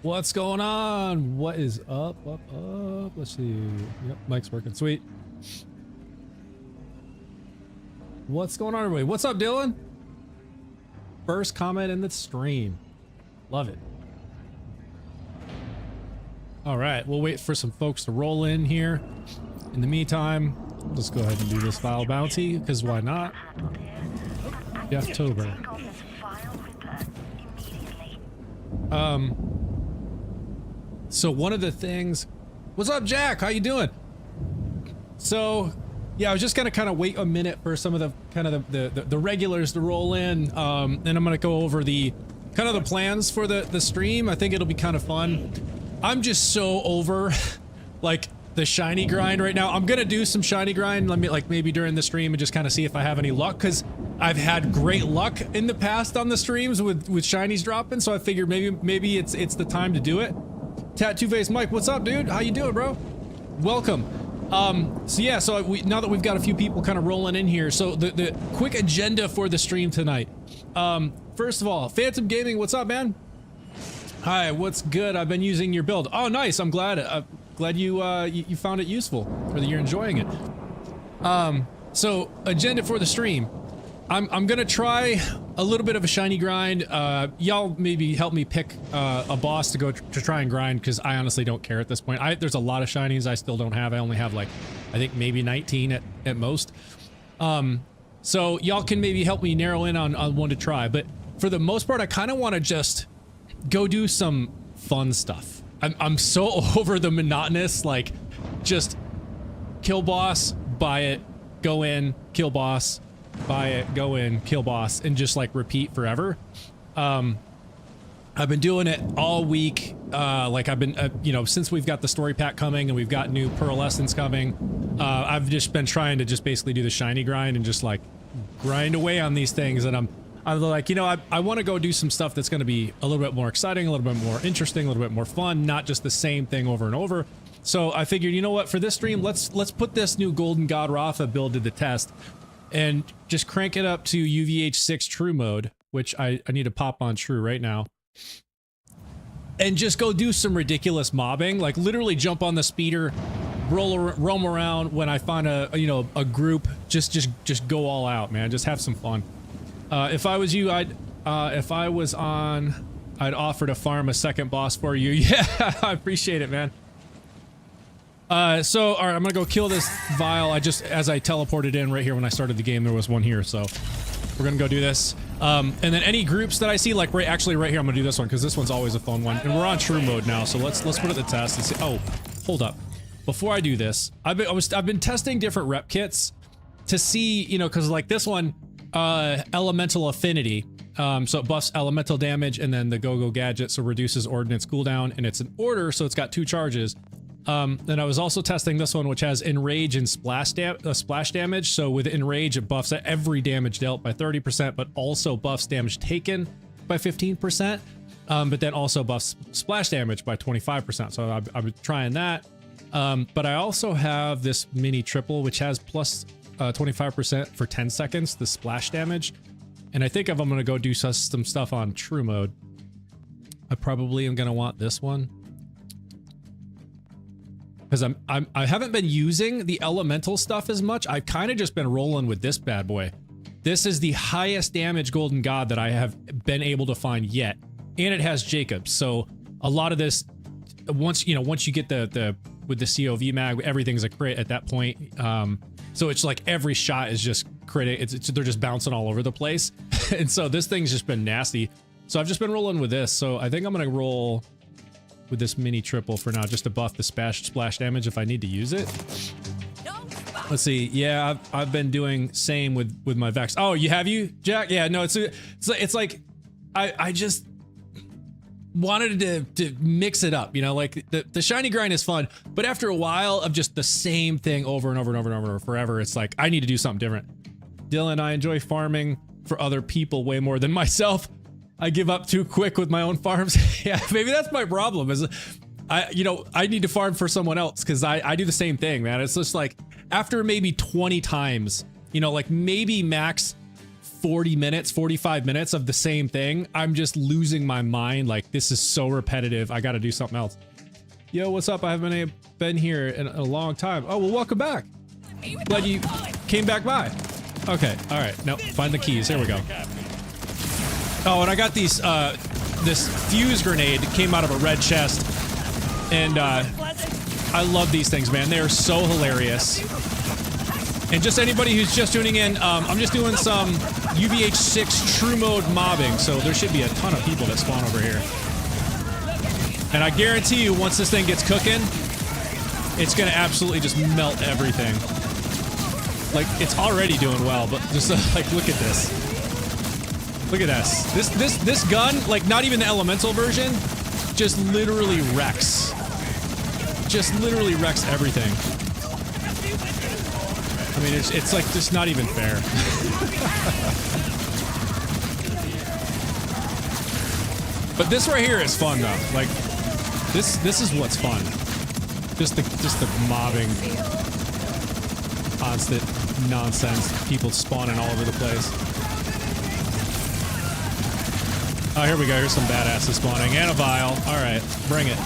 What's going on? What is up? Let's see. Yep, mic's working. Sweet. What's going on, everybody? What's up, Dylan? First comment in the stream. Love it. All right, we'll wait for some folks to roll in here. In the meantime, let's go ahead and do this file bounty, because why not? Jefftober. So one of the things... What's up, Jack? How you doing? So, yeah, I was just gonna kind of wait a minute for some of the regulars to roll in, and I'm gonna go over the kind of the plans for the stream. I think it'll be kind of fun. I'm just so over like the shiny grind right now. I'm gonna do some shiny grind. Let me maybe during the stream and just kind of see if I have any luck, because I've had great luck in the past on the streams with shinies dropping. So I figured maybe it's the time to do it. Tattoo Face Mike, what's up, dude? How you doing, bro? Welcome. So yeah, so now that we've got a few people kind of rolling in here, so the quick agenda for the stream tonight. First of all, Phantom Gaming, what's up, man? Hi, what's good? I've been using your build. Oh, nice. I'm glad. Glad you you found it useful, or that you're enjoying it. So agenda for the stream. I'm gonna try a little bit of a shiny grind. Y'all maybe help me pick a boss to go to try and grind, because I honestly don't care at this point. There's a lot of shinies I still don't have. I only have like, I think maybe 19 at most. So y'all can maybe help me narrow in on one to try. But for the most part, I kind of want to just go do some fun stuff. I'm so over the monotonous, like, just kill boss, buy it, go in, kill boss, buy it, go in, kill boss, and just like repeat forever. I've been doing it all week. Like I've been, you know, since we've got the story pack coming and we've got new pearlescence coming, I've just been trying to just basically do the shiny grind and just like grind away on these things. And I'm like, you know, I want to go do some stuff that's going to be a little bit more exciting, a little bit more interesting, a little bit more fun, not just the same thing over and over. So I figured, you know what, for this stream, let's put this new golden God Rafa build to the test and just crank it up to UVH6 True mode, which I need to pop on True right now, and just go do some ridiculous mobbing, like literally jump on the speeder, roam around. When I find a group, just go all out, man. Just have some fun. If I was you, if I was on, I'd offer to farm a second boss for you. Yeah, I appreciate it, man. So, all right, I'm gonna go kill this vial. As I teleported in right here when I started the game, there was one here, so we're gonna go do this. And then any groups that I see, like right here, I'm gonna do this one, because this one's always a fun one. And we're on True mode now, so let's put it to the test and see. Oh, hold up. Before I do this, I've been testing different rep kits to see, you know, because like this one, elemental affinity, so it buffs elemental damage, and then the go-go gadget, so reduces ordnance cooldown, and it's an order, so it's got 2 charges. Then I was also testing this one, which has enrage and splash damage. So with enrage, it buffs every damage dealt by 30%, but also buffs damage taken by 15%. But then also buffs splash damage by 25%. So I've been trying that. But I also have this mini triple, which has plus 25% for 10 seconds, the splash damage. And I think if I'm going to go do some stuff on True mode, I probably am going to want this one. Because I haven't been using the elemental stuff as much. I've kind of just been rolling with this bad boy. This is the highest damage golden god that I have been able to find yet, and it has Jacob. So a lot of this, once you get with the COV mag, everything's a crit at that point. So it's like every shot is just crit. They're just bouncing all over the place, and so this thing's just been nasty. So I've just been rolling with this. So I think I'm gonna roll with this mini triple for now, just to buff the splash damage if I need to use it. Let's see. Yeah, I've been doing same with my Vex. Oh, you Jack? Yeah, no, it's like I just wanted to mix it up, you know, like the shiny grind is fun, but after a while of just the same thing over and over and over and over forever, it's like I need to do something different. Dylan, I enjoy farming for other people way more than myself. I give up too quick with my own farms. Yeah, maybe that's my problem, is I need to farm for someone else, because I do the same thing, man. It's just like after maybe 20 times, you know, like maybe max 40 minutes, 45 minutes of the same thing, I'm just losing my mind. Like, this is so repetitive. I got to do something else. Yo, what's up? I haven't been here in a long time. Oh, well, welcome back. Glad you came back by. Okay, all right. Now, find the keys. Here we go. Oh, and I got these, this fuse grenade came out of a red chest. And, I love these things, man. They are so hilarious. And just anybody who's just tuning in, I'm just doing some UVH6 True mode mobbing, so there should be a ton of people that spawn over here. And I guarantee you, once this thing gets cooking, it's gonna absolutely just melt everything. Like, it's already doing well, but just like, look at this. Look at this. This gun, like, not even the elemental version, just literally wrecks. Just literally wrecks everything. I mean, it's like just not even fair. But this right here is fun though. Like, this is what's fun. Just the mobbing, constant nonsense, people spawning all over the place. Oh, here we go. Here's some badasses spawning and a vial. All right, bring it.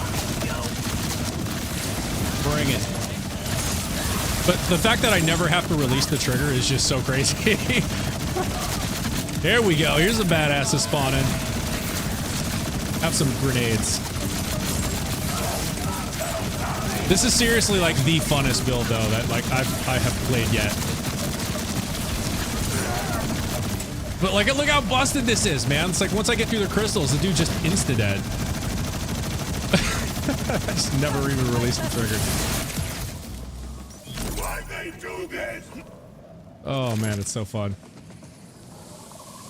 Bring it. But the fact that I never have to release the trigger is just so crazy. Here we go. Here's a badass spawning. Have some grenades. This is seriously like the funnest build though that like I have played yet. But like, look how busted this is, man. It's like once I get through the crystals, the dude just insta-dead. I just never even released the trigger. Why they do this? Oh man, it's so fun.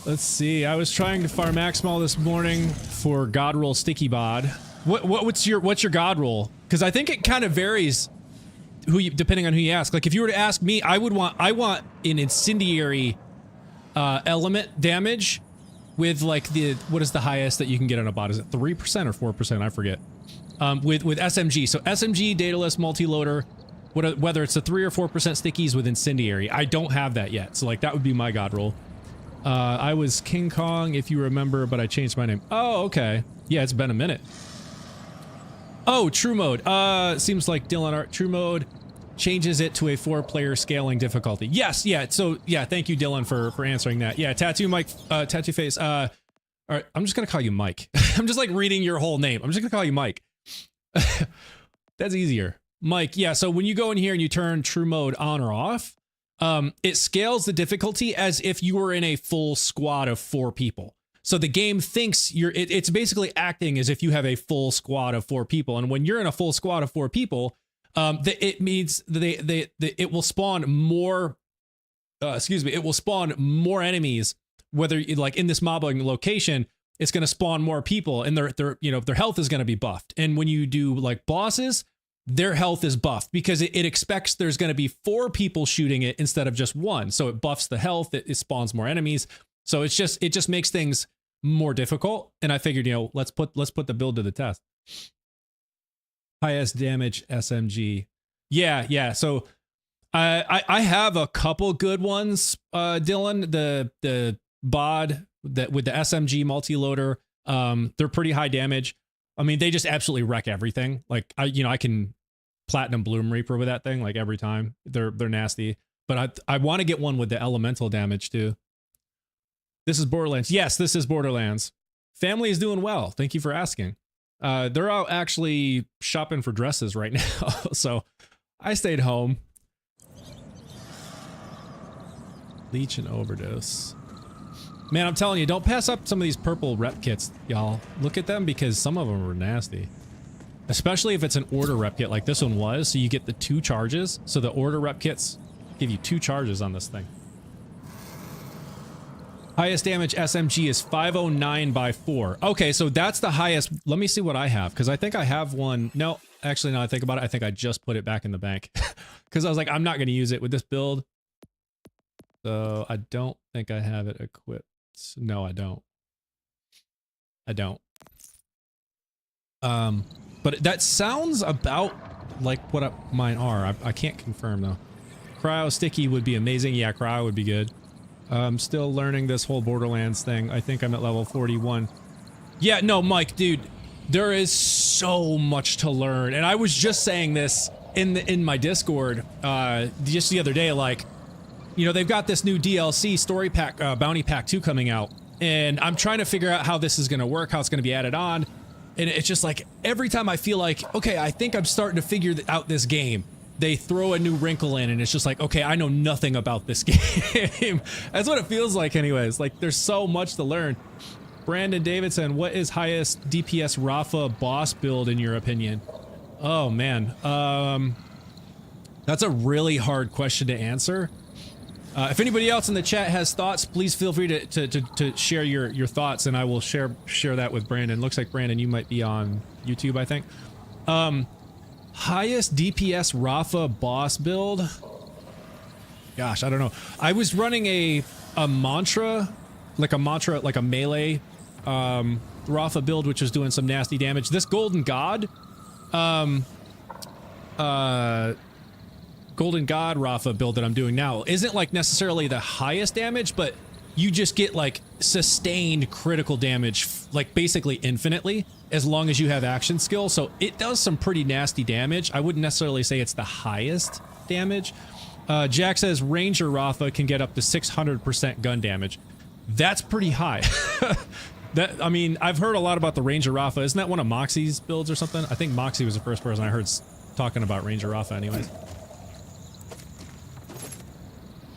Let's see. I was trying to farm Maxmal this morning for God roll sticky bod. What's your God roll? Because I think it kind of varies depending on who you ask. Like if you were to ask me, I want an incendiary element damage with like what is the highest that you can get on a bot? Is it 3% or 4%? I forget. With SMG. So SMG, dataless, multi-loader, whether it's a 3 or 4% stickies with incendiary. I don't have that yet. So like that would be my God roll. I was King Kong, if you remember, but I changed my name. Oh, okay. Yeah, it's been a minute. Oh, True mode. Seems like Dylan Art. True mode changes it to a 4-player scaling difficulty. Yes, yeah. So yeah, thank you, Dylan, for answering that. Yeah, Tattoo Mike, Tattoo Face. All right, I'm just gonna call you Mike. I'm just like reading your whole name. I'm just gonna call you Mike. That's easier. Mike, yeah, so when you go in here and you turn True mode on or off, it scales the difficulty as if you were in a full squad of 4 people. So the game thinks it's basically acting as if you have a full squad of 4 people. And when you're in a full squad of 4 people, it means it will spawn more, it will spawn more enemies, whether like in this mobbing location, it's going to spawn more people and their health is going to be buffed. And when you do like bosses, their health is buffed because it expects there's going to be 4 people shooting it instead of just 1. So it buffs the health, it spawns more enemies. So it just makes things more difficult. And I figured, let's put the build to the test. Highest damage SMG. Yeah. So I have a couple good ones, Dylan. The bod that with the SMG multi-loader, they're pretty high damage. I mean, they just absolutely wreck everything. Like I can Platinum Bloom Reaper with that thing like every time. They're nasty. But I want to get one with the elemental damage too. This is Borderlands. Yes, this is Borderlands. Family is doing well. Thank you for asking. They're out actually shopping for dresses right now. So I stayed home. Leech and overdose. Man, I'm telling you, don't pass up some of these purple rep kits, y'all. Look at them because some of them are nasty. Especially if it's an order rep kit like this one was. So you get the 2 charges. So the order rep kits give you 2 charges on this thing. Highest damage SMG is 509 by 4. Okay, so that's the highest. Let me see what I have, because I think I have one. No, actually, now I think about it, I think I just put it back in the bank. Because I was like, I'm not going to use it with this build. So I don't think I have it equipped. No, I don't. But that sounds about like what mine are. I can't confirm, though. Cryo Sticky would be amazing. Yeah, Cryo would be good. I'm still learning this whole Borderlands thing. I think I'm at level 41. Yeah, no, Mike, dude, there is so much to learn. And I was just saying this in my Discord just the other day, like, you know, they've got this new DLC story pack, Bounty Pack 2 coming out. And I'm trying to figure out how this is going to work, how it's going to be added on. And it's just like, every time I feel like, okay, I think I'm starting to figure out this game, they throw a new wrinkle in, and it's just like, okay, I know nothing about this game. That's what it feels like anyways. Like, there's so much to learn. Brandon Davidson, what is highest DPS Rafa boss build in your opinion? Oh, man. That's a really hard question to answer. If anybody else in the chat has thoughts, please feel free to share your thoughts, and I will share that with Brandon. Looks like, Brandon, you might be on YouTube, I think. Highest DPS Rafa boss build? Gosh, I don't know. I was running a mantra, like a melee Rafa build, which was doing some nasty damage. This Golden God, Golden God Rafa build that I'm doing now isn't like necessarily the highest damage, but you just get like sustained critical damage, like basically infinitely, as long as you have action skill. So it does some pretty nasty damage. I wouldn't necessarily say it's the highest damage. Jack says Ranger Rafa can get up to 600% gun damage. That's pretty high. I mean, I've heard a lot about the Ranger Rafa. Isn't that one of Moxie's builds or something? I think Moxie was the first person I heard talking about Ranger Rafa anyways.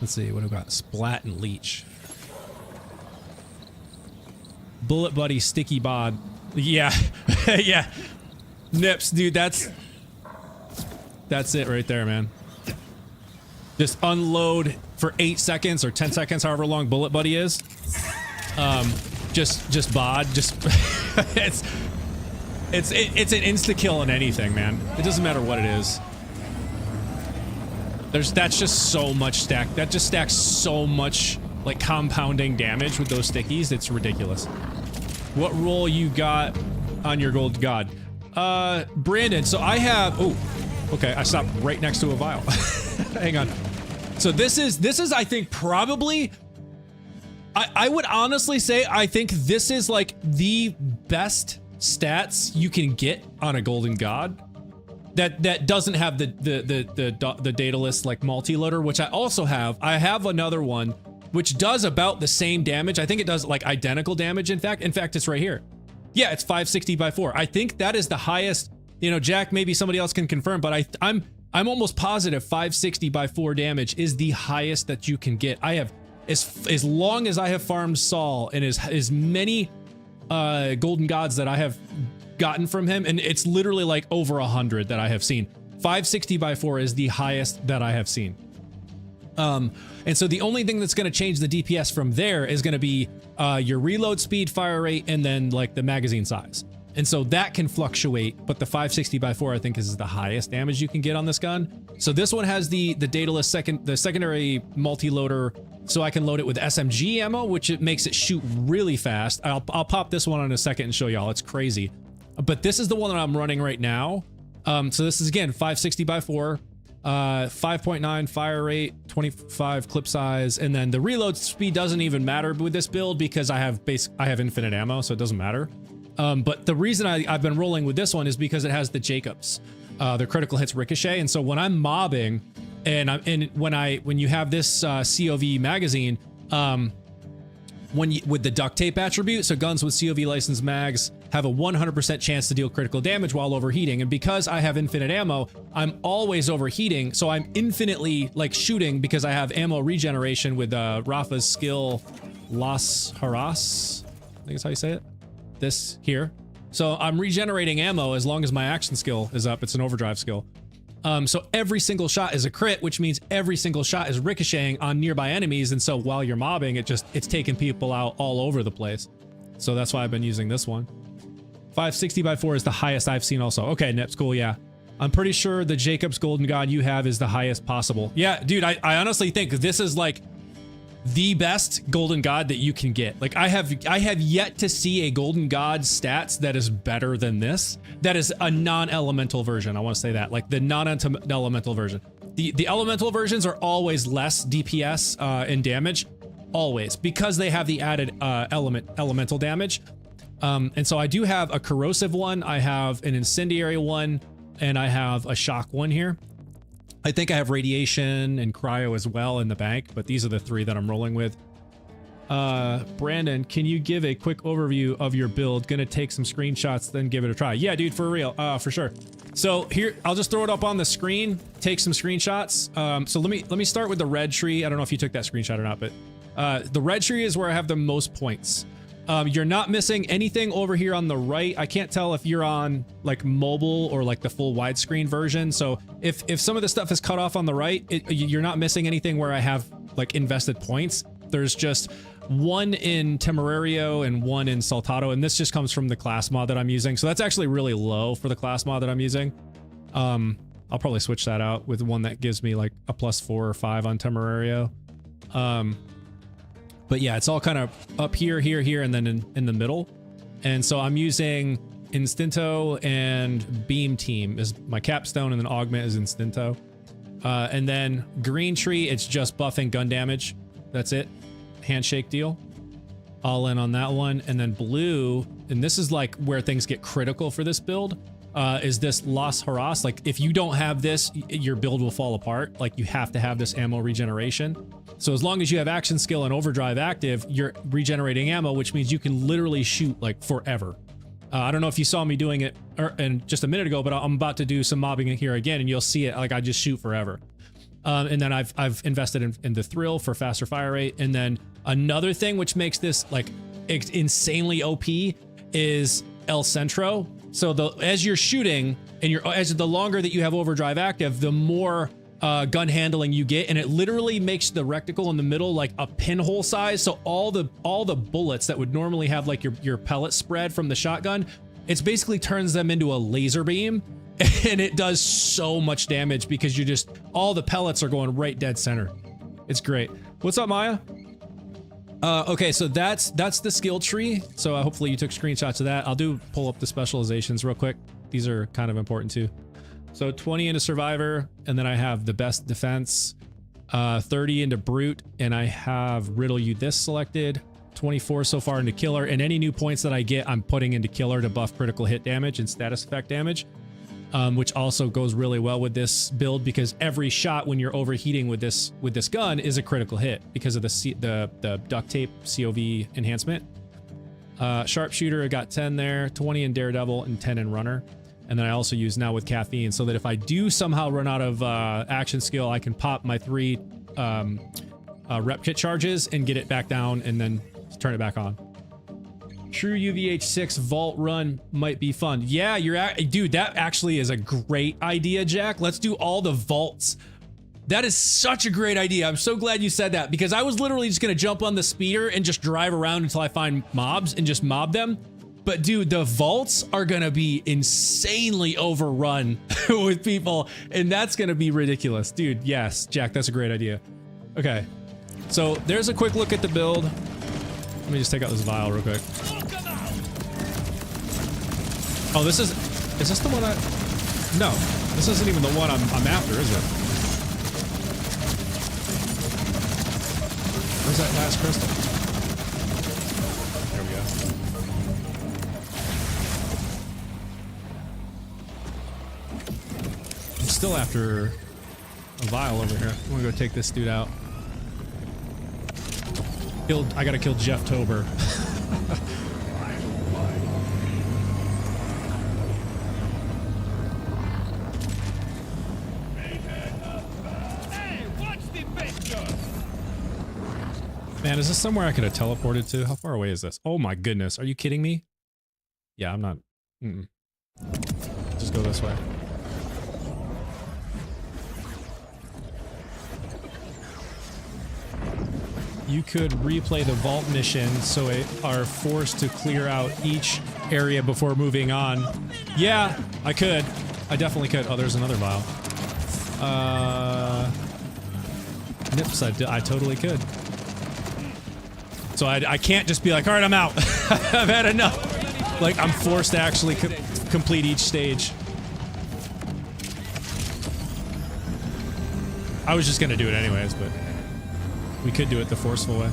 Let's see, what do we got? Splat and Leech. Bullet Buddy, Sticky Bod. Yeah, yeah. Nips, dude, that's it right there, man. Just unload for 8 seconds or 10 seconds, however long Bullet Buddy is. Just bod, just it's an insta kill on anything, man. It doesn't matter what it is. That's just so much stack. That just stacks so much like compounding damage with those stickies. It's ridiculous. What role you got on your Gold God? Brandon, so I have, oh, okay, I stopped right next to a vial. Hang on. So this is I think probably, I would honestly say I think this is like the best stats you can get on a Golden God. That doesn't have the Daedalus like multi-loader, which I also have. I have another one which does about the same damage. I think it does like identical damage. In fact, it's right here. Yeah, it's 560 by 4. I think that is the highest. You know, Jack, maybe somebody else can confirm, but I'm almost positive 560 by 4 damage is the highest that you can get. I have as long as I have farmed Saul and as many Golden Gods that I have gotten from him, and it's literally like over 100 that I have seen. 560 by 4 is the highest that I have seen. And so the only thing that's going to change the DPS from there is going to be your reload speed, fire rate, and then like the magazine size. And so that can fluctuate, but the 560 by 4 I think is the highest damage you can get on this gun. So this one has the Daedalus secondary multi-loader, so I can load it with SMG ammo, which it makes it shoot really fast. I'll pop this one in a second and show y'all. It's crazy. But this is the one that I'm running right now. So this is again 560 by 4, 5.9 fire rate, 25 clip size, and then the reload speed doesn't even matter with this build because I have infinite ammo, so it doesn't matter. But the reason I've been rolling with this one is because it has the Jacobs, the critical hits ricochet, and so when I'm mobbing, when you have this COV magazine, with the duct tape attribute, so guns with COV licensed mags have a 100% chance to deal critical damage while overheating, and because I have infinite ammo, I'm always overheating, so I'm infinitely like shooting because I have ammo regeneration with Rafa's skill Las Haras, I think that's how you say it. This here. So I'm regenerating ammo as long as my action skill is up. It's an overdrive skill. So every single shot is a crit, which means every single shot is ricocheting on nearby enemies, and so while you're mobbing, it's taking people out all over the place. So that's why I've been using this one. 560 by 4 is the highest I've seen also. Okay, Nips, cool, yeah. I'm pretty sure the Jacobs Golden God you have is the highest possible. Yeah, dude, I honestly think this is like the best Golden God that you can get. Like I have yet to see a Golden God stats that is better than this. That is a non-elemental version. I want to say that, like the non-elemental version. The elemental versions are always less DPS and damage. always, because they have the added elemental damage. And so I do have a corrosive one, I have an incendiary one, and I have a shock one here. I think I have radiation and cryo as well in the bank, but these are the 3 that I'm rolling with. Brandon, can you give a quick overview of your build? Gonna take some screenshots, then give it a try. Yeah, dude, for real, for sure. So here, I'll just throw it up on the screen, take some screenshots. So let me start with the red tree. I don't know if you took that screenshot or not, but the red tree is where I have the most points. You're not missing anything over here on the right. I can't tell if you're on like mobile or like the full widescreen version. So if some of the stuff is cut off on the right, you're not missing anything where I have like invested points. There's just one in Temerario and one in Saltado, and this just comes from the class mod that I'm using. So that's actually really low for the class mod that I'm using. I'll probably switch that out with one that gives me like a +4 or 5 on Temerario. But yeah, it's all kind of up here, here, here, and then in the middle. And so I'm using Instinto and Beam Team is my capstone, and then Augment is Instinto. And then green tree, it's just buffing gun damage. That's it. Handshake deal. All in on that one. And then blue, and this is like where things get critical for this build, is this Las Haras. Like if you don't have this, your build will fall apart. Like you have to have this ammo regeneration. So as long as you have action skill and overdrive active, you're regenerating ammo, which means you can literally shoot like forever. I don't know if you saw me doing it and just a minute ago, but I'm about to do some mobbing in here again, and you'll see it. Like I just shoot forever. And then I've invested in the thrill for faster fire rate. And then another thing which makes this like insanely OP is El Centro. So as you're shooting and as the longer that you have overdrive active, the more gun handling you get, and it literally makes the reticle in the middle like a pinhole size. So all the bullets that would normally have like your pellet spread from the shotgun, it's basically turns them into a laser beam, and it does so much damage because all the pellets are going right dead center. It's great. What's up, Maya? Okay, so that's the skill tree. So hopefully you took screenshots of that. I'll pull up the specializations real quick. These are kind of important too. So 20 into survivor, and then I have the best defense, 30 into brute, and I have riddle you this selected, 24 so far into killer, and any new points that I get, I'm putting into killer to buff critical hit damage and status effect damage, which also goes really well with this build because every shot when you're overheating with this gun is a critical hit because of the duct tape COV enhancement. Sharpshooter, I got 10 there, 20 in daredevil, and 10 in runner. And then I also use now with caffeine so that if I do somehow run out of action skill, I can pop my 3 rep kit charges and get it back down and then turn it back on. True UVH6 vault run might be fun. Yeah, dude, that actually is a great idea, Jack. Let's do all the vaults. That is such a great idea. I'm so glad you said that because I was literally just gonna jump on the speeder and just drive around until I find mobs and just mob them. But dude, the vaults are gonna be insanely overrun with people, and that's gonna be ridiculous. Dude, yes, Jack, that's a great idea. Okay, so there's a quick look at the build. Let me just take out this vial real quick. Oh, is this the one no, this isn't even the one I'm after, is it? Where's that last crystal? There we go. I'm still after a vial over here. I'm gonna go take this dude out. I gotta kill Jeff Tober. Man, is this somewhere I could have teleported to? How far away is this? Oh my goodness, are you kidding me? Yeah, I'm not. Just go this way. You could replay the vault mission so it are forced to clear out each area before moving on. Yeah, I could. I definitely could. Oh, there's another vial. Nips, I totally could. So I can't just be like, all right, I'm out. I've had enough. Like, I'm forced to actually complete each stage. I was just gonna do it anyways, but we could do it the forceful way.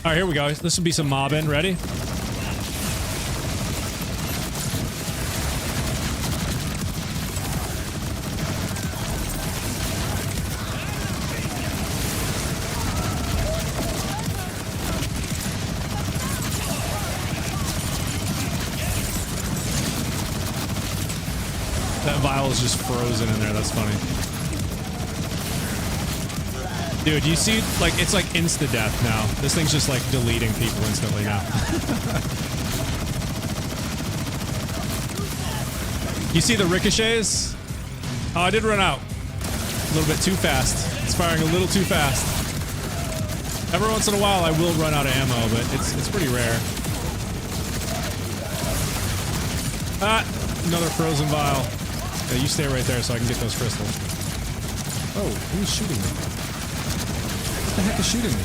All right, here we go. This will be some mobbing. Ready? That vial is just frozen in there. That's funny. Dude, you see, like, it's like insta-death now. This thing's just like deleting people instantly now. You see the ricochets? Oh, I did run out. A little bit too fast. It's firing a little too fast. Every once in a while I will run out of ammo, but it's pretty rare. Ah, another frozen vial. Yeah, you stay right there so I can get those crystals. Oh, who's shooting me? What the heck is shooting me?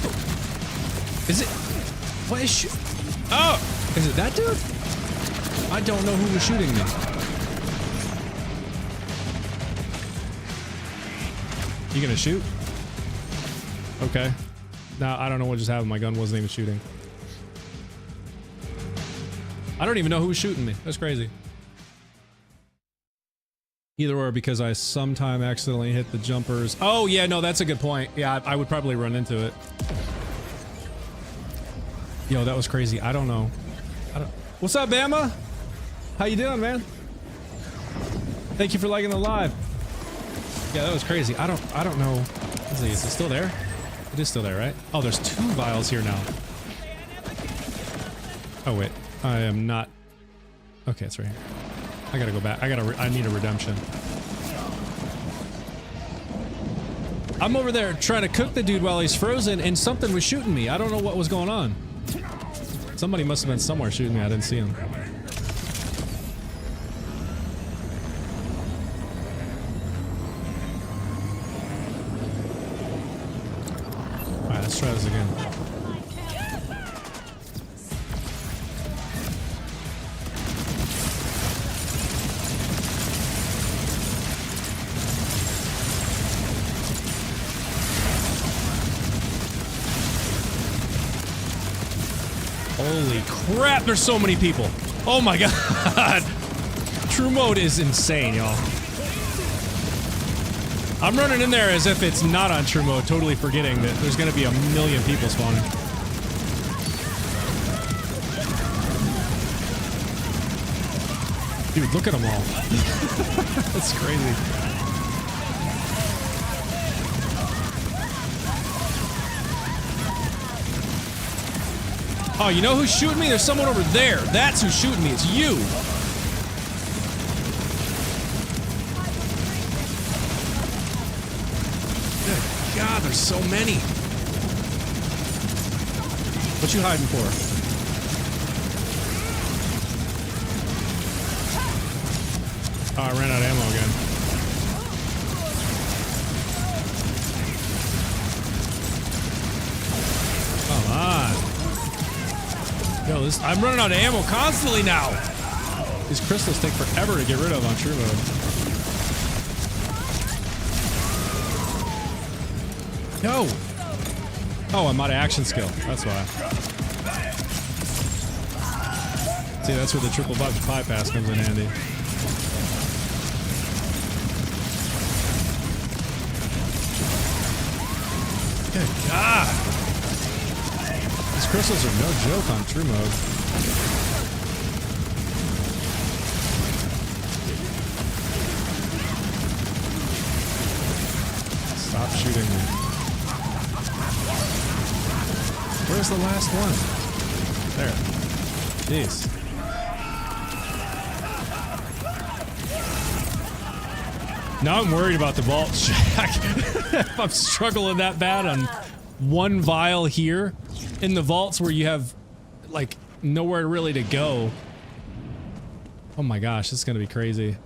Oh. Is it? What is Oh! Is it that dude? I don't know who was shooting me. You gonna shoot? Okay. Now, I don't know what just happened. My gun wasn't even shooting. I don't even know who was shooting me. That's crazy. Either or, because I sometime accidentally hit the jumpers. Oh, yeah, no, that's a good point. Yeah, I would probably run into it. Yo, that was crazy. I don't know. What's up, Bama? How you doing, man? Thank you for liking the live. Yeah, that was crazy. I don't know. Let's see, is it still there? It is still there, right? Oh, there's 2 vials here now. Oh, wait. I am not. Okay, it's right here. I gotta go back. I need a redemption. I'm over there trying to cook the dude while he's frozen, and something was shooting me. I don't know what was going on. Somebody must have been somewhere shooting me. I didn't see him. Alright, let's try this again. Holy crap, there's so many people. Oh my god. True mode is insane, y'all. I'm running in there as if it's not on true mode, totally forgetting that there's gonna be a million people spawning. Dude, look at them all. That's crazy. Oh, you know who's shooting me? There's someone over there. That's who's shooting me. It's you. Good God, there's so many. What you hiding for? Oh, I ran out of ammo again. Come on. Yo, I'm running out of ammo constantly now. These crystals take forever to get rid of on true mode. No. Oh, I'm out of action skill. That's why. See, that's where the triple bypass comes in handy. Good God. These crystals are no joke on true mode. Stop shooting me. Where's the last one? There. Jeez. Now I'm worried about the vault, Jack. If I'm struggling that bad on one vial here in the vaults where you have like nowhere really to go. Oh my gosh, this is gonna be crazy.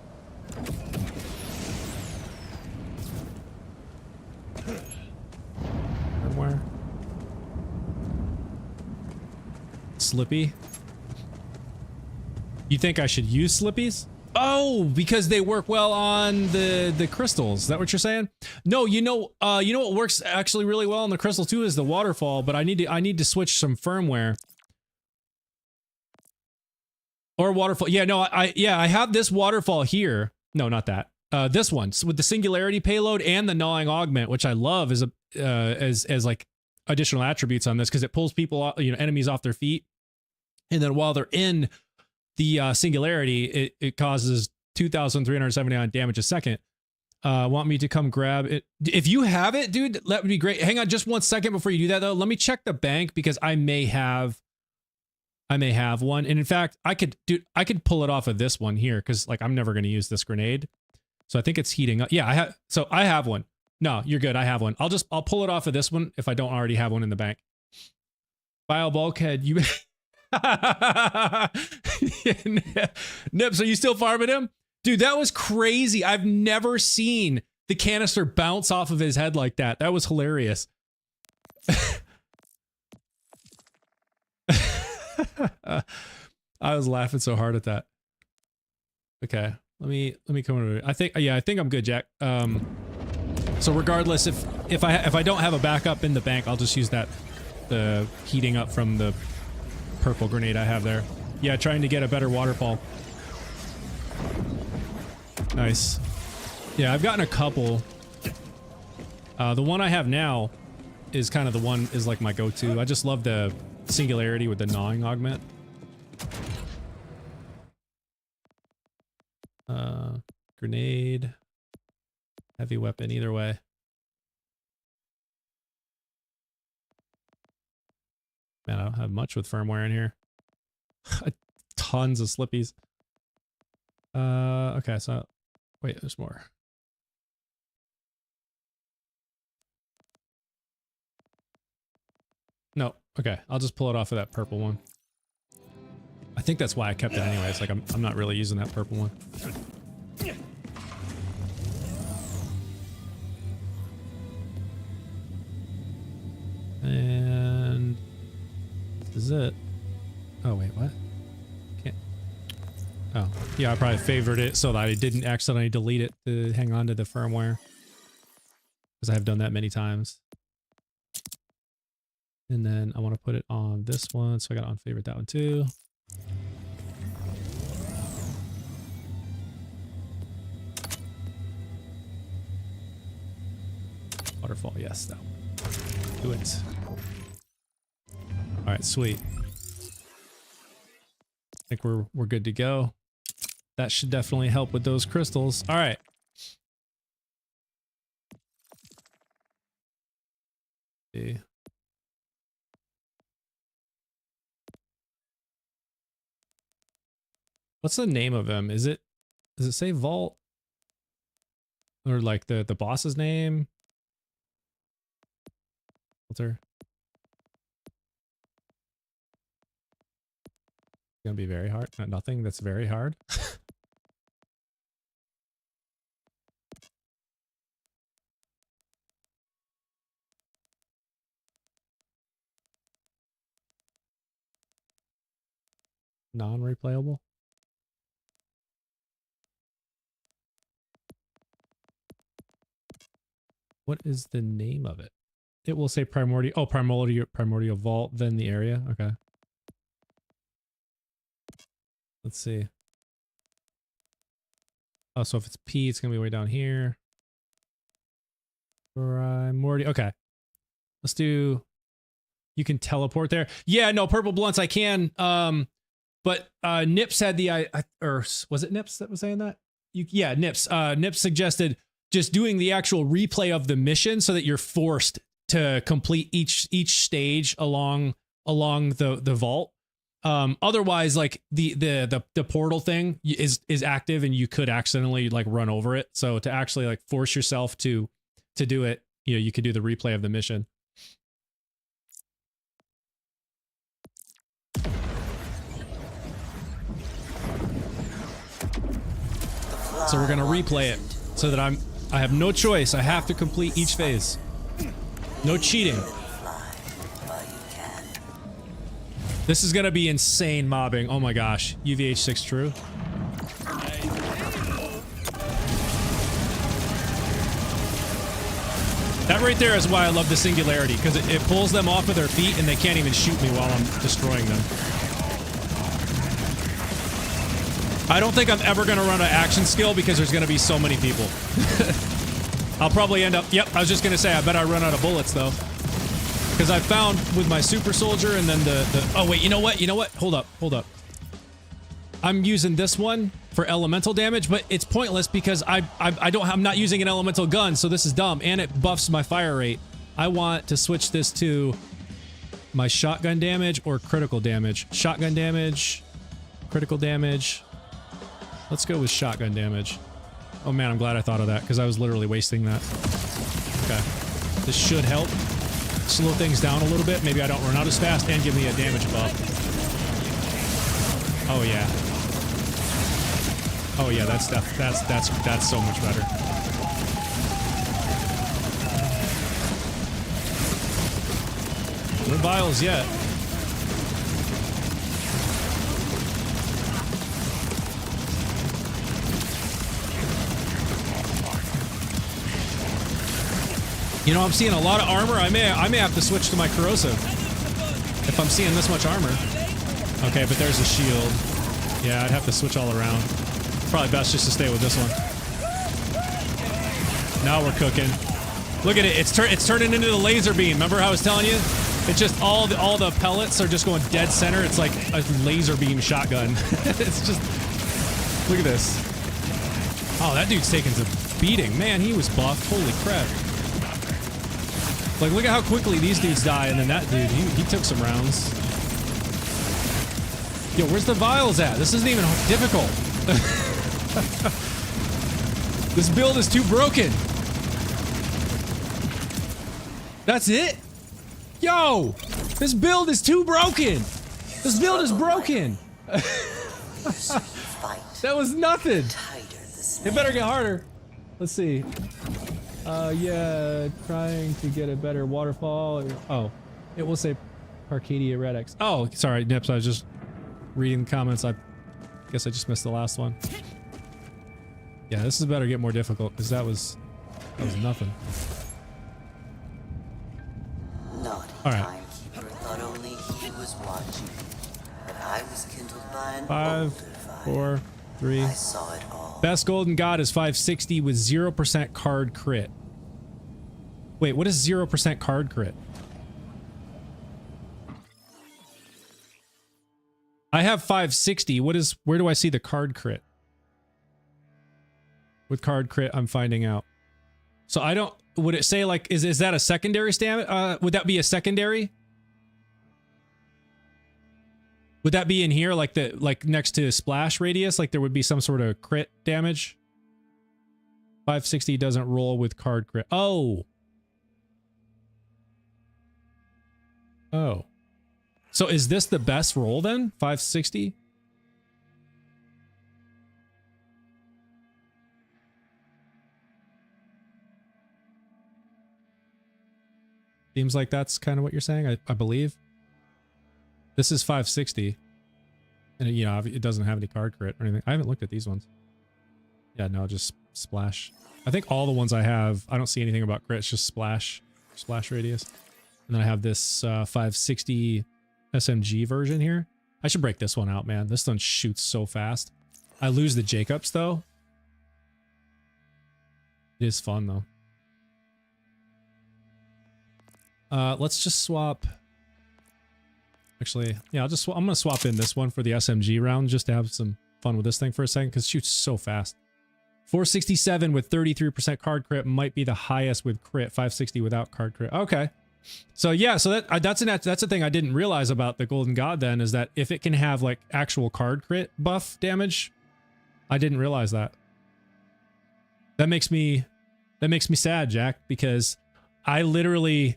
Firmware. Slippy. You think I should use Slippies? Oh, because they work well on the crystals. Is that what you're saying? No, you know what works actually really well on the crystal too is the waterfall, but I need to switch some firmware. Or waterfall. Yeah, no, I have this waterfall here. No, not that. This one with the singularity payload and the gnawing augment, which I love as like additional attributes on this because it pulls people, enemies off their feet, and then while they're in the singularity, it causes 2,379 damage a second. Want me to come grab it? If you have it, dude, that would be great. Hang on just 1 second before you do that though. Let me check the bank because I may have one. And in fact, I could pull it off of this one here because like I'm never going to use this grenade. So I think it's heating up. Yeah, I have one. No, you're good. I have one. I'll pull it off of this one if I don't already have one in the bank. Bio bulkhead, you Nips, are you still farming him? Dude, that was crazy. I've never seen the canister bounce off of his head like that. That was hilarious. I was laughing so hard at that. Okay, let me come over. I think I'm good, Jack. So regardless, if I don't have a backup in the bank, I'll just use the heating up from the purple grenade I have there. Yeah, trying to get a better waterfall. Nice. Yeah, I've gotten a couple. The one I have now is kind of the one is like my go-to. I just love the singularity with the gnawing augment. Grenade. Heavy weapon, either way. Man, I don't have much with firmware in here. Tons of slippies. Okay, so wait, there's more. No, okay, I'll just pull it off of that purple one. I think that's why I kept it anyways. Like I'm not really using that purple one. And this is it. Oh wait, what? Can't. Oh, yeah, I probably favored it so that I didn't accidentally delete it to hang on to the firmware. Because I have done that many times. And then I want to put it on this one, so I got to unfavorite that one too. Waterfall, yes, that one. Do it. All right, sweet. I think we're good to go. That should definitely help with those crystals. All right. Okay. What's the name of him? Does it say Vault? Or like the boss's name? Filter. It's gonna be very hard. Nothing that's very hard. Non-replayable. What is the name of it? It will say primordial. Oh, primordial vault, then the area. Okay. Let's see. Oh, so if it's P, it's gonna be way down here. Primordial. Okay. Let's do. You can teleport there. Yeah, no, purple blunts I can. But Nips had the or was it Nips that was saying that? Yeah, Nips. Nips suggested just doing the actual replay of the mission so that you're forced to complete each stage along the vault. Otherwise, like the portal thing is active and you could accidentally like run over it. So to actually like force yourself to do it, you could do the replay of the mission. So we're gonna replay it so that I have no choice. I have to complete each phase. No cheating. This is gonna be insane mobbing. Oh my gosh. UVH6 True. That right there is why I love the singularity, because it pulls them off of their feet and they can't even shoot me while I'm destroying them. I don't think I'm ever going to run an action skill because there's going to be so many people. I'll probably end up... Yep, I was just going to say, I bet I run out of bullets, though. Because I found with my super soldier and then the... Oh, wait, you know what? You know what? Hold up, hold up. I'm using this one for elemental damage, but it's pointless because I'm not using an elemental gun, so this is dumb, and it buffs my fire rate. I want to switch this to my shotgun damage or critical damage. Shotgun damage, critical damage. Let's go with shotgun damage. Oh man, I'm glad I thought of that because I was literally wasting that. Okay. This should help slow things down a little bit. Maybe I don't run out as fast and give me a damage buff. Oh yeah. Oh yeah, that's so much better. No vials yet. You know, I'm seeing a lot of armor. I may have to switch to my corrosive if I'm seeing this much armor. Okay, but there's a shield. Yeah, I'd have to switch all around. Probably best just to stay with this one. Now we're cooking. Look at it. It's turning into the laser beam. Remember how I was telling you? It's just all the pellets are just going dead center. It's like a laser beam shotgun. It's just... Look at this. Oh, that dude's taking some beating. Man, he was buffed. Holy crap. Like, look at how quickly these dudes die, and then that dude, he took some rounds. Yo, where's the vials at? This isn't even difficult. This build is too broken. That's it? Yo! This build is too broken! This build is broken! That was nothing! It better get harder. Let's see. Yeah, trying to get a better waterfall. Oh, it will say Arcadia Redx. Oh, sorry, Nips, I was just reading the comments. I guess I just missed the last one. Yeah, this is better get more difficult, because that was nothing. Alright. Thought only he was watching, but I was kindled by an 5, 4, 3. I saw it all. Best golden god is 560 with 0% card crit. Wait, what is 0% card crit? I have 560. Where do I see the card crit? With card crit, I'm finding out. So I don't, would it say like, is that a secondary stamina? Would that be a secondary? Would that be in here, like next to splash radius? Like there would be some sort of crit damage? 560 doesn't roll with card crit. Oh. Oh. So is this the best roll then? 560? Seems like that's kind of what you're saying, I believe. This is 560. And you know, it doesn't have any card crit or anything. I haven't looked at these ones. Yeah, no, just splash. I think all the ones I have, I don't see anything about crit. It's just splash radius. And then I have this 560 SMG version here. I should break this one out, man. This one shoots so fast. I lose the Jacobs, though. It is fun, though. Let's just swap. Actually, yeah, I'm gonna swap in this one for the SMG round just to have some fun with this thing for a second because it shoots so fast. 467 with 33% card crit might be the highest with crit. 560 without card crit. Okay. So yeah, so that's the thing I didn't realize about the Golden God then, is that if it can have like actual card crit buff damage, I didn't realize that. That makes me sad, Jack, because I literally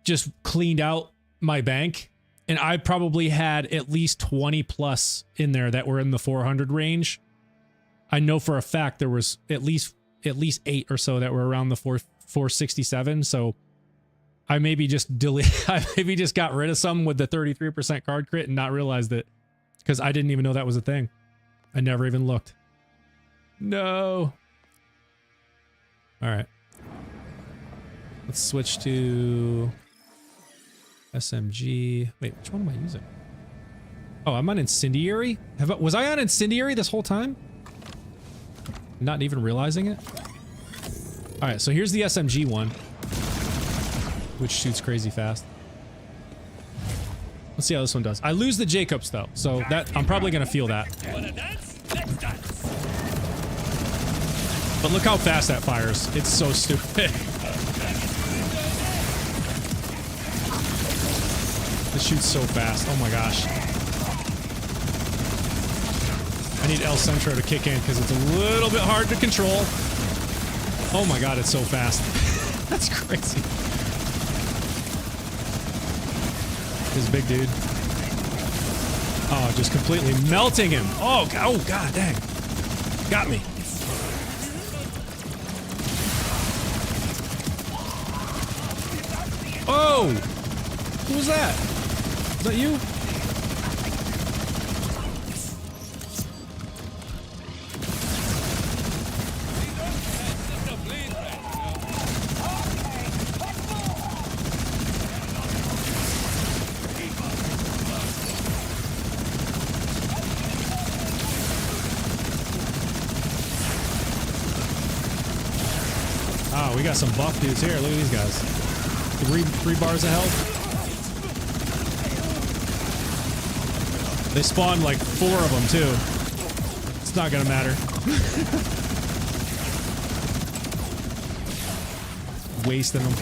just cleaned out my bank and I probably had at least 20 plus in there that were in the 400 range. I know for a fact there was at least 8 or so that were around the 467. So I maybe just I maybe just got rid of some with the 33% card crit and not realized it because I didn't even know that was a thing. I never even looked. No. All right. Let's switch to SMG. Wait, which one am I using? Oh, I'm on Incendiary? Was I on Incendiary this whole time? Not even realizing it? Alright, so here's the SMG one, which shoots crazy fast. Let's see how this one does. I lose the Jacobs though, so that I'm probably gonna feel that. But look how fast that fires. It's so stupid. This shoots so fast. Oh my gosh. I need El Centro to kick in because it's a little bit hard to control. Oh my god, it's so fast. That's crazy. This big dude. Oh, just completely melting him. Oh god dang. Got me. Oh! Who was that? Is that you? Oh, we got some buff dudes here. Look at these guys. Three bars of health. They spawned like 4 of them too. It's not gonna matter. Wasting them.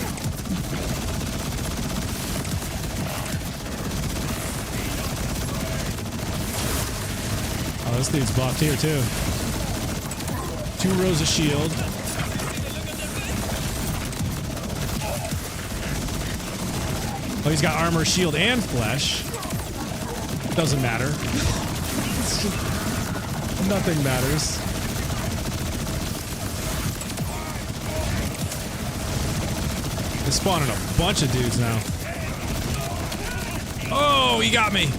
Oh, this dude's buffed here too. 2 rows of shield. Oh, he's got armor, shield, and flesh. Doesn't matter. It's just, nothing matters. They're spawning a bunch of dudes now. Oh, he got me.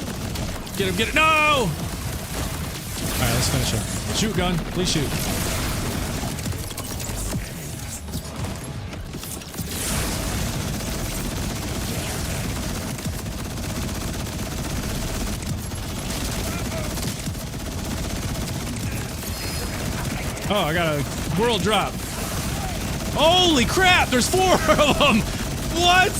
Get him, get it. No! Alright, let's finish him. Shoot, gun. Please shoot. Oh, I got a world drop. Holy crap, there's 4 of them! What?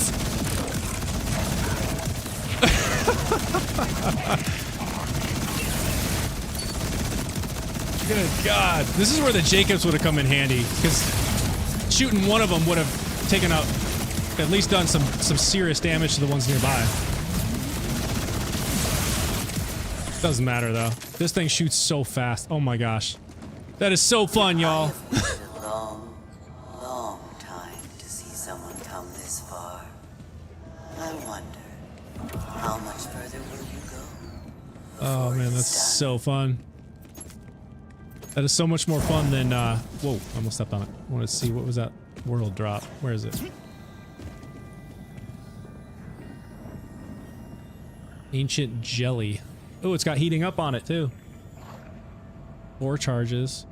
Good God. This is where the Jacobs would have come in handy, because shooting one of them would have taken out, at least done some serious damage to the ones nearby. Doesn't matter though. This thing shoots so fast. Oh my gosh. That is so fun, y'all. I've waited a long time to see someone come this far. I wonder, how much further will you go? Oh man, that's so fun. That is so much more fun than, whoa, I almost stepped on it. I want to see, what was that world drop? Where is it? Ancient jelly. Oh, it's got heating up on it too. 4 charges.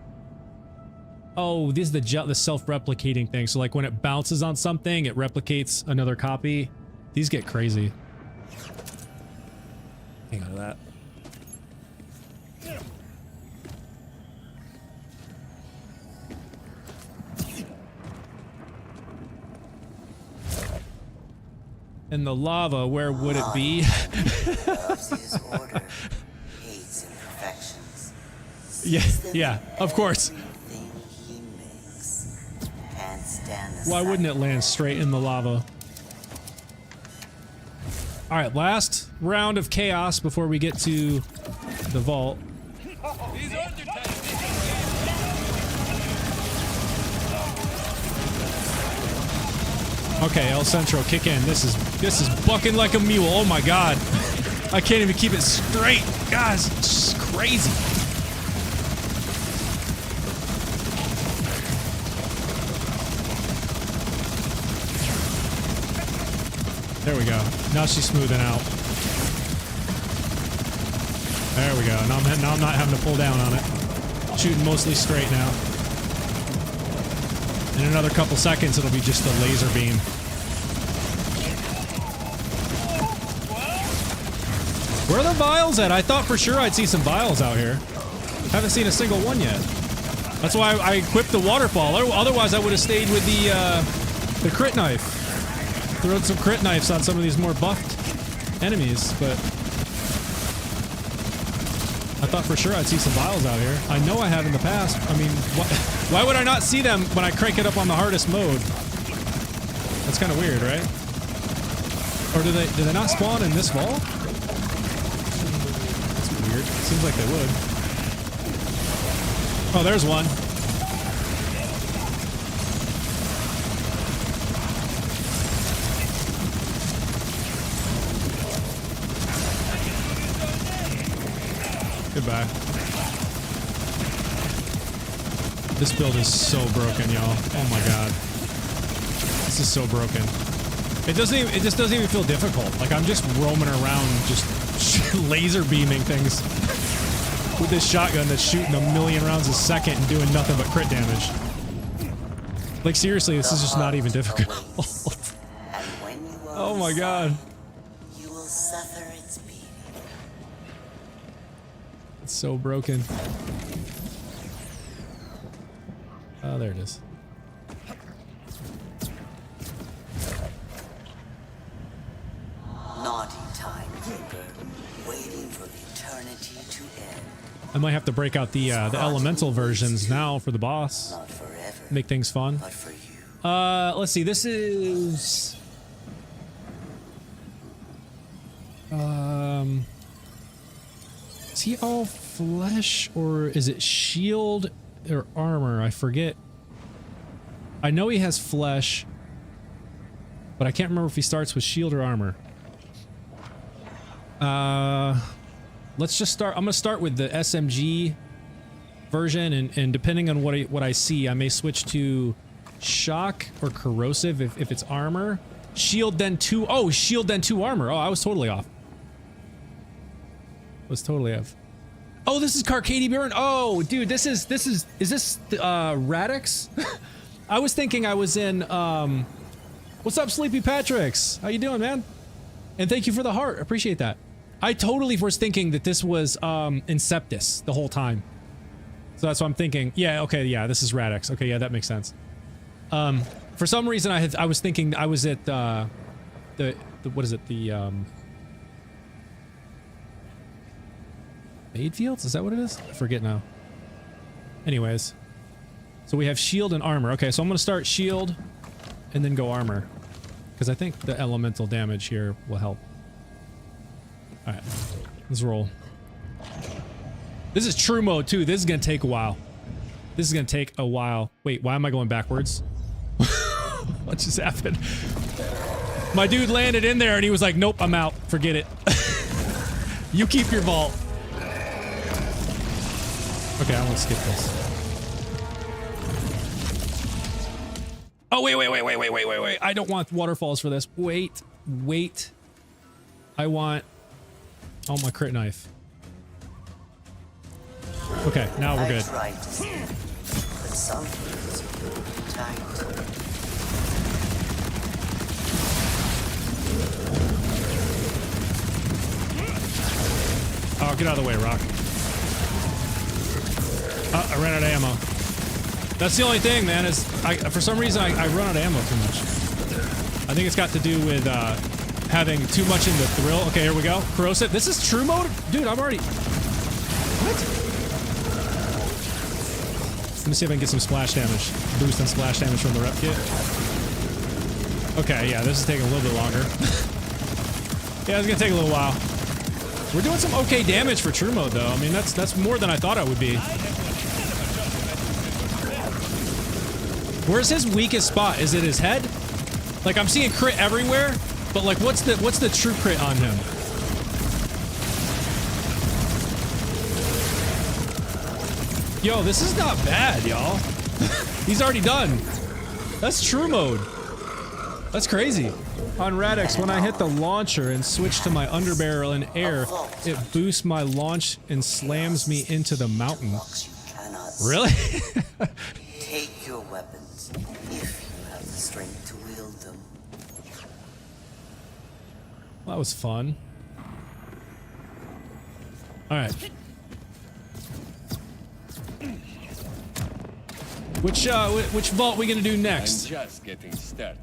Oh, this is the self-replicating thing. So like when it bounces on something, it replicates another copy. These get crazy. Hang on to that. And the lava, where would it be? Loves his order, hates imperfections. Yeah, of course. He makes. Can't stand the Why sight wouldn't it of land straight in the lava? Alright, last round of chaos before we get to the vault. Okay, El Centro, kick in. This is bucking like a mule. Oh my god. I can't even keep it straight. Guys, it's just crazy. There we go. Now she's smoothing out. There we go. Now I'm not having to pull down on it. Shooting mostly straight now. In another couple seconds, it'll be just a laser beam. Where are the vials at? I thought for sure I'd see some vials out here. Haven't seen a single one yet. That's why I equipped the waterfall. Otherwise, I would have stayed with the crit knife. Thrown some crit knives on some of these more buffed enemies, but I thought for sure I'd see some vials out here. I know I have in the past. I mean, why would I not see them when I crank it up on the hardest mode? That's kind of weird, right? Or do they not spawn in this vault? That's weird. Seems like they would. Oh, there's one. Goodbye. This build is so broken, y'all. Oh my god. This is so broken. It just doesn't even feel difficult. Like I'm just roaming around, just laser beaming things with this shotgun that's shooting 1,000,000 rounds a second and doing nothing but crit damage. Like seriously, this is just not even difficult. Oh my god. You will suffer its beating. It's so broken. Oh, there it is. Naughty timekeeper, waiting for eternity to end. I might have to break out the elemental versions now for the boss. Not forever, Make things fun. but for you. Let's see. This is is he all flesh or is it shield or armor? I forget. I know he has flesh, but I can't remember if he starts with shield or armor. Let's just start. I'm gonna start with the SMG version, and depending on what I see, I may switch to shock or corrosive if it's armor. Shield then 2. Oh, shield then 2 armor. Oh, I was totally off. Was totally off. Oh, this is Carcady Burn. Oh, dude, is this Radix? I was thinking I was in what's up, Sleepy Patricks? How you doing, man? And thank you for the heart. Appreciate that. I totally was thinking that this was Inceptus the whole time. So that's what I'm thinking. Yeah, okay, yeah, this is Radix. Okay, yeah, that makes sense. For some reason I was thinking I was at the what is it? The Aid Fields? Is that what it is? I forget now. Anyways. So we have shield and armor. Okay, so I'm gonna start shield and then go armor. Because I think the elemental damage here will help. Alright, let's roll. This is true mode too. This is gonna take a while. This is gonna take a while. Wait, why am I going backwards? What just happened? My dude landed in there and he was like, nope, I'm out. Forget it. You keep your vault. Okay, I want to skip this. Oh, wait. I don't want waterfalls for this. Wait. I want... Oh, my crit knife. Okay, now we're good. I tried to see, but some things are tight. Oh, get out of the way, Rock. Oh, I ran out of ammo. That's the only thing, man, is for some reason I run out of ammo too much. I think it's got to do with having too much in the thrill. Okay, here we go. Corrosive. This is true mode? Dude, I'm already... What? Let me see if I can get some splash damage. Boost on splash damage from the rep kit. Okay, yeah, this is taking a little bit longer. Yeah, it's gonna take a little while. We're doing some okay damage for true mode, though. I mean, that's more than I thought it would be. Where's his weakest spot? Is it his head? Like, I'm seeing crit everywhere, but like, what's the true crit on him? Yo, this is not bad, y'all. He's already done. That's true mode. That's crazy. On Radix, when I hit the launcher and switch to my underbarrel in air, it boosts my launch and slams me into the mountain. Really? Take your weapons, if you have the strength to wield them. Well, that was fun. All right. Which vault we gonna do next? I'm just getting started.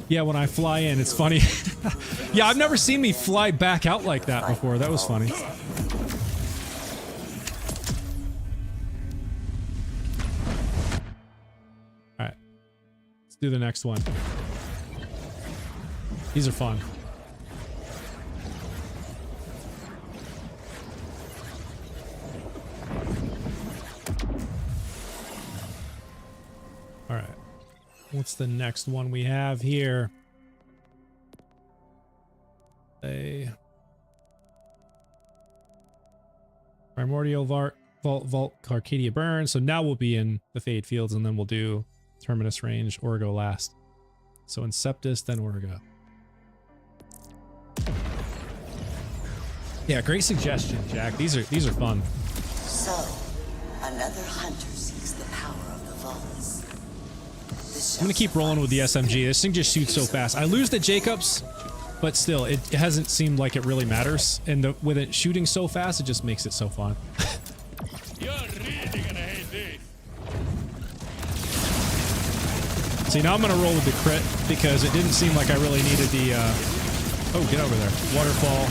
Yeah, when I fly in, it's funny. Yeah, I've never seen me fly back out like that before. That was funny. All right, let's do the next one. These are fun. All right. What's the next one we have here? A Primordial Vault Arcadia Burn. So now we'll be in the Fade Fields, and then we'll do Terminus Range, Orgo last. So Inceptus, then Orgo. Yeah, great suggestion, Jack. These are fun. So, another hunter seeks the power of the vaults. I'm gonna keep rolling with the SMG. This thing just shoots so fast. I lose the Jacobs, but still, it hasn't seemed like it really matters. And with it shooting so fast, it just makes it so fun. You're really gonna hate this. See, now I'm gonna roll with the crit because it didn't seem like I really needed the. Oh, get over there! Waterfall.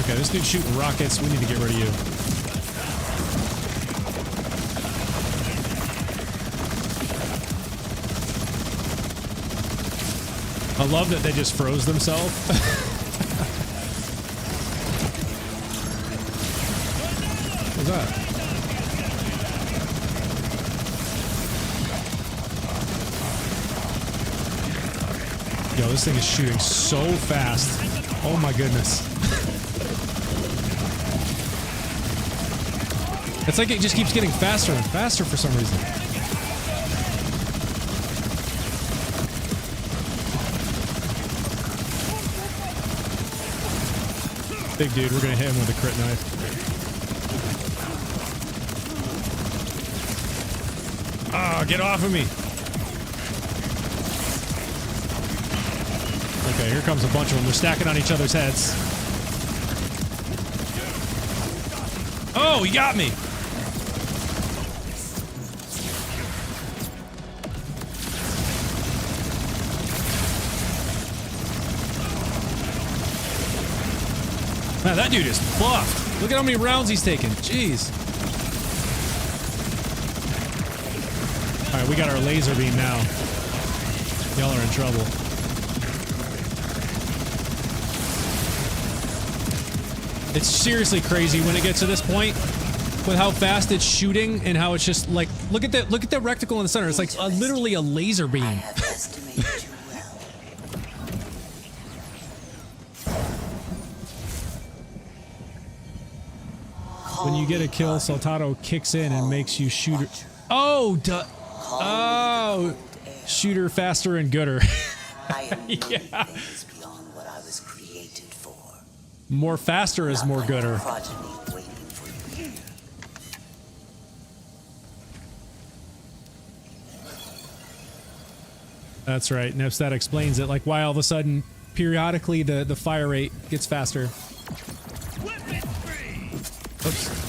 Okay, this dude's shooting rockets. We need to get rid of you. I love that they just froze themselves. What's that? Yo, this thing is shooting so fast. Oh my goodness. It's like it just keeps getting faster and faster for some reason. Big dude, we're gonna hit him with a crit knife. Ah, get off of me! Okay, here comes a bunch of them. They're stacking on each other's heads. Oh, he got me! Man, that dude is buffed. Look at how many rounds he's taken. Jeez. Alright, we got our laser beam now. Y'all are in trouble. It's seriously crazy when it gets to this point with how fast it's shooting and how it's just like look at that reticle in the center. It's like literally a laser beam. I have estimated you well. When you get a kill, Saltato kicks in and makes you shoot. Oh, shooter faster and gooder. I am Yeah. things beyond what I was created for. More faster is more gooder. Progeny waiting for you here. That's right. Nips, that explains it. Like why all of a sudden, periodically, the fire rate gets faster. Oops.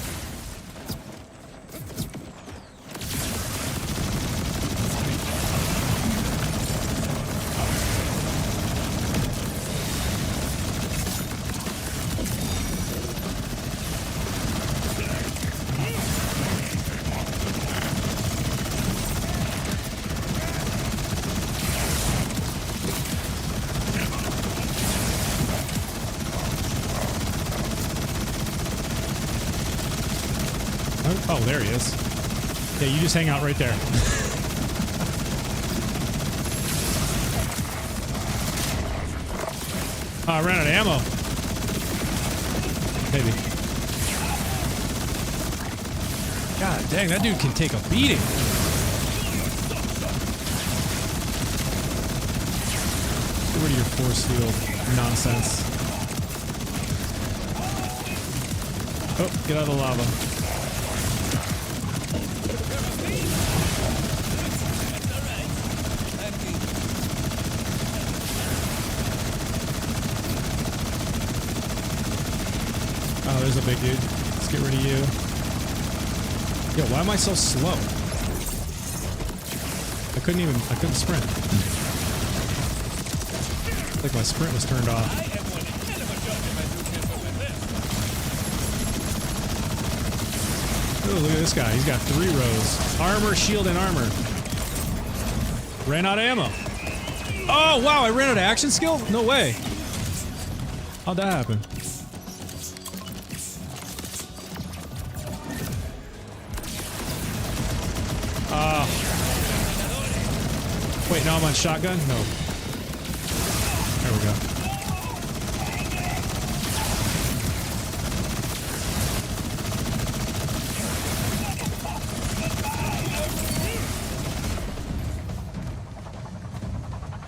Oh, there he is. Yeah, you just hang out right there. Oh, I ran out of ammo. Maybe. God dang, that dude can take a beating. Get rid of your force field nonsense. Oh, get out of the lava. Oh, there's a big dude. Let's get rid of you. Yo, why am I so slow? I couldn't sprint. Like my sprint was turned off. Oh, look at this guy. He's got 3 rows. Armor, shield, and armor. Ran out of ammo. Oh, wow, I ran out of action skill? No way. How'd that happen? Wait, now I'm on shotgun? No. There we go.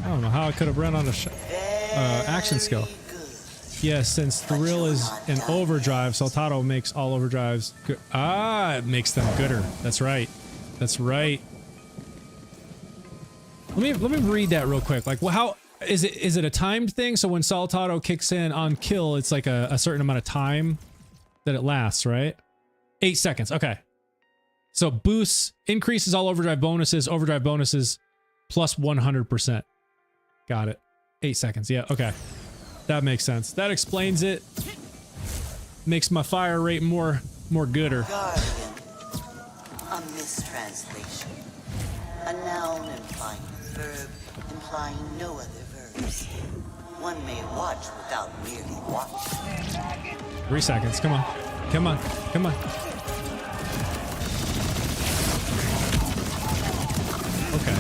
I don't know how I could have run on a action skill. Yeah, since Thrill is in overdrive, Saltado makes all overdrives good. Ah, it makes them gooder. That's right. That's right. Let me read that real quick. Like, well, how is it? Is it a timed thing? So when Saltado kicks in on kill, it's like a certain amount of time that it lasts, right? 8 seconds. Okay. So boosts increases all overdrive bonuses plus 100%. Got it. 8 seconds. Yeah. Okay. That makes sense. That explains it. Makes my fire rate more gooder. Guardian. A mistranslation. A noun implying a verb, implying no other verbs. One may watch without merely watching. 3 seconds. Come on. Come on. Come on. Okay.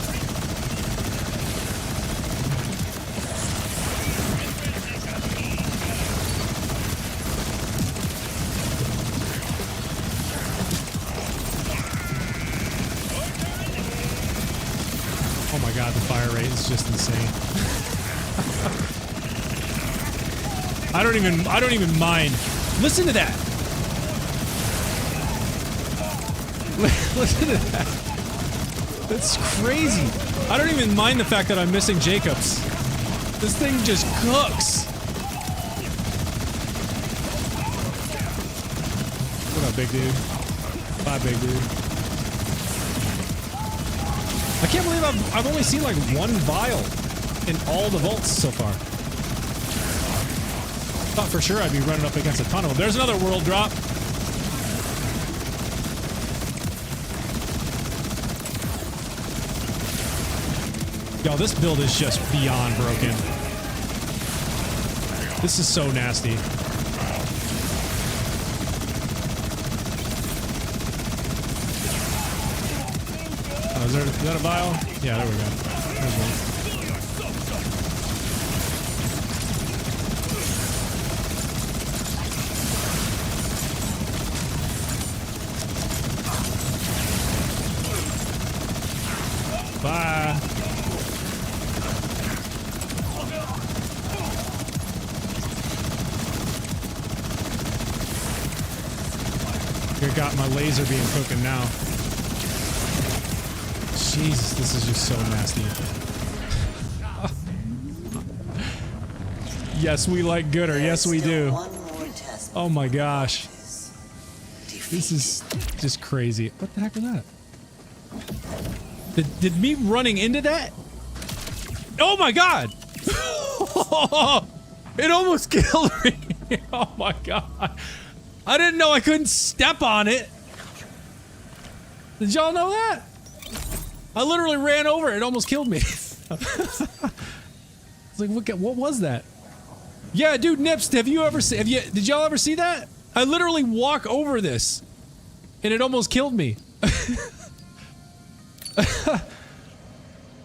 Oh my god, the fire rate is just insane. I don't even mind. Listen to that. Listen to that. That's crazy. I don't even mind the fact that I'm missing Jacobs. This thing just cooks. What up, big dude? Bye, big dude. I can't believe I've only seen like 1 vial in all the vaults so far. Thought for sure I'd be running up against a ton of them. There's another world drop. Yo, this build is just beyond broken. This is so nasty. Oh, is that a vial? Yeah, there we go. There's one. Bye. You got my laser beam cooking now. Jesus, this is just so nasty. Yes, we like gooder. Yes, we do. Oh my gosh. This is just crazy. What the heck was that? Did me running into that? Oh my god! It almost killed me! Oh my god. I didn't know I couldn't step on it. Did y'all know that? I literally ran over it. It almost killed me. It's like, what was that? Yeah, dude, Nips, did y'all ever see that? I literally walk over this and it almost killed me.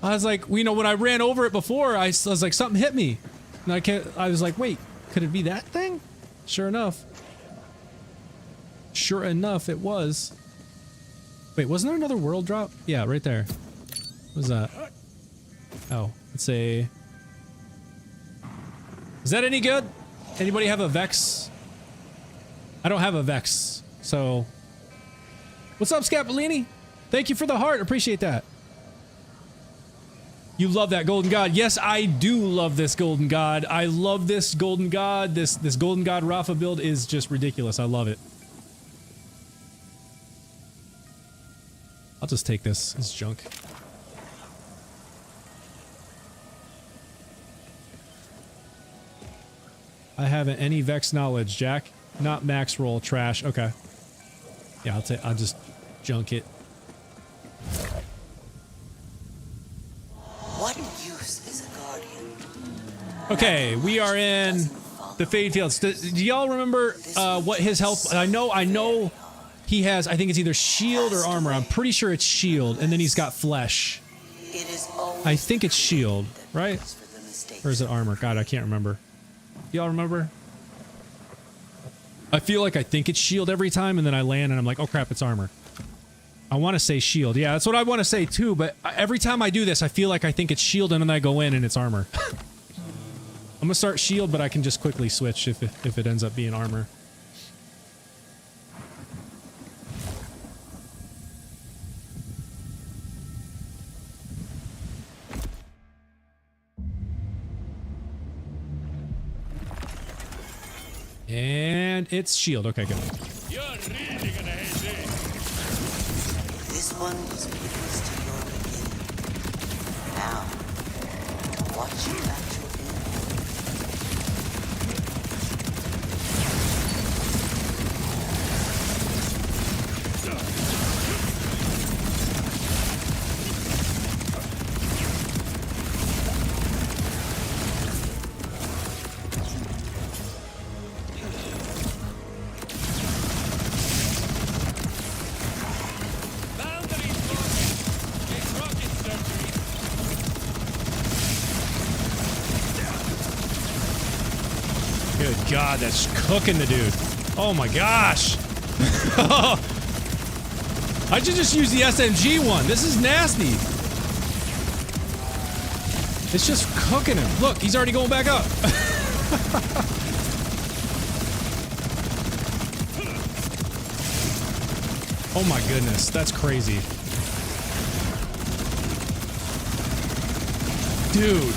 I was like, you know, when I ran over it before, I was like, something hit me. And I was like, wait, could it be that thing? Sure enough. Sure enough, it was. Wait, wasn't there another world drop? Yeah, right there. What was that? Oh, it's a... Is that any good? Anybody have a Vex? I don't have a Vex, so... What's up, Scapolini? Thank you for the heart. Appreciate that. You love that Golden God. Yes, I do love this Golden God. I love this Golden God. This Golden God Rafa build is just ridiculous. I love it. I'll just take this. It's junk. I haven't any Vex knowledge, Jack. Not max roll. Trash. Okay. Yeah, I'll just junk it. What use is a guardian? Okay, we are in the Fade Fields. Do y'all remember what his health? I know he has, I think it's either shield or armor. I'm pretty sure it's shield, and then he's got flesh. It is I think it's shield, right? Or is it armor? God, I can't remember. Y'all remember? I feel like I think it's shield every time, and then I land and I'm like, oh crap, it's armor. I want to say shield. Yeah, that's what I want to say too, but every time I do this, I feel like I think it's shield and then I go in and it's armor. I'm gonna start shield, but I can just quickly switch if it ends up being armor. And it's shield. Okay, good. You're really gonna hate this. This one was previous to your beginning. Now, watch you at your end. Boundaries broken. It's rocket surgery. Good God, that's cooking the dude. Oh my gosh. I should just use the SMG one. This is nasty. It's just cooking him. Look, he's already going back up. Oh my goodness, that's crazy. Dude.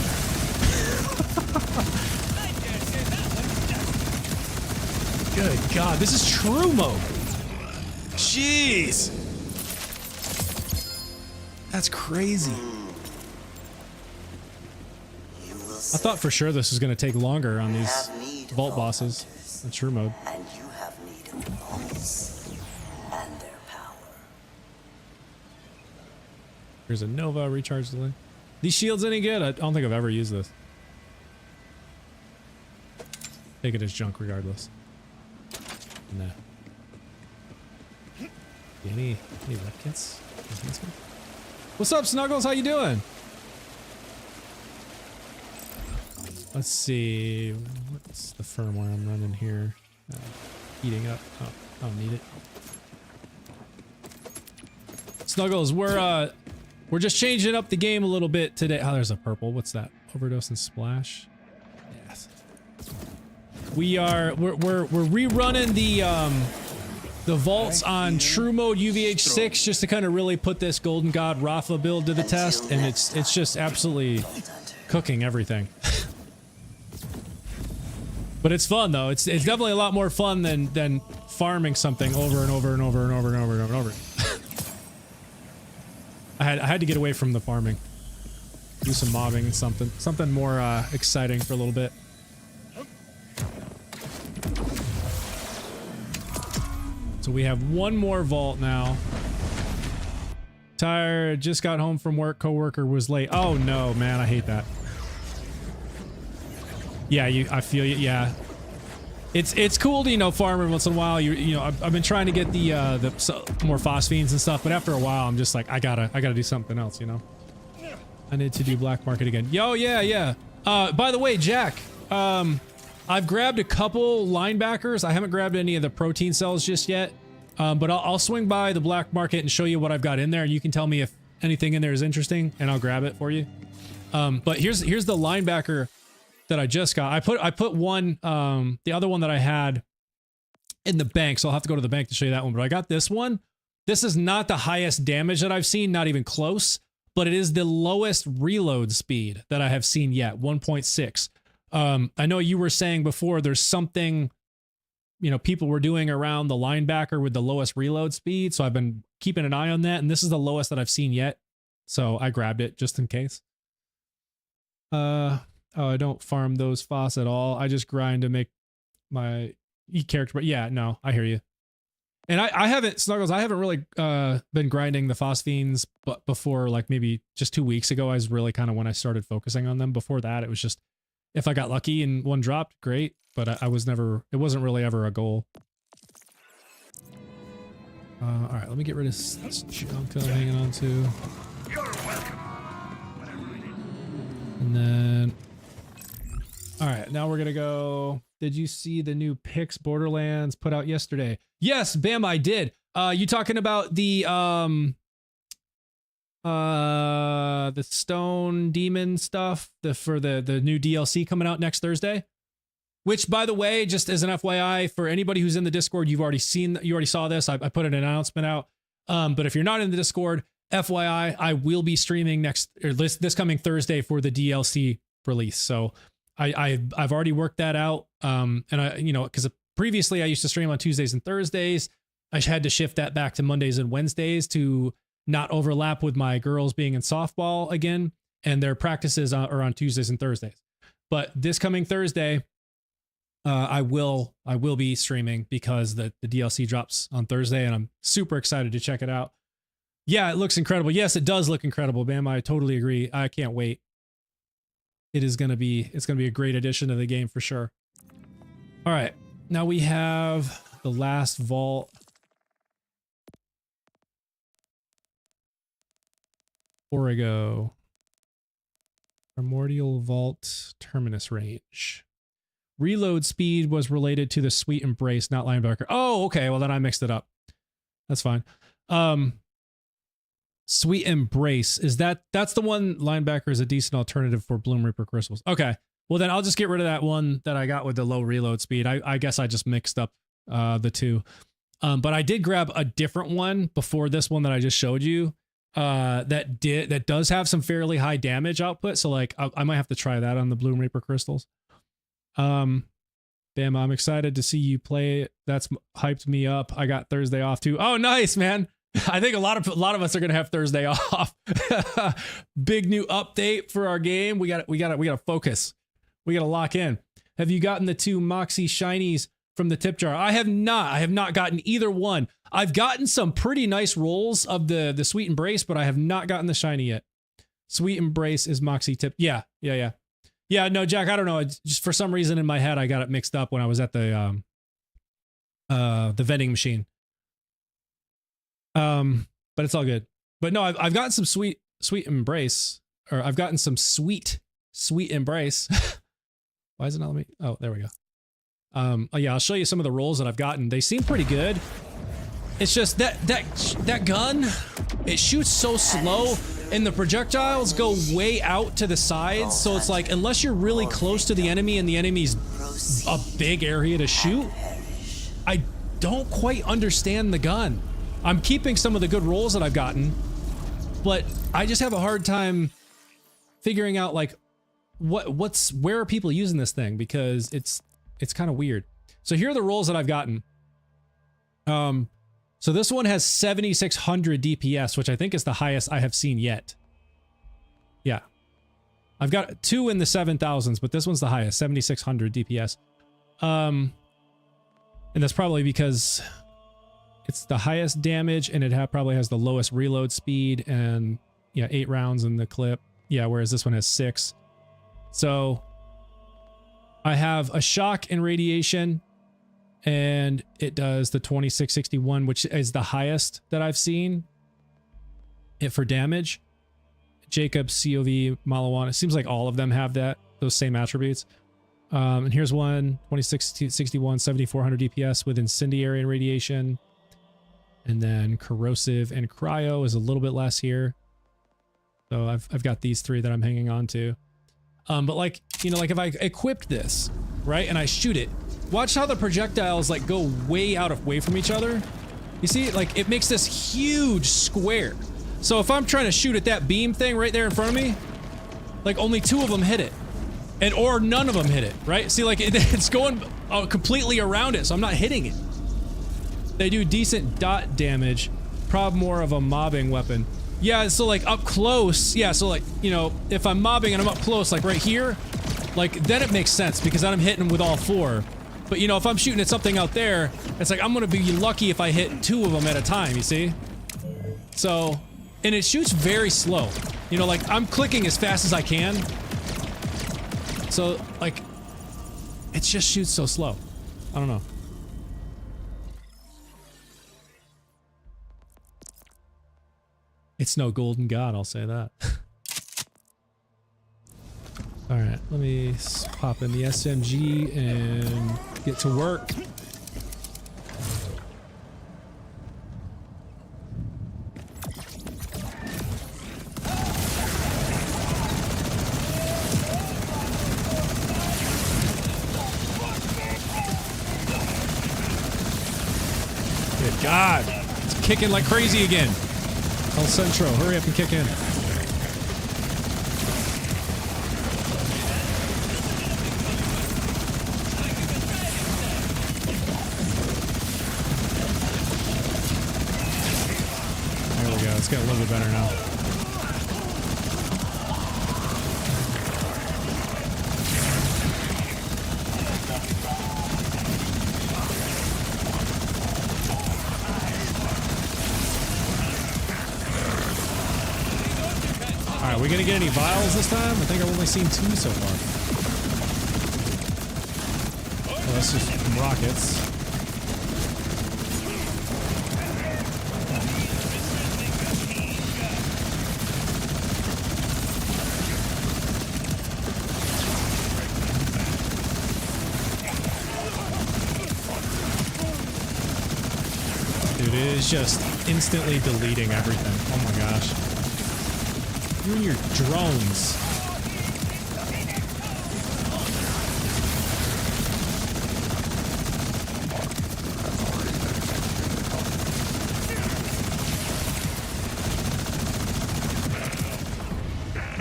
Good God, this is true mode. Jeez. That's crazy. You will I thought for sure this was going to take longer on these have need of vault all bosses hunters, in true mode. and you have need of the vaults and their power. Here's a Nova, recharge the link. These shields any good? I don't think I've ever used this. Take it as junk regardless. Nah. Any red kits? What's up, Snuggles? How you doing? Let's see. What's the firmware I'm running here? Heating up. Oh, I don't need it. Snuggles, we're just changing up the game a little bit today. Oh, there's a purple. What's that? Overdose and splash. Yes. We're rerunning the vaults on True Mode UVH6 just to kind of really put this Golden God Rafa build to the test, and it's just absolutely cooking everything. But it's fun though. It's definitely a lot more fun than farming something over and over and over and over and over and over and over. I had to get away from the farming. Do some mobbing and something more exciting for a little bit. So we have one more vault now. Tired, just got home from work, coworker was late. Oh no, man, I hate that. Yeah, I feel you. Yeah, it's cool to farm every once in a while. I've been trying to get the more phosphenes and stuff, but after a while, I'm just like I gotta do something else. I need to do black market again. Yo, yeah. By the way, Jack, I've grabbed a couple linebackers. I haven't grabbed any of the protein cells just yet, but I'll swing by the black market and show you what I've got in there. You can tell me if anything in there is interesting, and I'll grab it for you. But here's the linebacker that I just got. I put one, the other one that I had in the bank, so I'll have to go to the bank to show you that one. But I got this one. This is not the highest damage that I've seen, not even close, but it is the lowest reload speed that I have seen yet, 1.6. I know you were saying before there's something, you know, people were doing around the linebacker with the lowest reload speed, so I've been keeping an eye on that, and this is the lowest that I've seen yet, so I grabbed it just in case. Oh, I don't farm those FOSS at all. I just grind to make my E-character, but yeah, no, I hear you. And I haven't, Snuggles, I haven't really been grinding the Phosphines, but before, like maybe just 2 weeks ago, I was really kind of when I started focusing on them. Before that, it was just, if I got lucky and one dropped, great, but I was never, it wasn't really ever a goal. All right, let me get rid of this junk that I'm hanging on to. And then, all right, now we're gonna go. Did you see the new Pix Borderlands put out yesterday? Yes, Bam, I did. You talking about the Stone Demon stuff, for the new DLC coming out next Thursday? Which, by the way, just as an FYI for anybody who's in the Discord, you already saw this. I put an announcement out. But if you're not in the Discord, FYI, I will be streaming this coming Thursday for the DLC release. So I've already worked that out. And because previously I used to stream on Tuesdays and Thursdays. I had to shift that back to Mondays and Wednesdays to not overlap with my girls being in softball again, and their practices are on Tuesdays and Thursdays. But this coming Thursday, I will be streaming because the DLC drops on Thursday, and I'm super excited to check it out. Yeah, it looks incredible. Yes, it does look incredible, Bam. I totally agree. I can't wait. It's gonna be a great addition to the game for sure. All right, now we have the last vault. Origo. Primordial Vault Terminus Range. Reload speed was related to the Sweet Embrace, not linebacker. Oh, okay. Well, then I mixed it up. That's fine. Sweet Embrace, that's the one. Linebacker is a decent alternative for Bloom Reaper crystals. Okay. Well, then I'll just get rid of that one that I got with the low reload speed. I guess I just mixed up the two. But I did grab a different one before this one that I just showed you. That does have some fairly high damage output. So like I might have to try that on the Bloom Reaper crystals. Bam, I'm excited to see you play it. That's hyped me up. I got Thursday off too. Oh, nice, man. I think a lot of us are gonna have Thursday off. Big new update for our game. We gotta focus. We gotta lock in. Have you gotten the 2 Moxie Shinies from the tip jar? I have not. I have not gotten either one. I've gotten some pretty nice rolls of the Sweet Embrace, but I have not gotten the shiny yet. Sweet Embrace is Moxie tip. Yeah. No, Jack, I don't know. Just for some reason in my head, I got it mixed up when I was at the vending machine. But it's all good. But no, I've gotten some sweet Embrace, or I've gotten some sweet Embrace. Why is it not let me? Oh, there we go. Oh yeah, I'll show you some of the rolls that I've gotten. They seem pretty good. It's just that gun, it shoots so slow, and the projectiles go way out to the sides. So it's like, unless you're really close to the enemy and the enemy's a big area to shoot, I don't quite understand the gun. I'm keeping some of the good rolls that I've gotten, but I just have a hard time figuring out like where are people using this thing, because it's kind of weird. So here are the rolls that I've gotten. So this one has 7,600 DPS, which I think is the highest I have seen yet. Yeah. I've got 2 in the 7,000s, but this one's the highest, 7,600 DPS. And that's probably because it's the highest damage, and it probably has the lowest reload speed, and yeah, 8 rounds in the clip. Yeah, whereas this one has 6. So I have a shock and radiation, and it does the 2661, which is the highest that I've seen it for damage. Jacob, COV, Malawan, it seems like all of them have those same attributes. And here's one, 2661, 7,400 DPS with incendiary and radiation. And then corrosive and cryo is a little bit less here. So I've got these 3 that I'm hanging on to. But like, you know, like if I equipped this, right, and I shoot it, Watch how the projectiles like go way away from each other. You see, like it makes this huge square. So if I'm trying to shoot at that beam thing right there in front of me, like only 2 of them hit it, and or none of them hit it, right? See, like it's going completely around it, so I'm not hitting it. They do decent dot damage, probably more of a mobbing weapon. Yeah, so like up close, yeah, so like, you know, if I'm mobbing and I'm up close, like right here, like then it makes sense because then I'm hitting them with all 4. But you know, if I'm shooting at something out there, it's like I'm gonna be lucky if I hit 2 of them at a time, you see? So, and it shoots very slow. You know, like I'm clicking as fast as I can. So, like, it just shoots so slow. I don't know. It's no golden god, I'll say that. Alright, let me pop in the SMG and get to work. Good God! It's kicking like crazy again! El Centro, hurry up and kick in. There we go, it's getting a little bit better now. Are we gonna get any vials this time? I think I've only seen 2 so far. Oh, that's just rockets. Dude, it is just instantly deleting everything. Oh my gosh. You and your drones.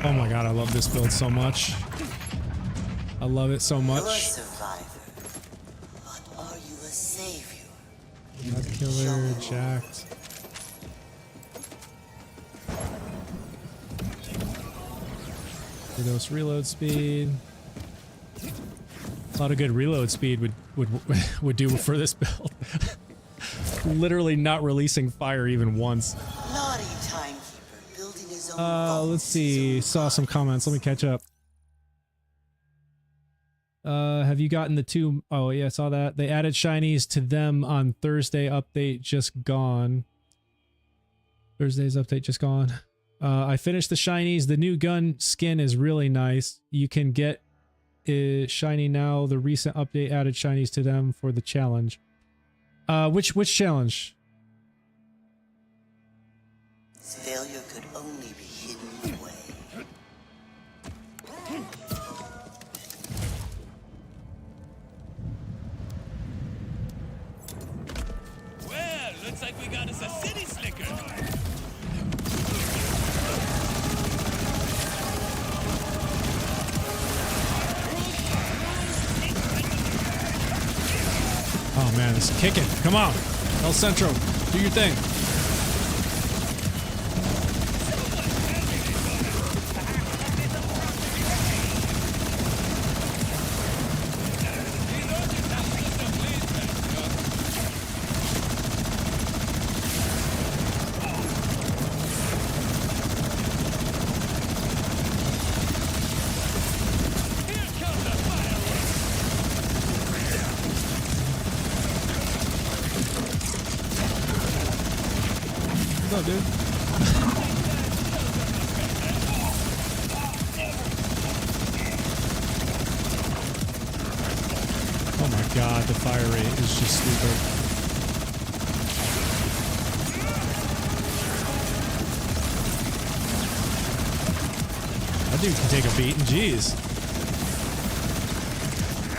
Oh my god, I love this build so much. I love it so much. You're a survivor, but are you a savior? God killer, jacked. Dose reload speed. A lot of good reload speed would do for this build. Literally not releasing fire even once. Naughty timekeeper building his own Let's see. Saw some comments. Let me catch up. Have you gotten the 2? Oh yeah, I saw that. They added shinies to them on Thursday update just gone. Thursday's update just gone. I finished the shinies. The new gun skin is really nice. You can get it shiny now. The recent update added shinies to them for the challenge. Which challenge? Failure could only be hidden away. Well, looks like we got us a city slicker. Oh man, it's kicking. Come on. El Centro, do your thing. What's up, dude? Oh my god, the fire rate is just stupid. That dude can take a beating, jeez.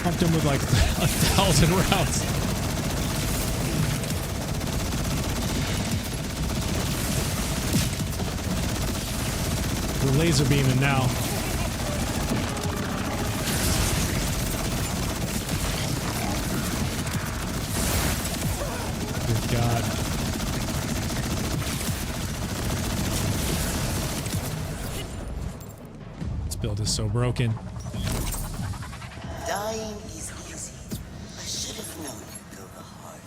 Pumped him with like 1,000 rounds. We're laser beaming now. Good God. This build is so broken. Dying is easy. I should have known you'd go the hard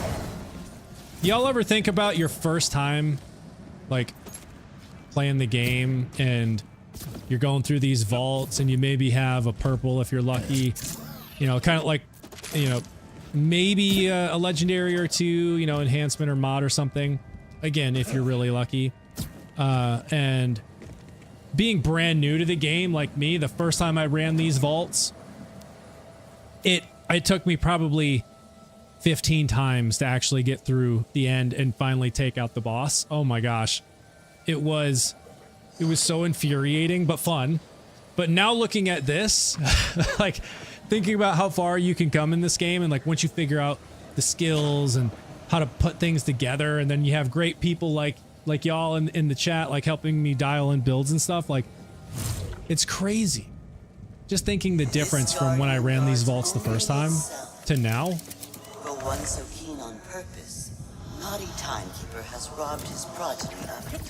way. Y'all ever think about your first time, like, playing the game and you're going through these vaults and you maybe have a purple if you're lucky, you know, kind of like, you know, maybe a legendary or two, you know, enhancement or mod or something. Again, if you're really lucky. And being brand new to the game, like me, the first time I ran these vaults, it took me probably 15 times to actually get through the end and finally take out the boss. Oh my gosh. It was so infuriating, but fun. But now looking at this, like thinking about how far you can come in this game, and like once you figure out the skills and how to put things together, and then you have great people like y'all in the chat, like helping me dial in builds and stuff, like it's crazy. Just thinking the difference from when I ran these vaults the first time to now. For one so keen on purpose, naughty timekeeper has robbed his progeny of it.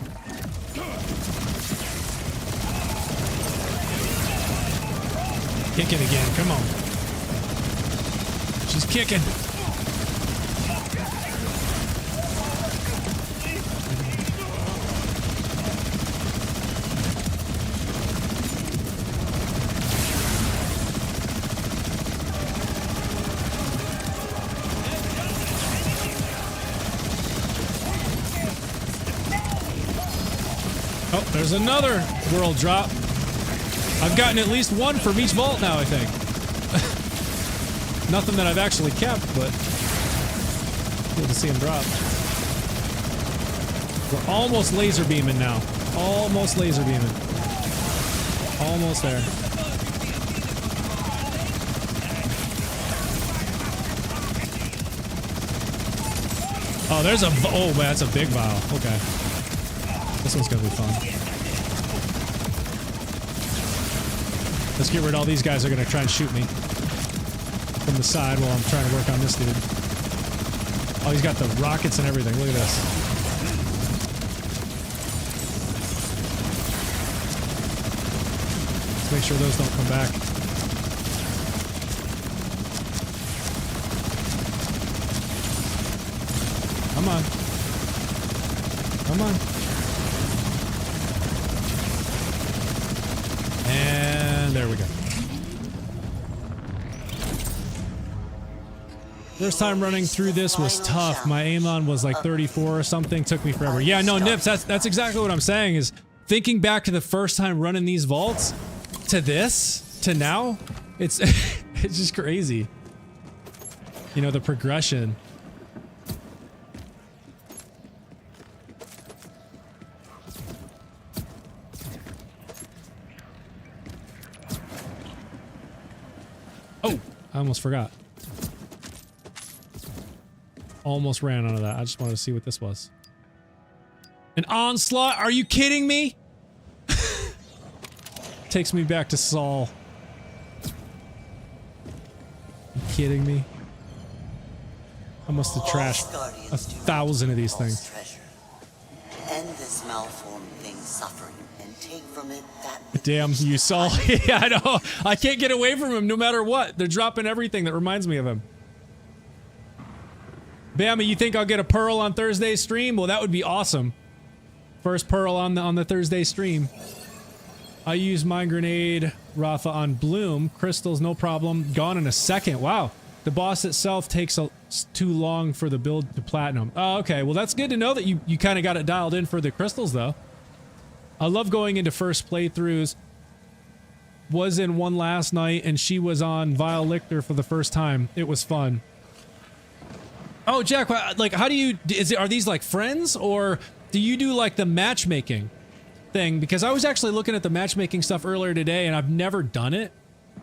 Kicking again, come on. She's kicking. Oh, there's another world drop. I've gotten at least one from each vault now, I think. Nothing that I've actually kept, but cool to see them drop. We're almost laser beaming now. Almost laser beaming. Almost there. Oh, there's a... Oh, man, that's a big vial. Okay. This one's gonna be fun. Let's get rid of all these guys that are gonna try and shoot me from the side while I'm trying to work on this dude. Oh, he's got the rockets and everything. Look at this. Let's make sure those don't come back. Come on. Come on. And there we go. First time running through this was tough. My aim on was like 34 or something. Took me forever. Yeah, no, Nips, that's exactly what I'm saying, is thinking back to the first time running these vaults to this, to now, it's it's just crazy. You know, the progression. Oh, I almost forgot. Almost ran out of that. I just wanted to see what this was. An onslaught? Are you kidding me? Takes me back to Saul. You kidding me? I must have trashed 1,000 of these things. End this malformed thing's suffering and take from it that. Damn you, Saul. Yeah, I know. I can't get away from him no matter what. They're dropping everything that reminds me of him. Bama, you think I'll get a pearl on Thursday's stream? Well, that would be awesome. First pearl on the Thursday stream. I use Mind Grenade Rafa on Bloom. Crystals, no problem. Gone in a second. Wow. The boss itself takes too long for the build to platinum. Oh, okay. Well, that's good to know that you kind of got it dialed in for the crystals, though. I love going into first playthroughs. Was in one last night, and she was on Vile Lictor for the first time. It was fun. Oh, Jack, like, how do you... are these, like, friends? Or do you do, like, the matchmaking? thing, because I was actually looking at the matchmaking stuff earlier today, and I've never done it,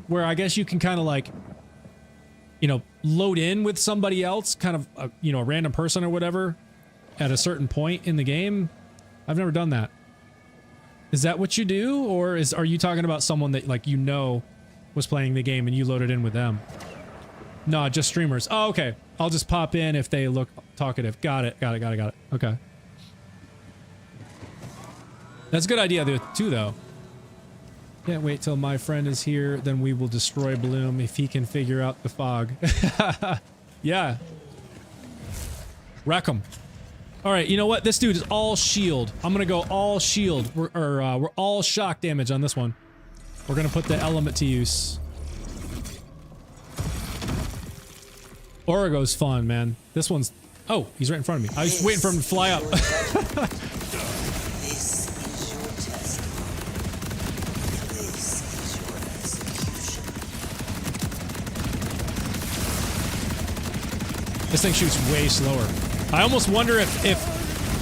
where I guess you can kind of like, you know, load in with somebody else, kind of, you know, a random person or whatever, at a certain point in the game. I've never done that. Is that what you do, or are you talking about someone that, like, you know was playing the game and you loaded in with them? No, just streamers. Oh, okay. I'll just pop in if they look talkative. Got it. Okay. That's a good idea too, though. Can't wait till my friend is here, then we will destroy Bloom if he can figure out the fog. Yeah. Wreck him. Alright, you know what? This dude is all shield. I'm gonna go all shield. We're all shock damage on this one. We're gonna put the element to use. Origo's fun, man. This one's... Oh, he's right in front of me. I was waiting for him to fly up. This is your testimony. This is your execution. This thing shoots way slower. I almost wonder if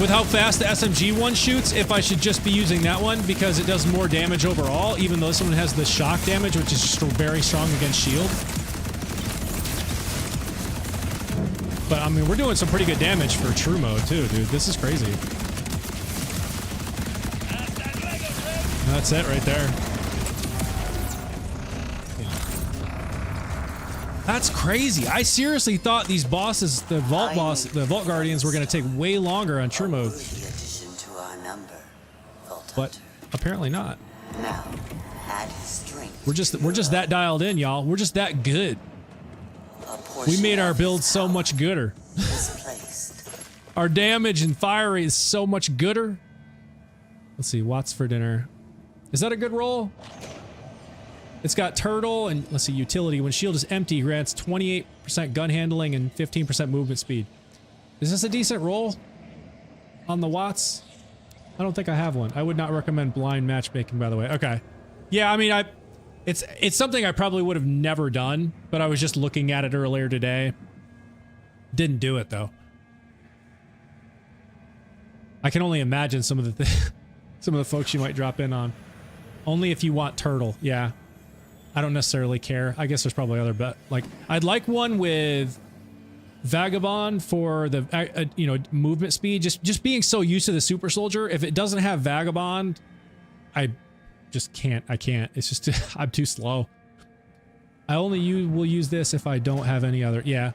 with how fast the SMG one shoots, if I should just be using that one because it does more damage overall, even though this one has the shock damage, which is very strong against shield. But I mean, we're doing some pretty good damage for true mode too, dude. This is crazy. That's it right there. That's crazy. I seriously thought these bosses, the Vault Guardians, were going to take way longer on true mode. Addition to our number, Vault But apparently not. now, add his strength. We're just that dialed in, y'all. We're just that good. We made our build so much gooder. Misplaced. Our damage and fire rate is so much gooder. Let's see, Watts for dinner. Is that a good roll? It's got turtle and, let's see, utility. When shield is empty, grants 28% gun handling and 15% movement speed. Is this a decent roll on the Watts? I don't think I have one. I would not recommend blind matchmaking, by the way. Okay. Yeah, I mean, it's something I probably would have never done, but I was just looking at it earlier today. Didn't do it, though. I can only imagine some of the some of the folks you might drop in on. Only if you want turtle, yeah. I don't necessarily care. I guess there's probably other like, I'd like one with Vagabond for the you know, movement speed. Just being so used to the super soldier. If it doesn't have Vagabond, I just can't. I can't. It's just I'm too slow. I only will use this if I don't have any other. Yeah,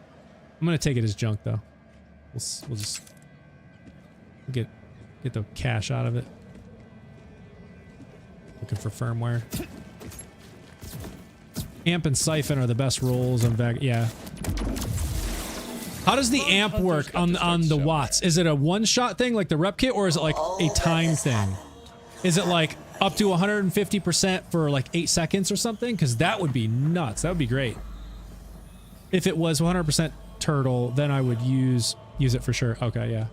I'm gonna take it as junk though. We'll just get the cash out of it. Looking for firmware. Amp and Siphon are the best rolls on Vag. Yeah. How does the amp work on the Watts? Is it a one-shot thing like the rep kit, or is it like a time thing? Is it like up to 150% for like 8 seconds or something? Because that would be nuts. That would be great. If it was 100% turtle, then I would use it for sure. Okay, yeah.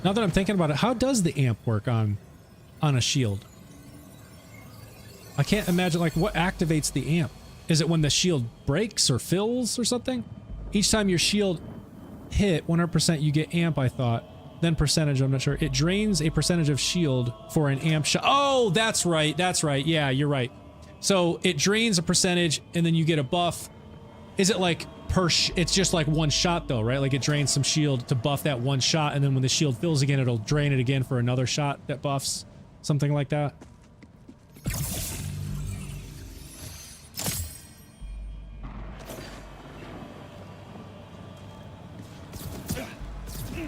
Now that I'm thinking about it, how does the amp work on a shield? I can't imagine, like, what activates the amp? Is it when the shield breaks or fills or something? Each time your shield hit 100%, you get amp, I thought. Then percentage, I'm not sure. It drains a percentage of shield for an amp shot. Oh, that's right. That's right. Yeah, you're right. So it drains a percentage and then you get a buff. Is it like it's just like one shot though, right? Like it drains some shield to buff that one shot, and then when the shield fills again, it'll drain it again for another shot that buffs. Something like that.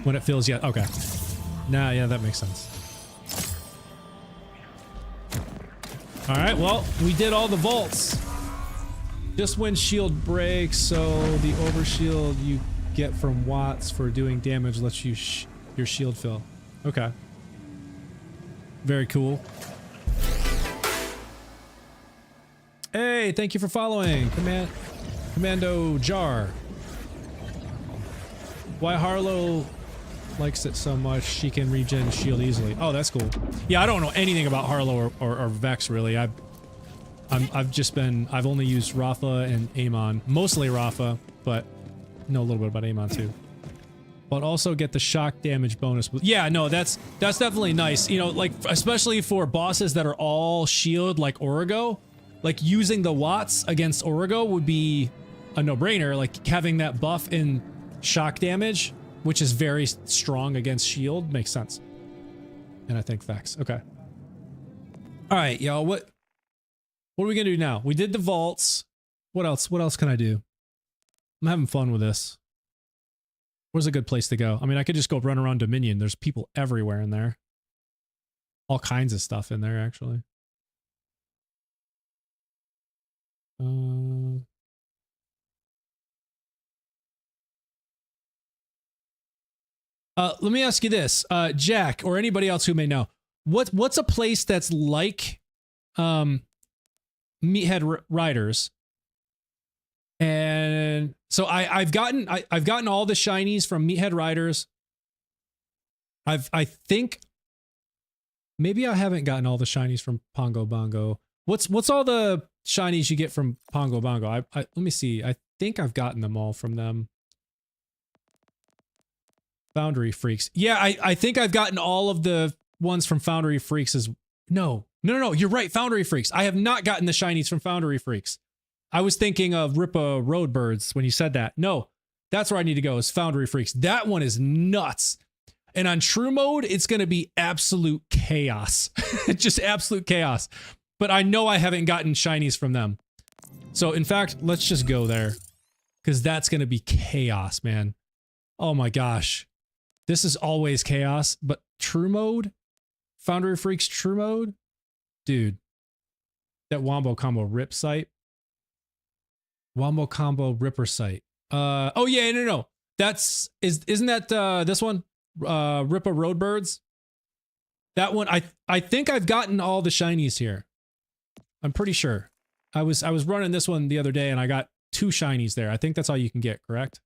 When it fills, yeah. Okay. Nah, yeah, that makes sense. All right, well, we did all the vaults. Just when shield breaks, so the overshield you get from Watts for doing damage lets you your shield fill. Okay. Very cool. Hey, thank you for following, Commando Jar. Why Harlow likes it so much, she can regen shield easily. Oh, that's cool. Yeah, I don't know anything about Harlow or Vex really. I've only used Rafa and Amon, mostly Rafa, but know a little bit about Amon too. But also get the shock damage bonus. Yeah, no, that's definitely nice. You know, like, especially for bosses that are all shield like Origo, like using the Watts against Origo would be a no-brainer. Like having that buff in shock damage, which is very strong against shield, makes sense. And I think facts. Okay. All right, y'all. What are we gonna do now? We did the vaults. What else? What else can I do? I'm having fun with this. Where's a good place to go? I mean, I could just go run around Dominion. There's people everywhere in there. All kinds of stuff in there, actually. Let me ask you this, Jack, or anybody else who may know. What's a place that's like Meathead Riders? And so I've gotten all the shinies from Meathead Riders. I think maybe I haven't gotten all the shinies from Pongo Bongo. What's all the shinies you get from Pongo Bongo? Let me see. I think I've gotten them all from them. Foundry Freaks. Yeah, I think I've gotten all of the ones from Foundry Freaks as no, you're right, Foundry Freaks. I have not gotten the shinies from Foundry Freaks. I was thinking of Rippa Roadbirds when you said that. No, that's where I need to go, is Foundry Freaks. That one is nuts. And on true mode, it's going to be absolute chaos. Just absolute chaos. But I know I haven't gotten shinies from them. So in fact, let's just go there. Because that's going to be chaos, man. Oh my gosh. This is always chaos. But true mode? Foundry Freaks true mode? Dude. That Wombo Combo rip site. Wombo Combo Ripper site. Oh yeah, no. Isn't that this one? Rippa Roadbirds? That one, I think I've gotten all the shinies here. I'm pretty sure. I was running this one the other day and I got 2 shinies there. I think that's all you can get, correct?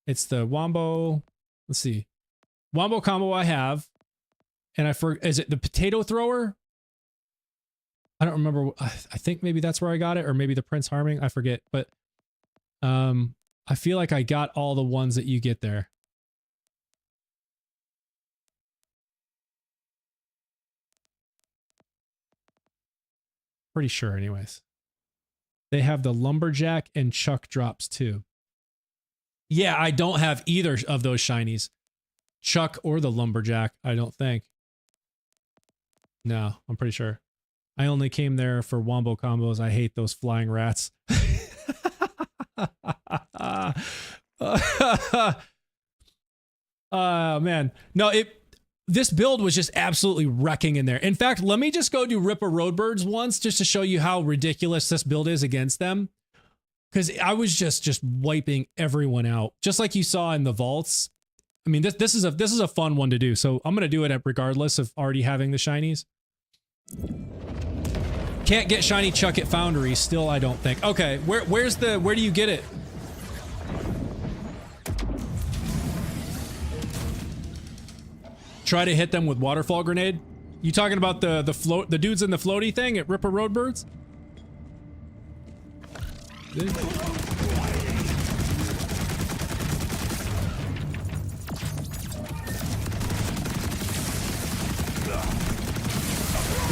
It's the Wombo, let's see. Wombo Combo I have. And is it the Potato Thrower? I don't remember. I think maybe that's where I got it, or maybe the Prince Harming. I forget, but I feel like I got all the ones that you get there. Pretty sure, anyways. They have the Lumberjack and Chuck drops too. Yeah, I don't have either of those shinies, Chuck or the Lumberjack. I don't think. No, I'm pretty sure. I only came there for Wombo Combos. I hate those flying rats. Man. No, this build was just absolutely wrecking in there. In fact, let me just go do Rippa Roadbirds once just to show you how ridiculous this build is against them. Because I was just wiping everyone out. Just like you saw in the vaults. I mean, this is a fun one to do. So I'm going to do it regardless of already having the shinies. Can't get shiny Chuck at Foundry still, I don't think. Okay, where do you get it? Try to hit them with waterfall grenade. You talking about the dudes in the floaty thing at Ripper Roadbirds?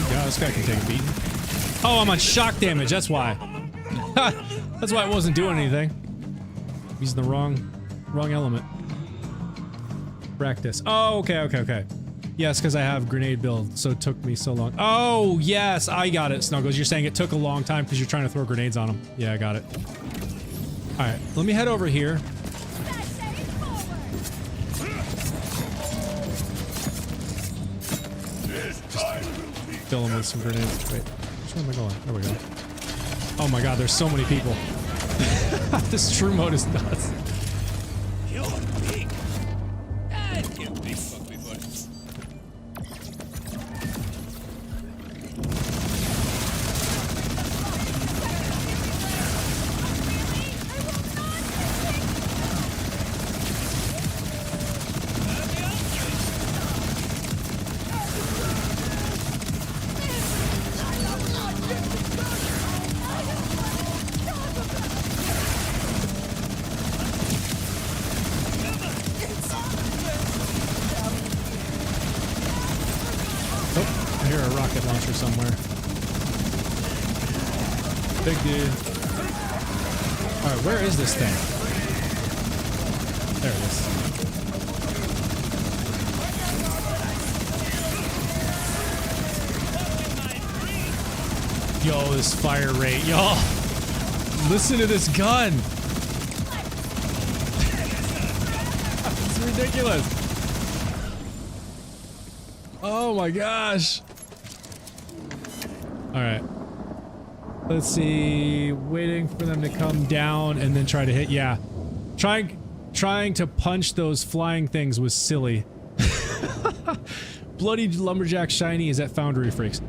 Yeah, this guy can take a beating. Oh, I'm on shock damage, that's why. That's why I wasn't doing anything. Using the wrong element. Practice. Oh, okay. Yes, because I have grenade build, so it took me so long. Oh, yes, I got it, Snuggles. You're saying it took a long time because you're trying to throw grenades on them. Yeah, I got it. Alright, let me head over here. Fill them with some grenades. Wait, which one am I going? There we go. Oh my god, there's so many people. This true mode is nuts. You're big. Ah, you big fuck me, buddy. Oh, I hear a rocket launcher somewhere. Big dude. Alright, where is this thing? There it is. Yo, this fire rate, y'all. Listen to this gun. It's ridiculous. Oh my gosh. All right. Let's see. Waiting for them to come down and then try to hit. Yeah. Trying to punch those flying things was silly. Bloody Lumberjack Shiny is at Foundry Freaks.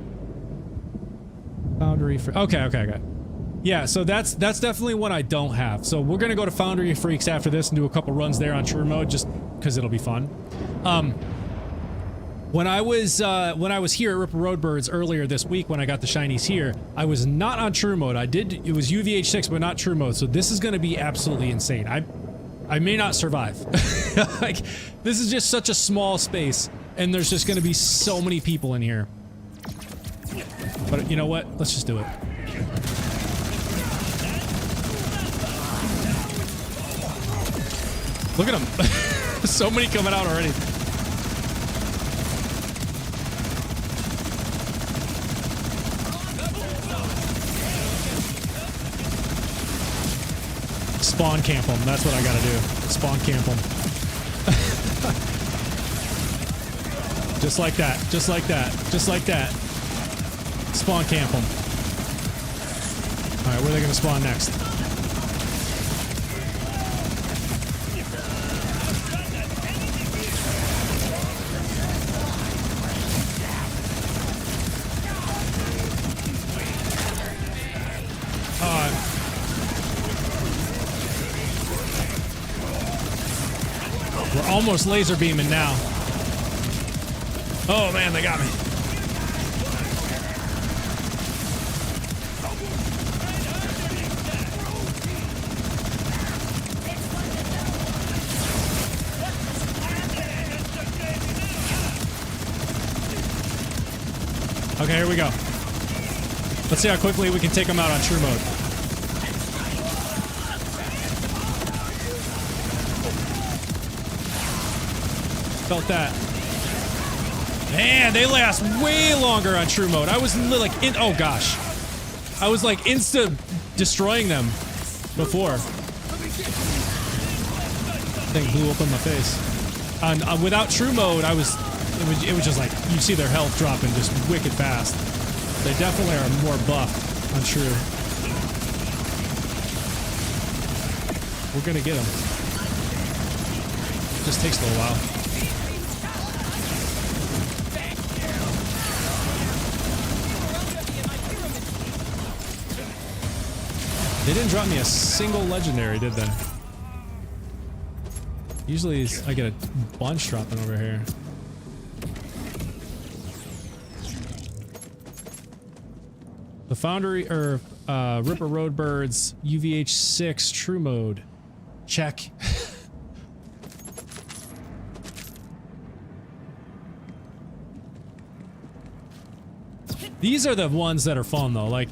Foundry Freaks. Okay. Yeah, so that's definitely one I don't have. So we're gonna go to Foundry Freaks after this and do a couple runs there on True Mode just because it'll be fun. When I was here at Ripper Roadbirds earlier this week when I got the shinies here, I was not on True Mode. It was UVH6 but not True Mode. So this is gonna be absolutely insane. I may not survive. Like, this is just such a small space and there's just gonna be so many people in here. But you know what? Let's just do it. Look at them. So many coming out already. Spawn camp them. That's what I gotta do. Spawn camp them. Just like that. Just like that. Just like that. Spawn camp them. Alright, where are they gonna spawn next? We're almost laser beaming now. Oh man, they got me. Okay, here we go. Let's see how quickly we can take them out on True Mode. Felt that. Man, they last way longer on True Mode. I was like, oh gosh. I was like insta destroying them before. Thing blew up in my face. Without True Mode, it was just like, you see their health dropping just wicked fast. They definitely are more buff on True. We're gonna get them. Just takes a little while. They didn't drop me a single legendary, did they? Usually I get a bunch dropping over here. The Foundry, or Ripper Roadbirds UVH6 True Mode. Check. These are the ones that are fun though. Like,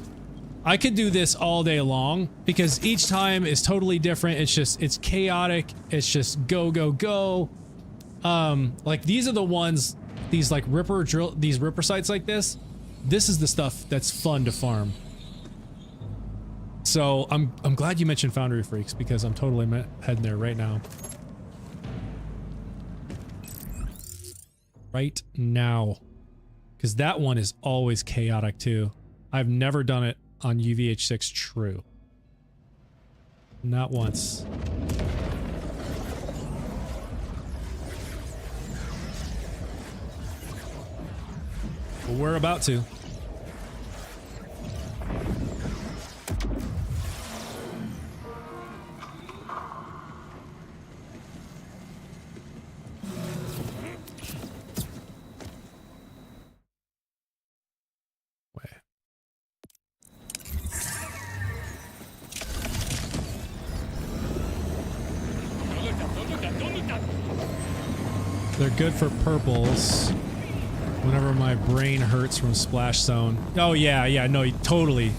I could do this all day long because each time is totally different. It's chaotic. It's just go, go, go. Like these are the ones, these like these Ripper sites like this. This is the stuff that's fun to farm. So I'm glad you mentioned Foundry Freaks because I'm totally heading there right now. Right now. Because that one is always chaotic too. I've never done it on UVH6 True. Not once. Well, we're about to. They're good for purples. Whenever my brain hurts from Splash Zone. Oh yeah, no, totally.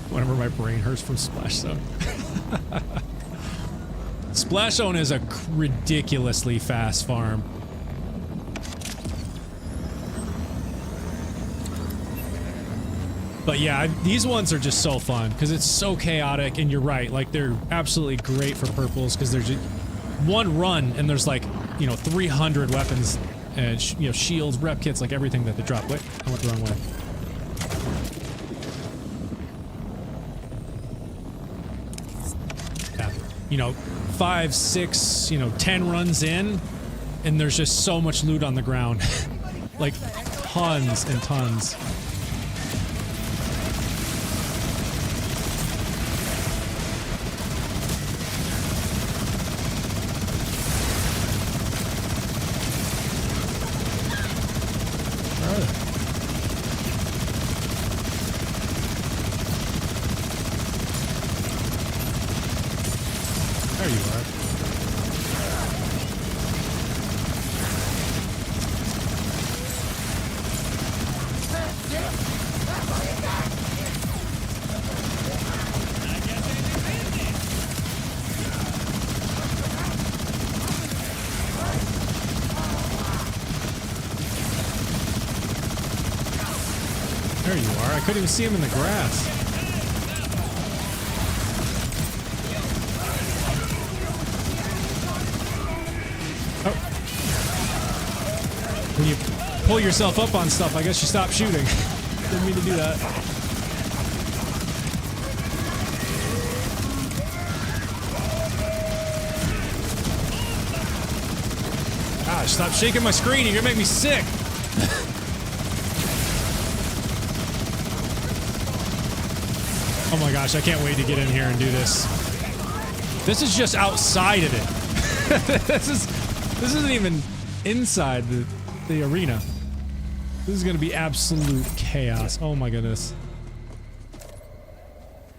Whenever my brain hurts from Splash Zone. Splash Zone is a ridiculously fast farm. But yeah, these ones are just so fun because it's so chaotic, and you're right, like they're absolutely great for purples because there's just one run and there's like, you know, 300 weapons and you know, shields, rep kits, like everything that they drop. Wait, I went the wrong way. Yeah, you know, 5, 6, you know, 10 runs in, and there's just so much loot on the ground, like tons and tons. There you are. There you are. I couldn't even see him in the grass. When you pull yourself up on stuff, I guess you stop shooting. Didn't mean to do that. Gosh, stop shaking my screen. You're gonna make me sick. Oh my gosh, I can't wait to get in here and do this. This is just outside of it. This isn't even inside the arena. This is gonna be absolute chaos. Oh my goodness.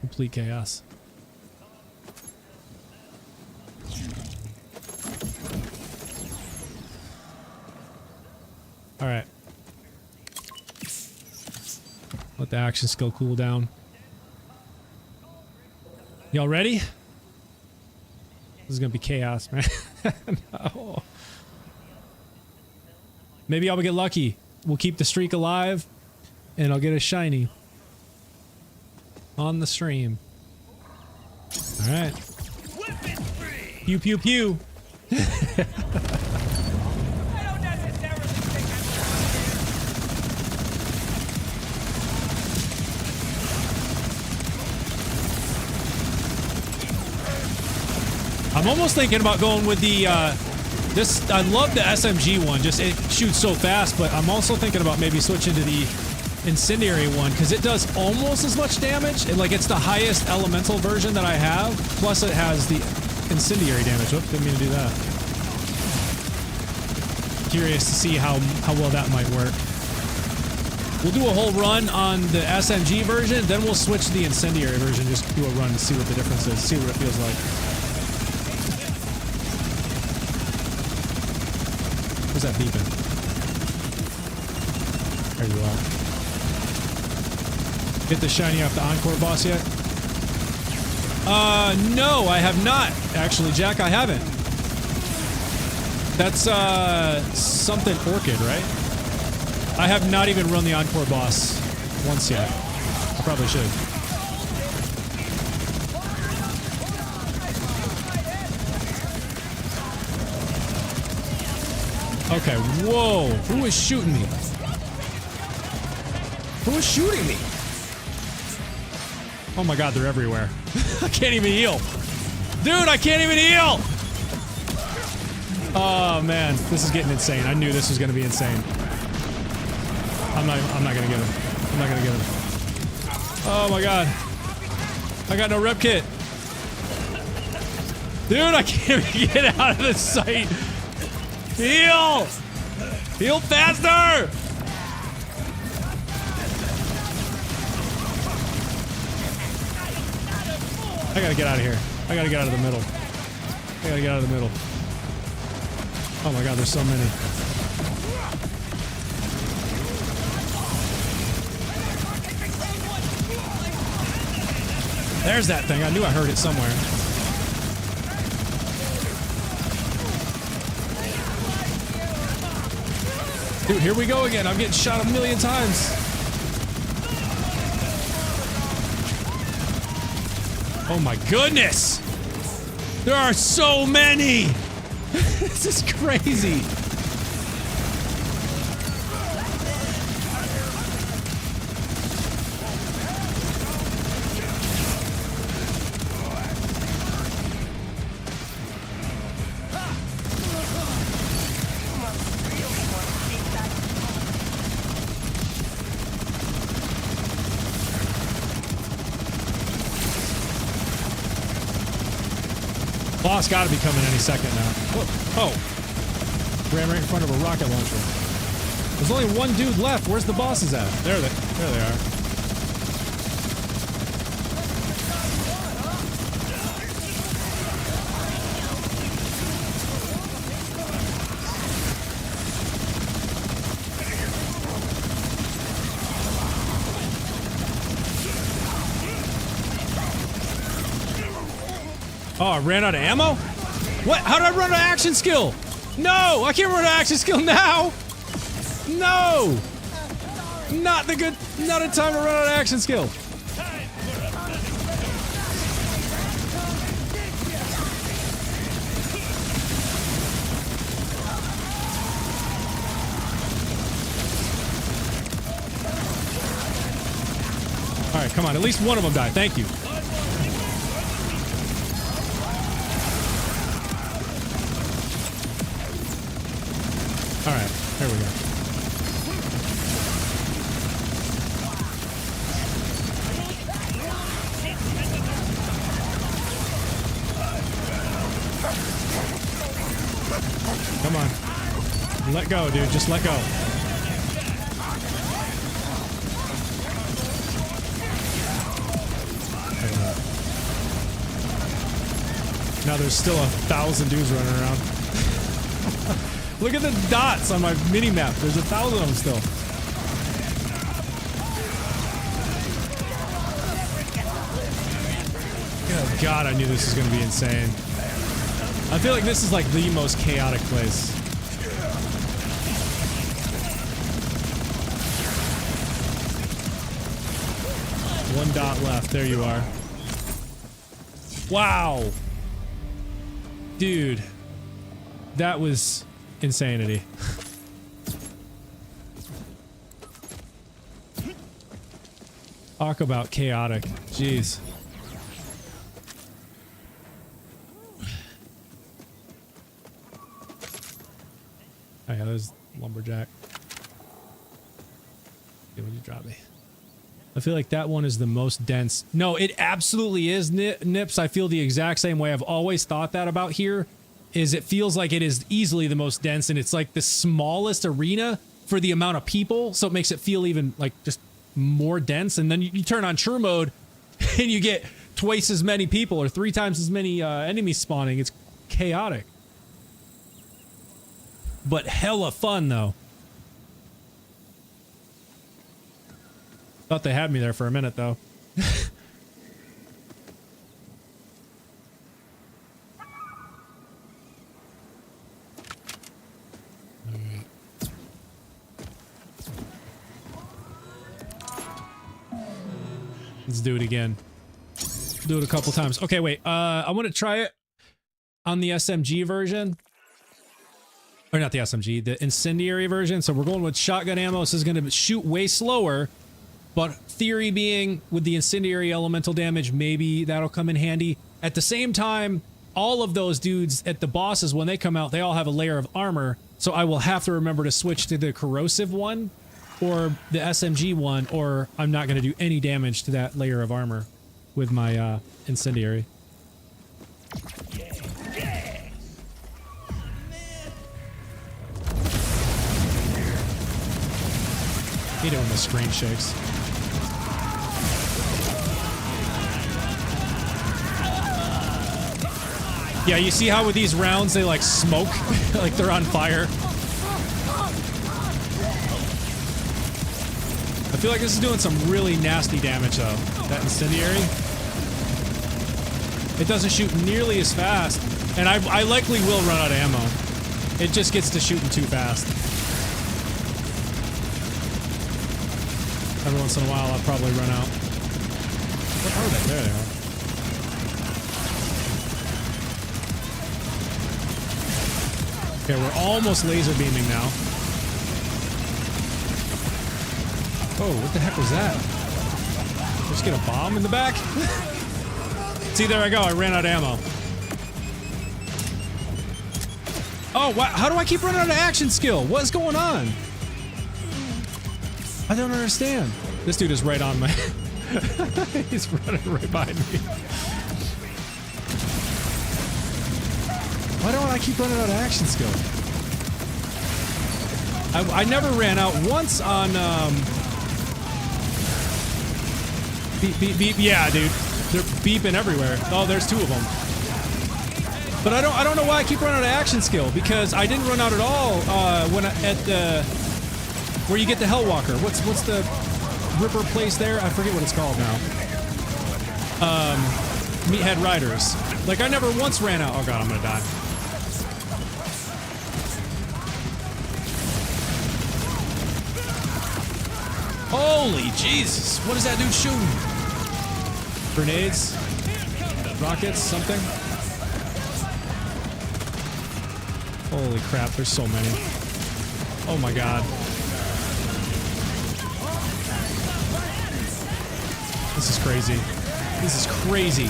Complete chaos. Alright. Let the action skill cool down. Y'all ready? This is gonna be chaos, man. No. Maybe I'll get lucky. We'll keep the streak alive, and I'll get a shiny on the stream. All right. Pew pew pew. I'm almost thinking about going with the, this, I love the SMG one, just it shoots so fast, but I'm also thinking about maybe switching to the incendiary one, because it does almost as much damage, and like it's the highest elemental version that I have, plus it has the incendiary damage. Whoops, didn't mean to do that. Curious to see how well that might work. We'll do a whole run on the SMG version, then we'll switch to the incendiary version, just do a run and see what the difference is, see what it feels like. Where's that beeping? There you are. Get the shiny off the Encore boss yet? No, I have not. Actually, Jack, I haven't. That's, something Orchid, right? I have not even run the Encore boss once yet. I probably should. Okay, whoa. Who is shooting me? Who is shooting me? Oh my god, they're everywhere. I can't even heal. Dude, I can't even heal! Oh man, this is getting insane. I knew this was gonna be insane. I'm not gonna get him. I'm not gonna get him. Oh my god. I got no rep kit. Dude, I can't even get out of this sight. Heal! Heal faster! I gotta get out of here. I gotta get out of the middle. I gotta get out of the middle. Oh my god, there's so many. There's that thing. I knew I heard it somewhere. Dude, here we go again. I'm getting shot a million times. Oh my goodness. There are so many. This is crazy. Boss gotta be coming any second now. Whoa. Oh. Ran right in front of a rocket launcher. There's only one dude left. Where's the bosses at? There they are. Oh, I ran out of ammo? What? How did I run out of action skill? No! I can't run out of action skill now! No! Not a time to run out of action skill. Alright, come on. At least one of them died. Thank you. Alright, there we go. Come on. Let go, dude. Just let go. Now there's still 1,000 dudes running around. Look at the dots on my mini-map. There's 1,000 of them still. Oh god, I knew this was going to be insane. I feel like this is like the most chaotic place. One dot left. There you are. Wow. Dude. That was insanity. Talk about chaotic. Jeez. Oh yeah, there's lumberjack. Okay, what did you drop me? I feel like that one is the most dense. No, it absolutely is, Nips. I feel the exact same way. I've always thought that about here. Is it feels like it is easily the most dense, and it's like the smallest arena for the amount of people, so it makes it feel even like just more dense. And then you turn on True Mode, and you get twice as many people or 3 times as many enemies spawning. It's chaotic, but hella fun though. Thought they had me there for a minute though. Let's do it again. Do it a couple times. Okay, wait. I want to try it on the SMG version. Or not the SMG, the incendiary version. So we're going with shotgun ammo. This is going to shoot way slower. But theory being, with the incendiary elemental damage, maybe that'll come in handy. At the same time, all of those dudes at the bosses, when they come out, they all have a layer of armor. So I will have to remember to switch to the corrosive one or the SMG one, or I'm not going to do any damage to that layer of armor with my incendiary. Hate it when the screen shakes. Yeah, you see how with these rounds they like smoke, like they're on fire. I feel like this is doing some really nasty damage though, that incendiary. It doesn't shoot nearly as fast, and I likely will run out of ammo. It just gets to shooting too fast. Every once in a while, I'll probably run out. What are they? There they are. Okay, we're almost laser beaming now. Oh, what the heck was that? Just get a bomb in the back? See, there I go. I ran out of ammo. Oh, wow. How do I keep running out of action skill? What's going on? I don't understand. This dude is right on my... He's running right behind me. Why don't I keep running out of action skill? I never ran out once on, Beep, beep, beep. Yeah, dude. They're beeping everywhere. Oh, there's two of them. But I don't know why I keep running out of action skill, because I didn't run out at all when where you get the Hellwalker. What's the Ripper place there? I forget what it's called now. Meathead Riders. Like, I never once ran out. Oh god, I'm gonna die. Holy Jesus! What is that dude shooting? Grenades? Rockets? Something? Holy crap, there's so many. Oh my god. This is crazy. This is crazy.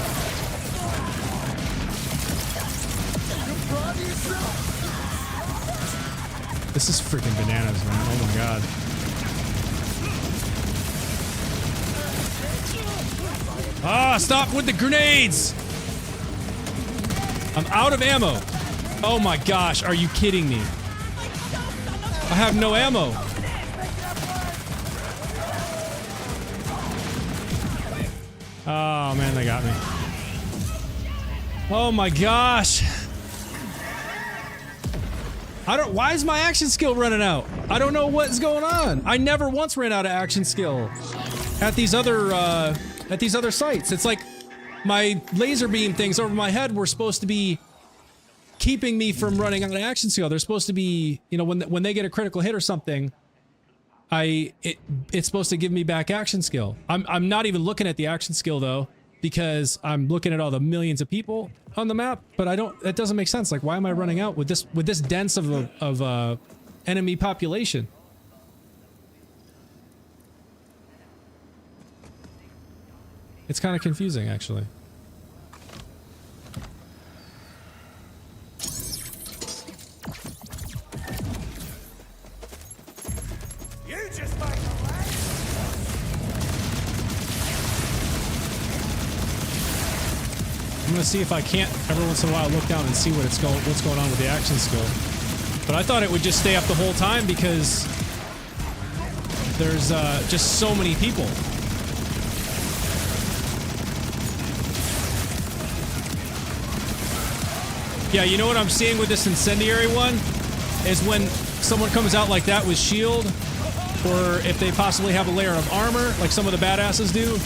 This is freaking bananas, man. Oh my god. Ah, stop with the grenades! I'm out of ammo. Oh my gosh, are you kidding me? I have no ammo. Oh man, they got me. Oh my gosh. Why is my action skill running out? I don't know what's going on. I never once ran out of action skill at these other sites. It's like my laser beam things over my head were supposed to be keeping me from running out of action skill. They're supposed to be, you know, when they get a critical hit or something, it's supposed to give me back action skill. I'm not even looking at the action skill though, because I'm looking at all the millions of people on the map, but that doesn't make sense. Like, why am I running out with this dense of a enemy population? It's kind of confusing, actually. I'm gonna see if I can't every once in a while look down and see what's going on with the action skill. But I thought it would just stay up the whole time because there's just so many people. Yeah, you know what I'm seeing with this incendiary one is when someone comes out like that with shield, or if they possibly have a layer of armor like some of the badasses do,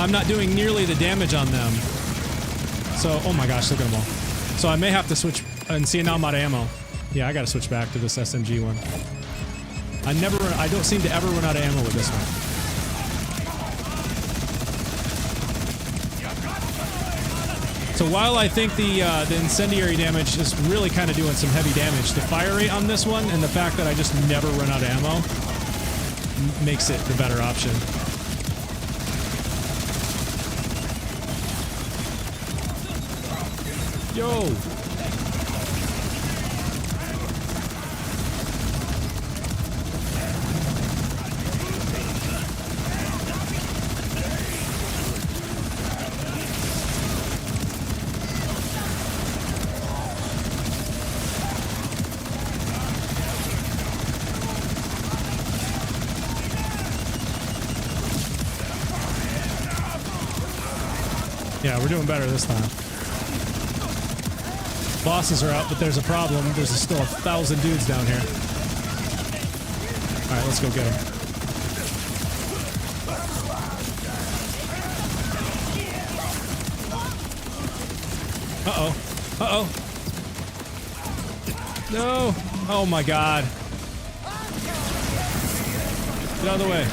I'm not doing nearly the damage on them. So, oh my gosh, look at them all. So I may have to switch, and see, now I'm out of ammo. Yeah, I gotta switch back to this SMG one. I don't seem to ever run out of ammo with this one. So while I think the incendiary damage is really kind of doing some heavy damage, the fire rate on this one and the fact that I just never run out of ammo makes it the better option. Yo! Yeah, we're doing better this time. Bosses are out, but there's a problem. There's still 1,000 dudes down here. Alright, let's go get them. Uh-oh. Uh-oh. No. Oh my god. Get out of the way.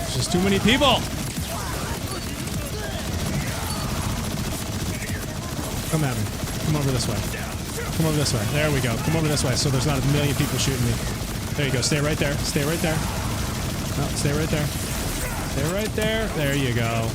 There's just too many people. Come at me. Come over this way. Come over this way. There we go. Come over this way so there's not a million people shooting me. There you go. Stay right there. Stay right there. No, stay right there. Stay right there. There you go.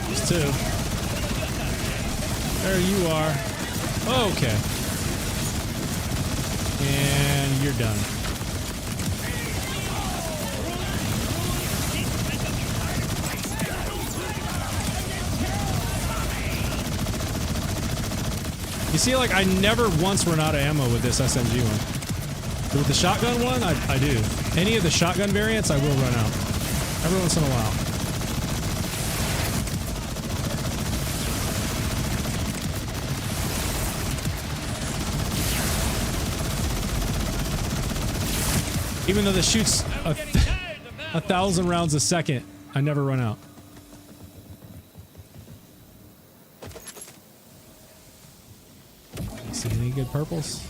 There's two. There you are. Okay. And you're done. You see, like, I never once run out of ammo with this SMG one. With the shotgun one, I do. Any of the shotgun variants, I will run out. Every once in a while. Even though this shoots 1,000 rounds a second, I never run out. See any good purples?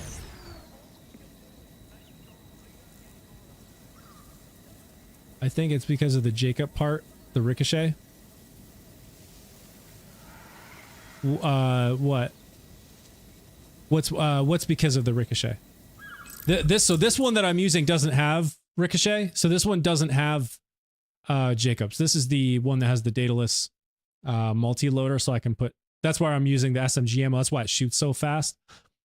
I think it's because of the Jacob part, the ricochet. What? What's because of the ricochet? So this one that I'm using doesn't have ricochet. So this one doesn't have Jacobs. This is the one that has the dataless multi-loader, so I can put. That's why I'm using the SMG ammo. That's why it shoots so fast.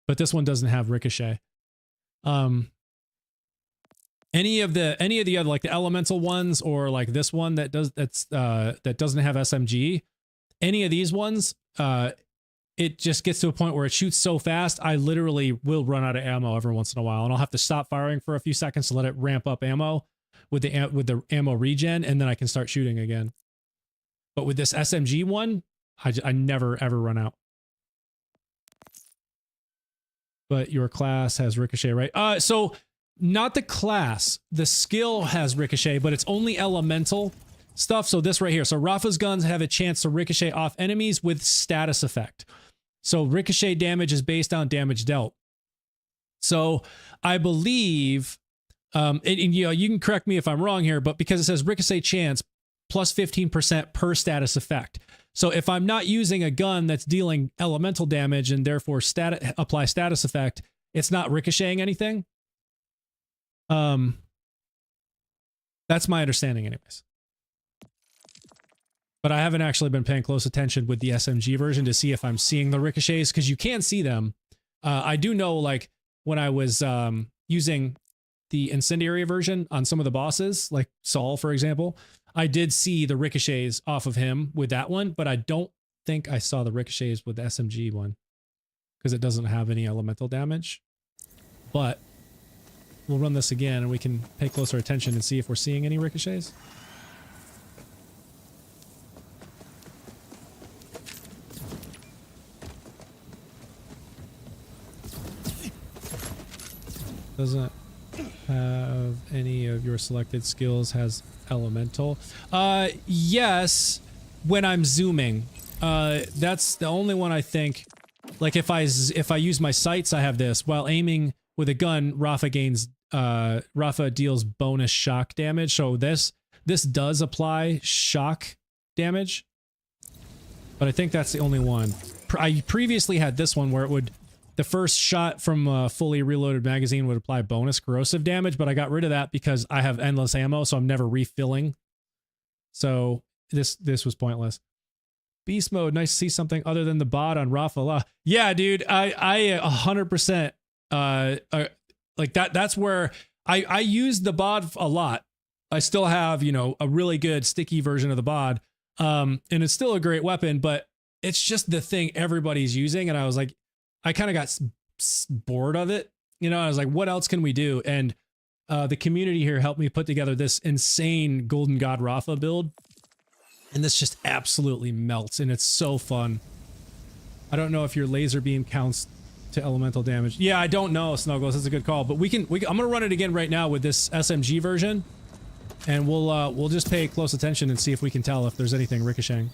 But this one doesn't have ricochet. Any of the other, like the elemental ones, or like this one that doesn't have SMG. Any of these ones, it just gets to a point where it shoots so fast, I literally will run out of ammo every once in a while, and I'll have to stop firing for a few seconds to let it ramp up ammo with the ammo regen, and then I can start shooting again. But with this SMG one, I never ever run out. But your class has ricochet, right? So not the class, the skill has ricochet, but it's only elemental stuff. So this right here. So Rafa's guns have a chance to ricochet off enemies with status effect. So ricochet damage is based on damage dealt. So I believe, and you know, you can correct me if I'm wrong here, but because it says ricochet chance plus 15% per status effect. So if I'm not using a gun that's dealing elemental damage and therefore apply status effect, it's not ricocheting anything. That's my understanding anyways. But I haven't actually been paying close attention with the SMG version to see if I'm seeing the ricochets, because you can see them. I do know, like, when I was using the incendiary version on some of the bosses, like Saul, for example, I did see the ricochets off of him with that one, but I don't think I saw the ricochets with the SMG one because it doesn't have any elemental damage. But we'll run this again and we can pay closer attention and see if we're seeing any ricochets. Doesn't have any of your selected skills has elemental. Yes, when I'm zooming. That's the only one I think. Like if I use my sights, I have this. While aiming with a gun, Rafa deals bonus shock damage. So this does apply shock damage. But I think that's the only one. I previously had this one where it would, the first shot from a fully reloaded magazine would apply bonus corrosive damage, but I got rid of that because I have endless ammo, so I'm never refilling. So this was pointless. Beast mode, nice to see something other than the bot on Rafa. Yeah, dude, I 100% like that's where I use the bod a lot. I still have, you know, a really good sticky version of the bod, And it's still a great weapon, but it's just the thing everybody's using. And I was like, I kind of got bored of it. You know, I was like, what else can we do? And the community here helped me put together this insane golden God Rafa build. And this just absolutely melts, and it's so fun. I don't know if your laser beam counts to elemental damage. Yeah, I don't know, Snuggles. That's a good call. But I'm gonna run it again right now with this SMG version, and we'll just pay close attention and see if we can tell if there's anything ricocheting.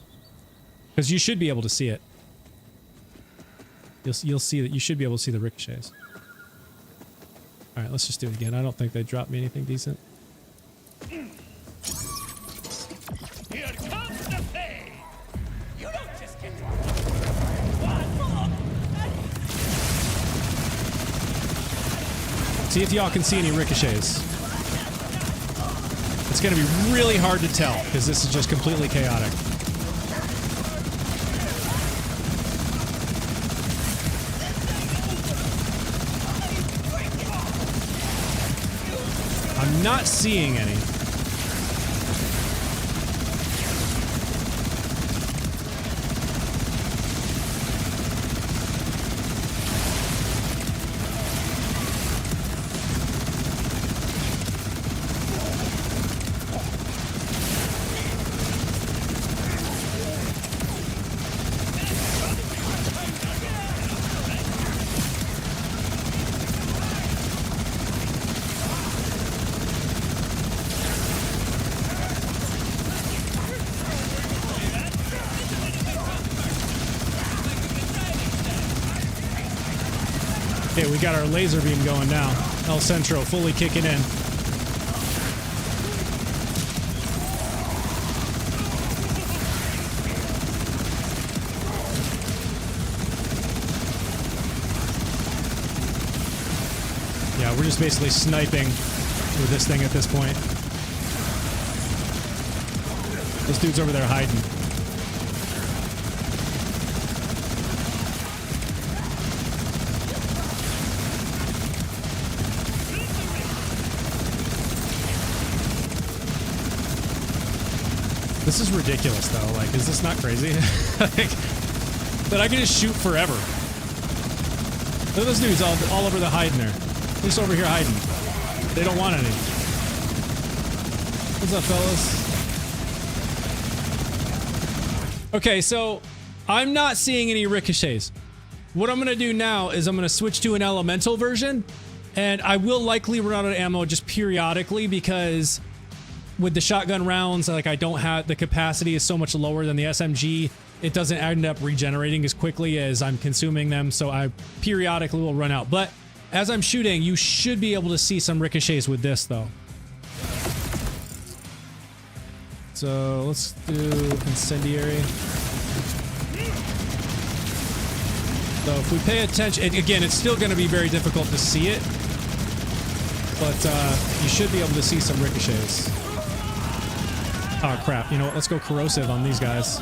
Because you should be able to see it. You'll see that. You should be able to see the ricochets. All right, let's just do it again. I don't think they dropped me anything decent. Here comes the pain. You don't just get to one more. See if y'all can see any ricochets. It's going to be really hard to tell because this is just completely chaotic. I'm not seeing any. Okay, we got our laser beam going now. El Centro fully kicking in. Yeah, we're just basically sniping with this thing at this point. This dude's over there hiding. This is ridiculous, though. Like, is this not crazy? Like, that I can just shoot forever. Look at those dudes all over the hiding there. Just over here hiding. They don't want any. What's up, fellas? Okay, so I'm not seeing any ricochets. What I'm going to do now is I'm going to switch to an elemental version, and I will likely run out of ammo just periodically because with the shotgun rounds, like, I don't have the capacity is so much lower than the SMG. It doesn't end up regenerating as quickly as I'm consuming them, so I periodically will run out. But as I'm shooting, you should be able to see some ricochets with this, though. So let's do incendiary. So if we pay attention, again, it's still going to be very difficult to see it, but you should be able to see some ricochets. Oh crap, you know what, let's go corrosive on these guys.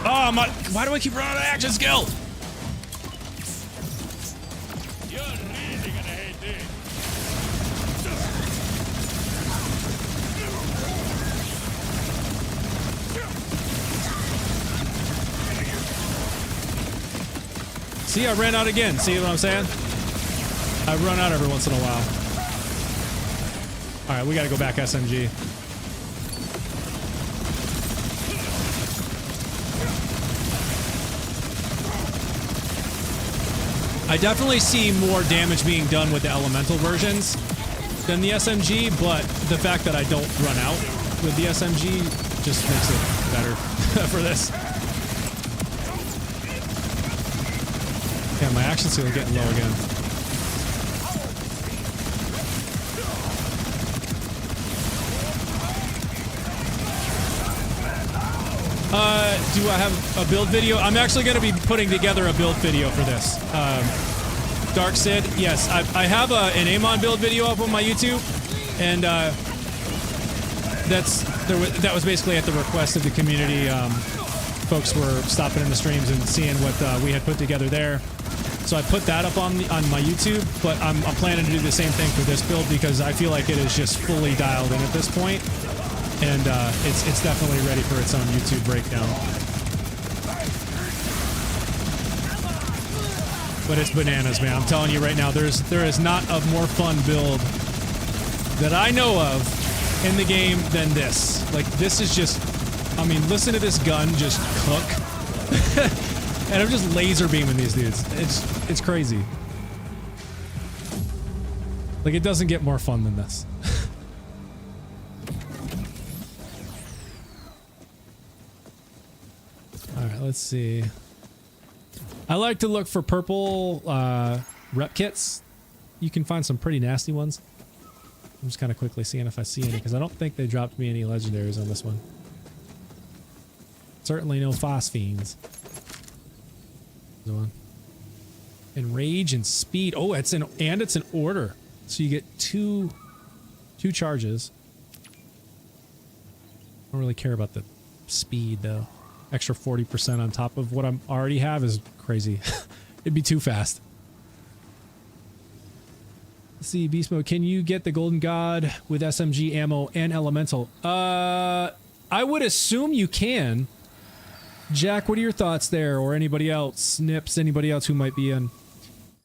Oh my, why do I keep running out of action skill? You're really gonna hate this. See, I ran out again. See what I'm saying? I run out every once in a while. All right, we got to go back SMG. I definitely see more damage being done with the elemental versions than the SMG, but the fact that I don't run out with the SMG just makes it better for this. Yeah, my action seal is getting low again. Do I have a build video? I'm actually going to be putting together a build video for this. Dark Sid, yes, I have an Amon build video up on my YouTube, and that was basically at the request of the community. Folks were stopping in the streams and seeing what we had put together there. So I put that up on my YouTube, but I'm planning to do the same thing for this build because I feel like it is just fully dialed in at this point, and it's definitely ready for its own YouTube breakdown. But it's bananas, man. I'm telling you right now, there is not a more fun build that I know of in the game than this. Like, this is just, I mean, listen to this gun just cook. And I'm just laser beaming these dudes. It's crazy. Like, it doesn't get more fun than this. Alright, let's see. I like to look for purple rep kits. You can find some pretty nasty ones. I'm just kind of quickly seeing if I see any, because I don't think they dropped me any legendaries on this one. Certainly no phosphines. One. And rage and speed. Oh, it's an order. So you get two charges. I don't really care about the speed though. Extra 40% on top of what I already have is crazy. It'd be too fast. Let's see, beast mode. Can you get the golden god with SMG ammo and elemental? I would assume you can. Jack, what are your thoughts there, or anybody else? Nips, anybody else who might be in?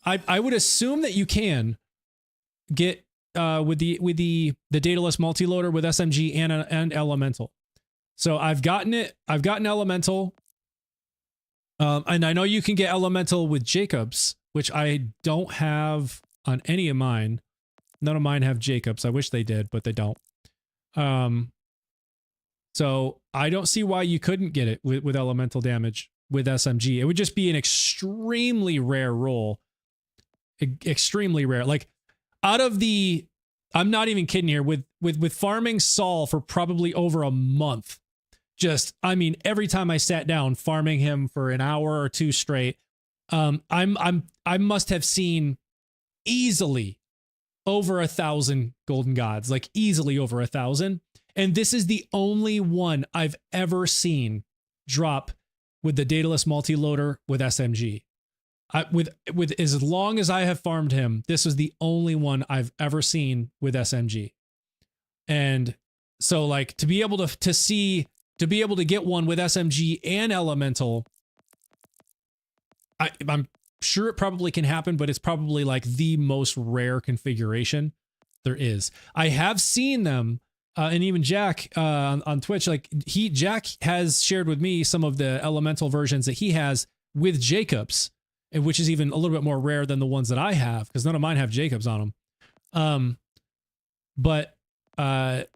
I would assume that you can get with the dataless multiloader with SMG and elemental. So I've gotten it. I've gotten elemental, and I know you can get elemental with Jacobs, which I don't have on any of mine. None of mine have Jacobs. I wish they did, but they don't. So I don't see why you couldn't get it with elemental damage with SMG. It would just be an extremely rare roll. Extremely rare. Like, out of the, I'm not even kidding here, with farming Saul for probably over a month. Just, I mean, every time I sat down farming him for an hour or two straight, I must have seen easily over 1,000 golden gods, like easily over 1,000. And this is the only one I've ever seen drop with the dataless multiloader with SMG. With as long as I have farmed him, this is the only one I've ever seen with SMG. And so, like, to be able to get one with SMG and elemental, I'm sure it probably can happen, but it's probably like the most rare configuration there is. I have seen them. And even Jack on Twitch, like Jack has shared with me some of the elemental versions that he has with Jacobs, and which is even a little bit more rare than the ones that I have, because none of mine have Jacobs on them. But to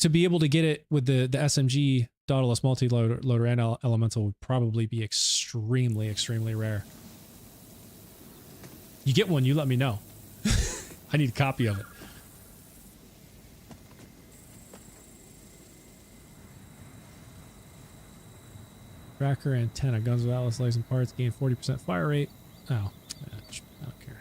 be able to get it with the SMG dataless multiloader and elemental would probably be extremely, extremely rare. You get one, you let me know. I need a copy of it. Tracker antenna. Guns with Atlas legs and parts gain 40% fire rate. Oh, I don't care.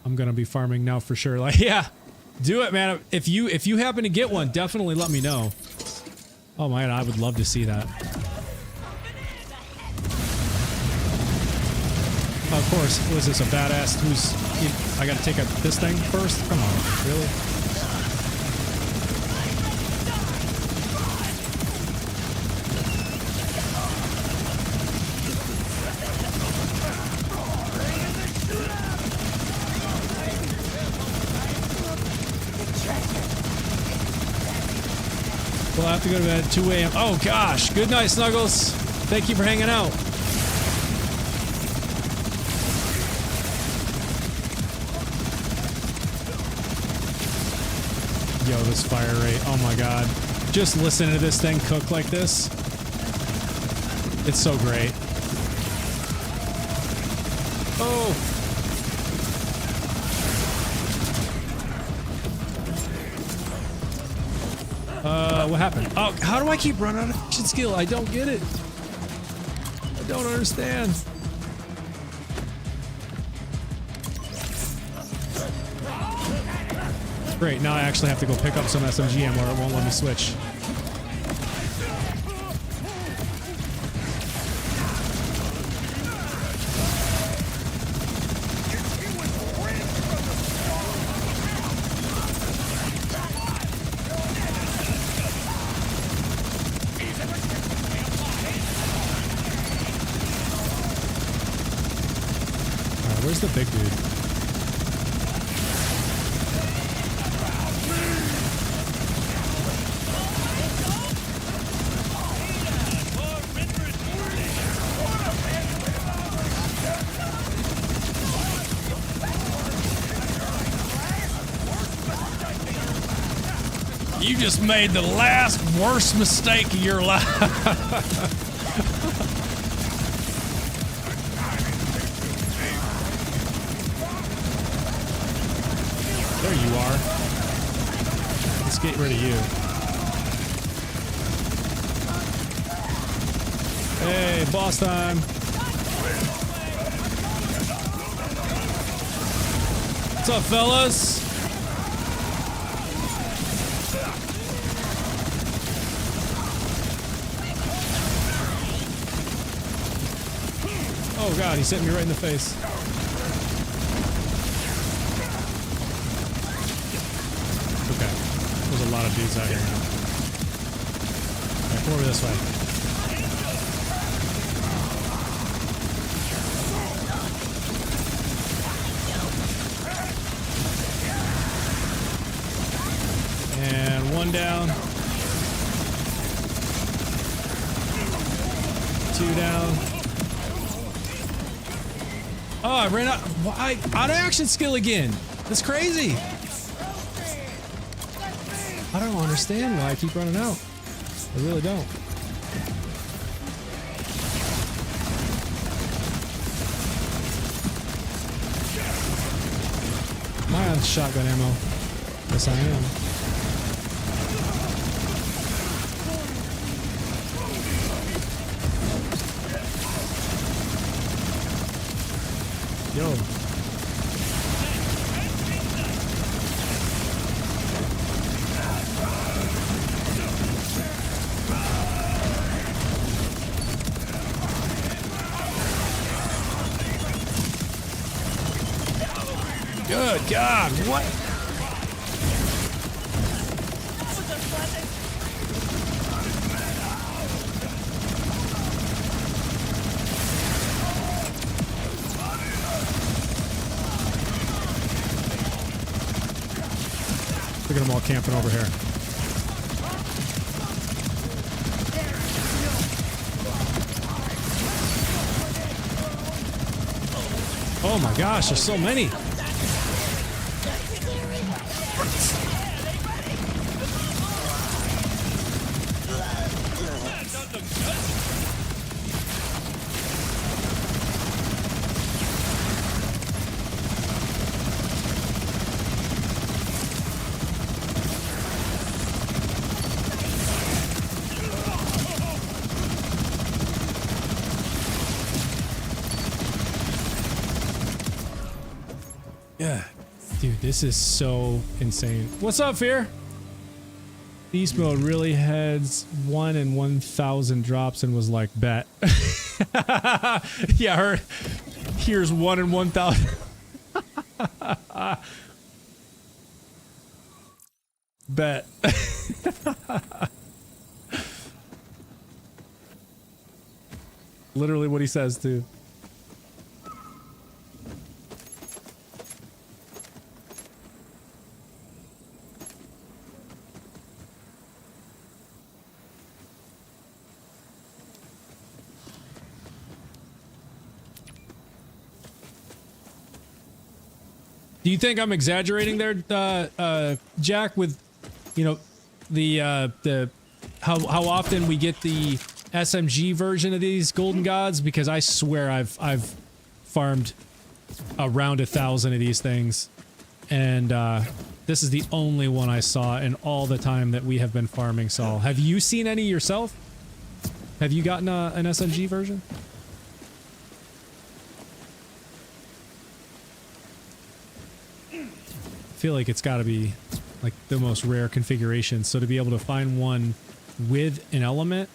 I'm gonna be farming now for sure. Like, yeah, do it, man. If you happen to get one, definitely let me know. Oh my god, I would love to see that. Of course, was this a badass who's... I gotta take out this thing first? Come on, really? Well, I have to go to bed at 2 a.m. Oh gosh, good night, Snuggles. Thank you for hanging out. Yo, this fire rate. Oh my god. Just listen to this thing cook like this. It's so great. Oh! What happened? Oh, how do I keep running out of action skill? I don't get it. I don't understand. Great, now I actually have to go pick up some SMG ammo or it won't let me switch. Alright, where's the big dude? You just made the last worst mistake of your life. There you are. Let's get rid of you. Hey, boss time. What's up, fellas? Oh god, he's hitting me right in the face. Okay. There's a lot of dudes out here now. Alright, come over this way. And one down. Two down. Oh, I ran out. Why? Auto action skill again. That's crazy. I don't understand why I keep running out. I really don't. Am I on shotgun ammo? Yes, I am. Yo. Good God, what? Look at them all camping over here. Oh my gosh, there's so many. Yeah, dude, this is so insane. What's up, Fear? Beast mode really heads 1 in 1,000 drops and was like, bet. Yeah, her. Here's 1 in 1,000. Bet. Literally what he says too. Do you think I'm exaggerating there, Jack, with, you know, the how often we get the SMG version of these Golden Gods? Because I swear I've farmed around 1,000 of these things, and this is the only one I saw in all the time that we have been farming Saul. Have you seen any yourself? Have you gotten an SMG version? I feel like it's got to be like the most rare configuration. So to be able to find one with an element,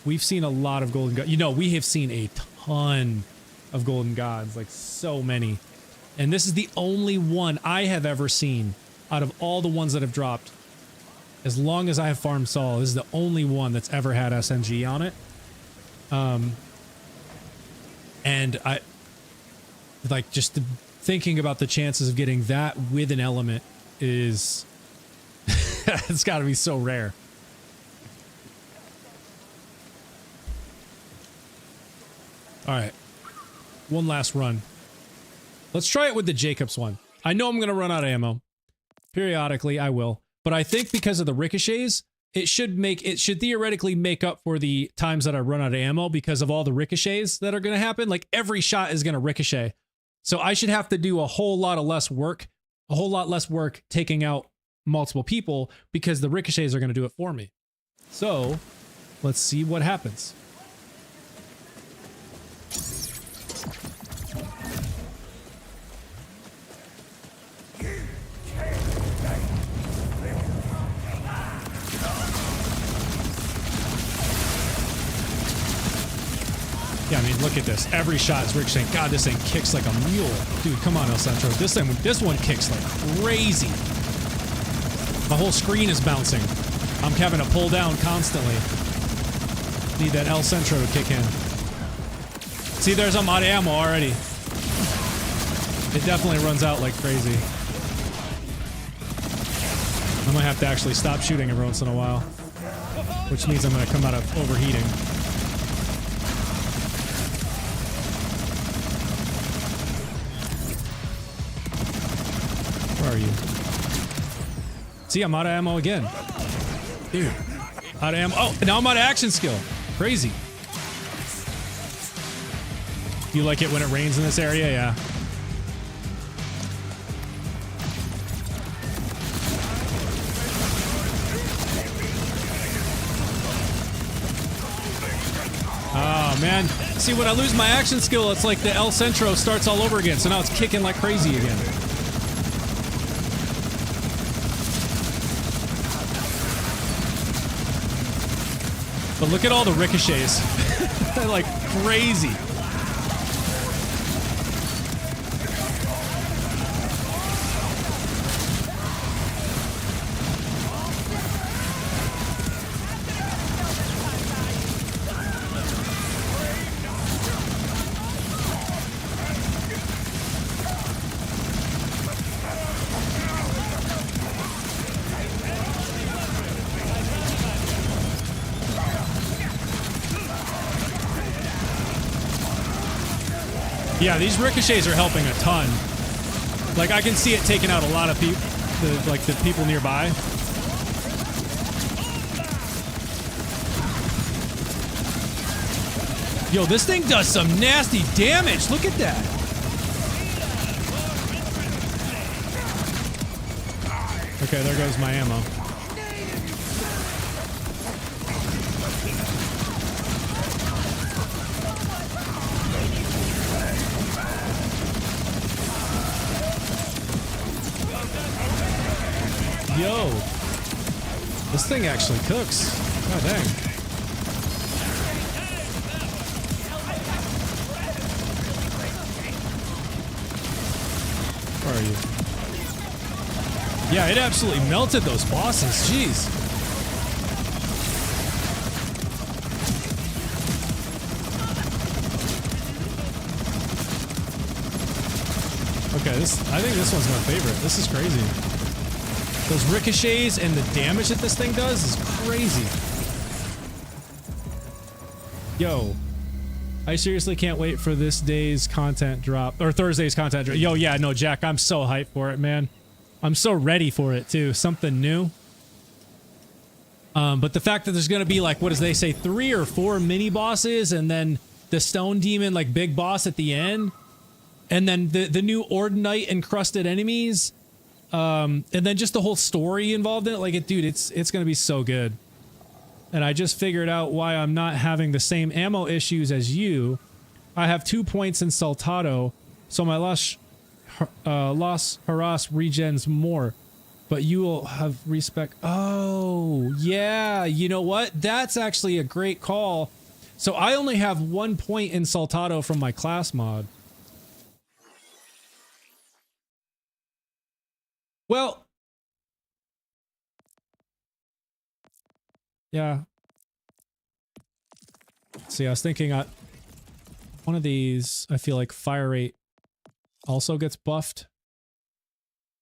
we've seen a lot of golden gods. You know, we have seen a ton of golden gods, like so many. And this is the only one I have ever seen out of all the ones that have dropped. As long as I have farmed Saul, this is the only one that's ever had SMG on it. And I like just thinking about the chances of getting that with an element is it's got to be so rare. All right, one last run. Let's try it with the Jacobs one. I know I'm going to run out of ammo. Periodically, I will. But I think because of the ricochets, it should theoretically make up for the times that I run out of ammo because of all the ricochets that are going to happen. Like every shot is going to ricochet. So I should have to do a whole lot less work taking out multiple people because the ricochets are going to do it for me. So let's see what happens. Yeah, I mean, look at this. Every shot is ricocheting. God, this thing kicks like a mule. Dude, come on, El Centro. This one kicks like crazy. My whole screen is bouncing. I'm having to pull down constantly. Need that El Centro to kick in. See, there's I'm out of ammo already. It definitely runs out like crazy. I might have to actually stop shooting every once in a while. Which means I'm going to come out of overheating. Where are you? See, I'm out of ammo again. Dude. Out of ammo. Oh, now I'm out of action skill. Crazy. You like it when it rains in this area? Yeah. Oh, man. See, when I lose my action skill, it's like the El Centro starts all over again. So now it's kicking like crazy again. But look at all the ricochets. They're like crazy. Yeah, these ricochets are helping a ton. Like, I can see it taking out a lot of people, like the people nearby. Yo, this thing does some nasty damage. Look at that. Okay, there goes my ammo. Yo, this thing actually cooks. God dang. Where are you? Yeah, it absolutely melted those bosses. Jeez. Okay, I think this one's my favorite. This is crazy. Those ricochets and the damage that this thing does is crazy. Yo, I seriously can't wait for this day's content drop, or Thursday's content drop. Yo, yeah, no, Jack, I'm so hyped for it, man. I'm so ready for it, too. Something new. But the fact that there's going to be, like, what does they say, 3 or 4 mini-bosses, and then the Stone Demon, like, big boss at the end, and then the new Ordinite encrusted enemies, and then just the whole story involved in it, like, dude, it's going to be so good. And I just figured out why I'm not having the same ammo issues as you. I have 2 points in Saltado, so my Las Haras regens more. But you will have respec. Oh, yeah. You know what? That's actually a great call. So I only have 1 point in Saltado from my class mod. Well, yeah. See, I was thinking one of these, I feel like fire rate also gets buffed.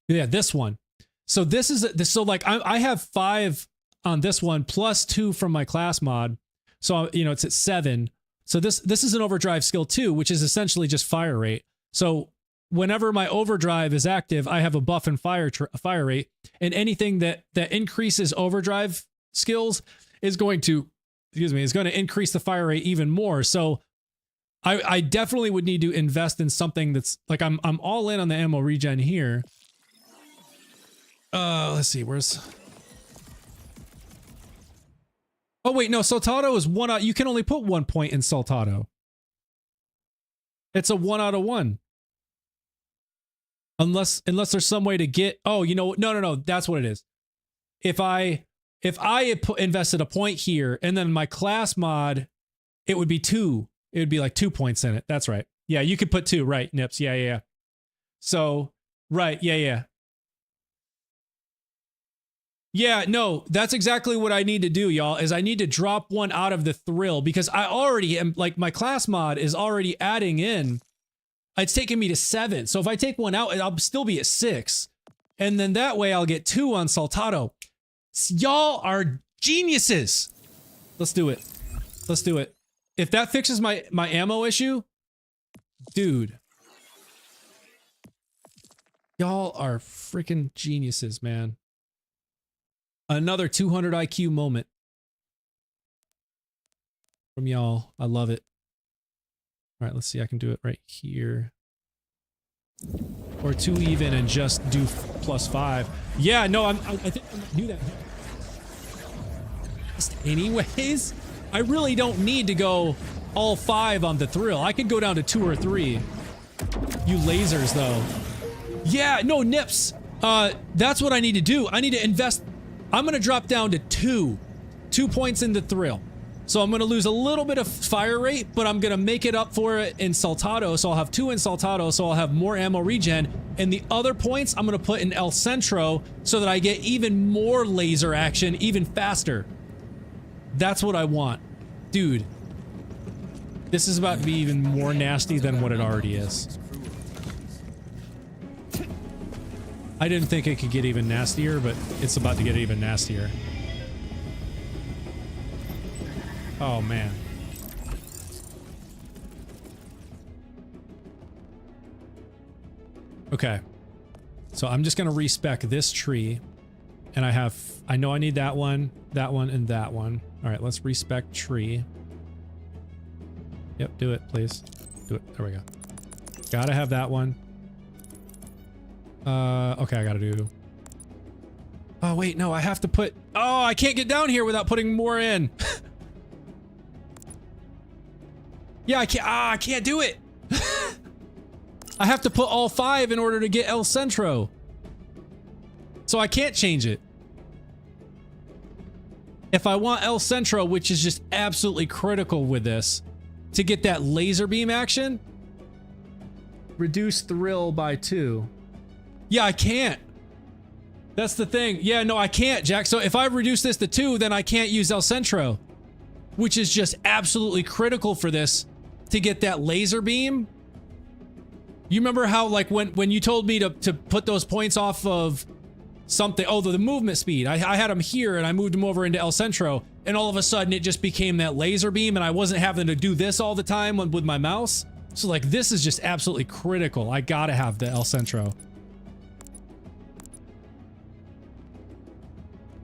Yeah, this one. So this is so like I have 5 on this one plus 2 from my class mod. So you know it's at 7. So this is an overdrive skill 2, which is essentially just fire rate. So whenever my overdrive is active, I have a buff in fire rate, and anything that increases overdrive skills is going to increase the fire rate even more. So I definitely would need to invest in something that's like I'm all in on the ammo regen here. Let's see, where's... Oh wait, no, Saltado is 1 out. You can only put 1 point in Saltado. It's a 1 out of 1. Unless there's some way to get... Oh, you know, no, that's what it is. If I had invested a point here and then my class mod, it would be 2. It would be like 2 points in it. That's right. Yeah, you could put 2, right, Nips? Yeah. So, right, yeah. Yeah, no, that's exactly what I need to do, y'all, is I need to drop 1 out of the thrill because I already am, like, my class mod is already adding in. It's taking me to 7. So if I take 1 out, I'll still be at 6. And then that way I'll get 2 on Saltado. Y'all are geniuses. Let's do it. Let's do it. If that fixes my ammo issue, dude. Y'all are freaking geniuses, man. Another 200 IQ moment from y'all. I love it. All right, let's see. I can do it right here. Or 2 even and just do +5. Yeah, no, I think I'm gonna do that. Anyways, I really don't need to go all 5 on the thrill. I could go down to 2 or 3. You lasers, though. Yeah, no, Nips. That's what I need to do. I need to invest. I'm going to drop down to 2 points in the thrill. So I'm going to lose a little bit of fire rate, but I'm going to make it up for it in Saltado. So I'll have 2 in Saltado, so I'll have more ammo regen. And the other points I'm going to put in El Centro so that I get even more laser action, even faster. That's what I want. Dude, this is about to be even more nasty than what it already is. I didn't think it could get even nastier, but it's about to get even nastier. Oh, man. Okay. So I'm just going to respec this tree. And I know I need that one, and that one. All right, let's respec tree. Yep, do it, please. Do it. There we go. Gotta have that one. Okay, I gotta do... Oh, wait, no, I have to put... Oh, I can't get down here without putting more in. Yeah, I can't do it. I have to put all 5 in order to get El Centro. So I can't change it. If I want El Centro, which is just absolutely critical with this, to get that laser beam action, reduce thrill by 2. Yeah, I can't. That's the thing. Yeah, no, I can't, Jack. So if I reduce this to 2, then I can't use El Centro, which is just absolutely critical for this to get that laser beam. You remember how, like, when you told me to put those points off of something? Oh, the movement speed. I had them here, and I moved them over into El Centro, and all of a sudden it just became that laser beam, and I wasn't having to do this all the time with my mouse. So, like, this is just absolutely critical. I gotta have the El Centro.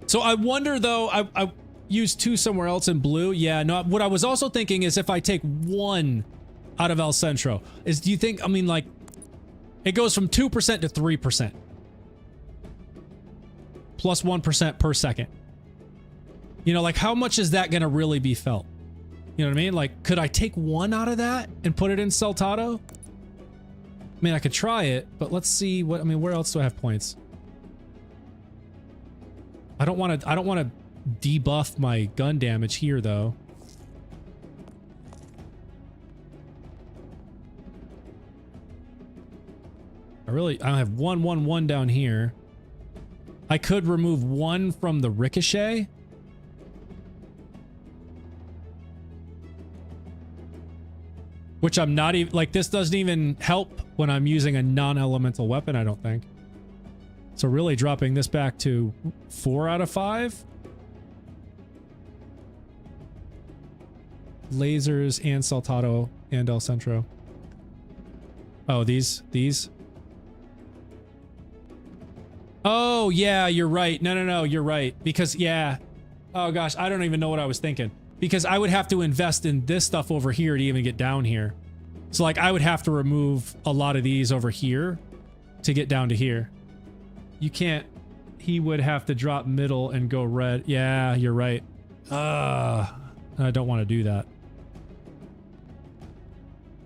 So I wonder, though, I used 2 somewhere else in blue. Yeah, no, what I was also thinking is if I take 1 out of El Centro, do you think, I mean, like, it goes from 2% to 3%. Plus 1% per second. You know, like, how much is that going to really be felt? You know what I mean? Like, could I take 1 out of that and put it in Saltado? I mean, I could try it, but let's see what, I mean, where else do I have points? I don't want to debuff my gun damage here though. I have 1 down here. I could remove 1 from the ricochet. Which I'm not even, like, this doesn't even help when I'm using a non-elemental weapon, I don't think. So really dropping this back to 4 out of 5. Lasers and Saltado and El Centro. Oh, these? Oh, yeah, you're right. No, you're right. Because, yeah. Oh, gosh, I don't even know what I was thinking. Because I would have to invest in this stuff over here to even get down here. So, like, I would have to remove a lot of these over here to get down to here. You can't... He would have to drop middle and go red. Yeah, you're right. I don't want to do that.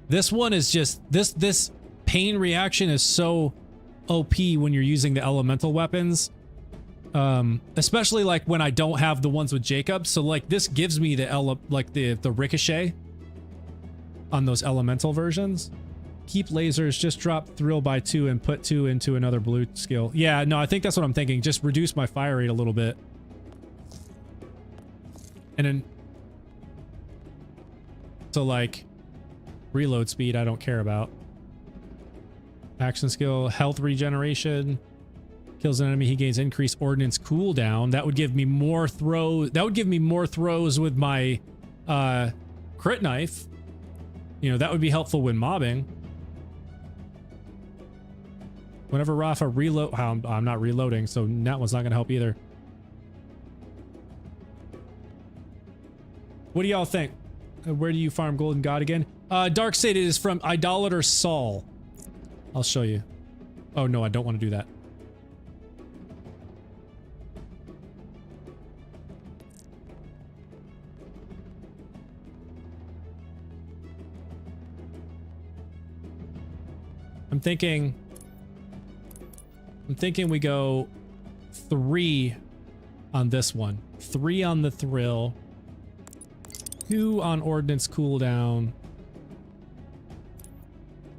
This one is just... This pain reaction is so... OP when you're using the elemental weapons, especially like when I don't have the ones with Jacob. So like this gives me the ricochet on those elemental versions. Keep lasers, just drop thrill by 2 and put 2 into another blue skill. Yeah, no, I think that's what I'm thinking. Just reduce my fire rate a little bit. And then so like reload speed I don't care about. Action skill, health regeneration. Kills an enemy, he gains increased ordnance cooldown. That would give me more throw. That would give me more throws with my crit knife. You know, that would be helpful when mobbing. Whenever Rafa reload, I'm not reloading, so that one's not going to help either. What do y'all think? Where do you farm Golden God again? Darkseid is from Idolater Saul. I'll show you. Oh no, I don't want to do that. I'm thinking we go 3 on this one. 3 on the thrill. 2 on ordnance cooldown.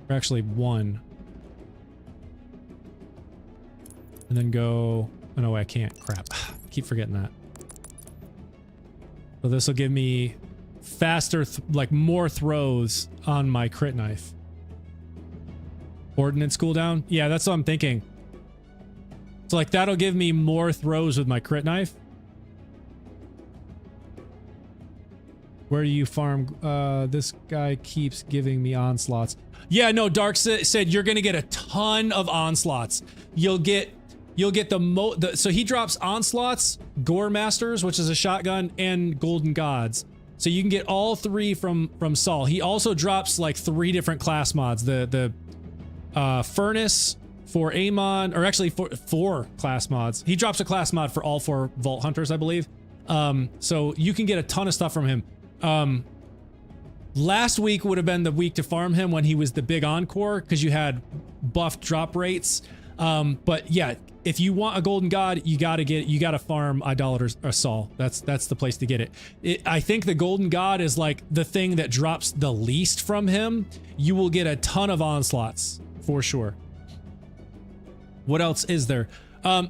Or actually 1. And then go... Oh no, I can't. Crap. Keep forgetting that. So this will give me faster, like more throws on my crit knife. Ordnance cooldown? Yeah, that's what I'm thinking. So like that'll give me more throws with my crit knife. Where do you farm? This guy keeps giving me onslaughts. Yeah, no, Dark said you're gonna get a ton of onslaughts. You'll get so he drops onslaughts, Gore Masters, which is a shotgun, and Golden Gods. So you can get all 3 from Saul. He also drops like 3 different class mods. The Furnace for Amon, or actually 4 class mods. He drops a class mod for all 4 Vault Hunters, I believe. So you can get a ton of stuff from him. Last week would have been the week to farm him when he was the big encore, because you had buffed drop rates. But yeah, if you want a Golden God, you gotta farm Idolater's Saul. That's the place to get it. I think the Golden God is like the thing that drops the least from him. You will get a ton of onslaughts for sure. What else is there?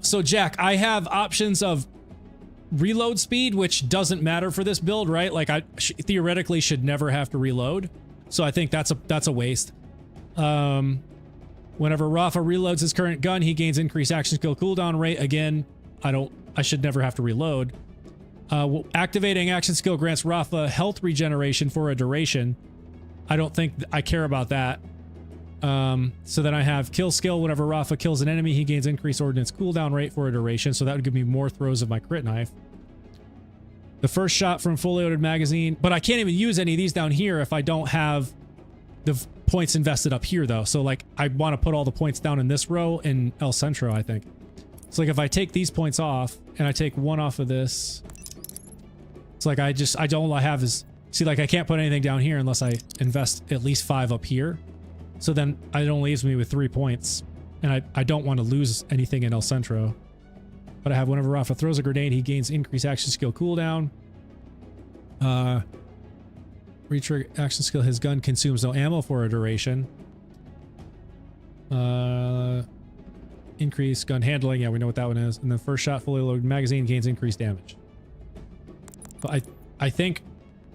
So Jack, I have options of reload speed, which doesn't matter for this build, right? Like I theoretically should never have to reload. So I think that's a waste. Whenever Rafa reloads his current gun, he gains increased action skill cooldown rate. Again, I should never have to reload. Activating action skill grants Rafa health regeneration for a duration. I don't think I care about that. So then I have kill skill. Whenever Rafa kills an enemy, he gains increased ordnance cooldown rate for a duration. So that would give me more throws of my crit knife. The first shot from fully loaded magazine, but I can't even use any of these down here if I don't have the points invested up here though. So like I want to put all the points down in this row in El Centro, I think. So like if I take these points off and I take 1 off of this, it's like I have is, see, like I can't put anything down here unless I invest at least 5 up here. So then it only leaves me with 3 points, and I don't want to lose anything in El Centro. But I have whenever Rafa throws a grenade, he gains increased action skill cooldown. Retrigger action skill, his gun consumes no ammo for a duration. Increase gun handling, yeah, we know what that one is. And then first shot fully loaded magazine gains increased damage. But I think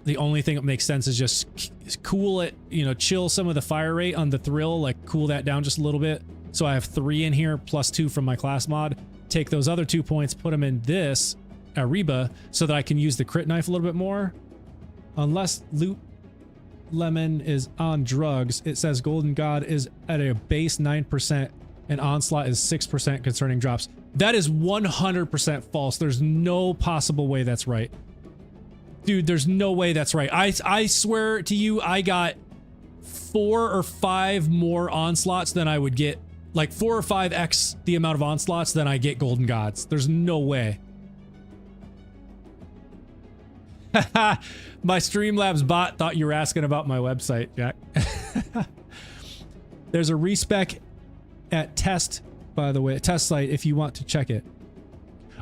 the only thing that makes sense is just cool it, you know, chill some of the fire rate on the thrill, like cool that down just a little bit. So I have 3 in here plus 2 from my class mod. Take those other 2 points, put them in this Ariba so that I can use the crit knife a little bit more. Unless Loot Lemon is on drugs, it says Golden God is at a base 9% and Onslaught is 6% concerning drops. That is 100% false. There's no possible way that's right. Dude, there's no way that's right. I swear to you, I got 4 or 5 more Onslaughts than I would get. Like 4 or 5x the amount of Onslaughts than I get Golden Gods. There's no way. My Streamlabs bot thought you were asking about my website, Jack. There's a respec at test, by the way, test site if you want to check it.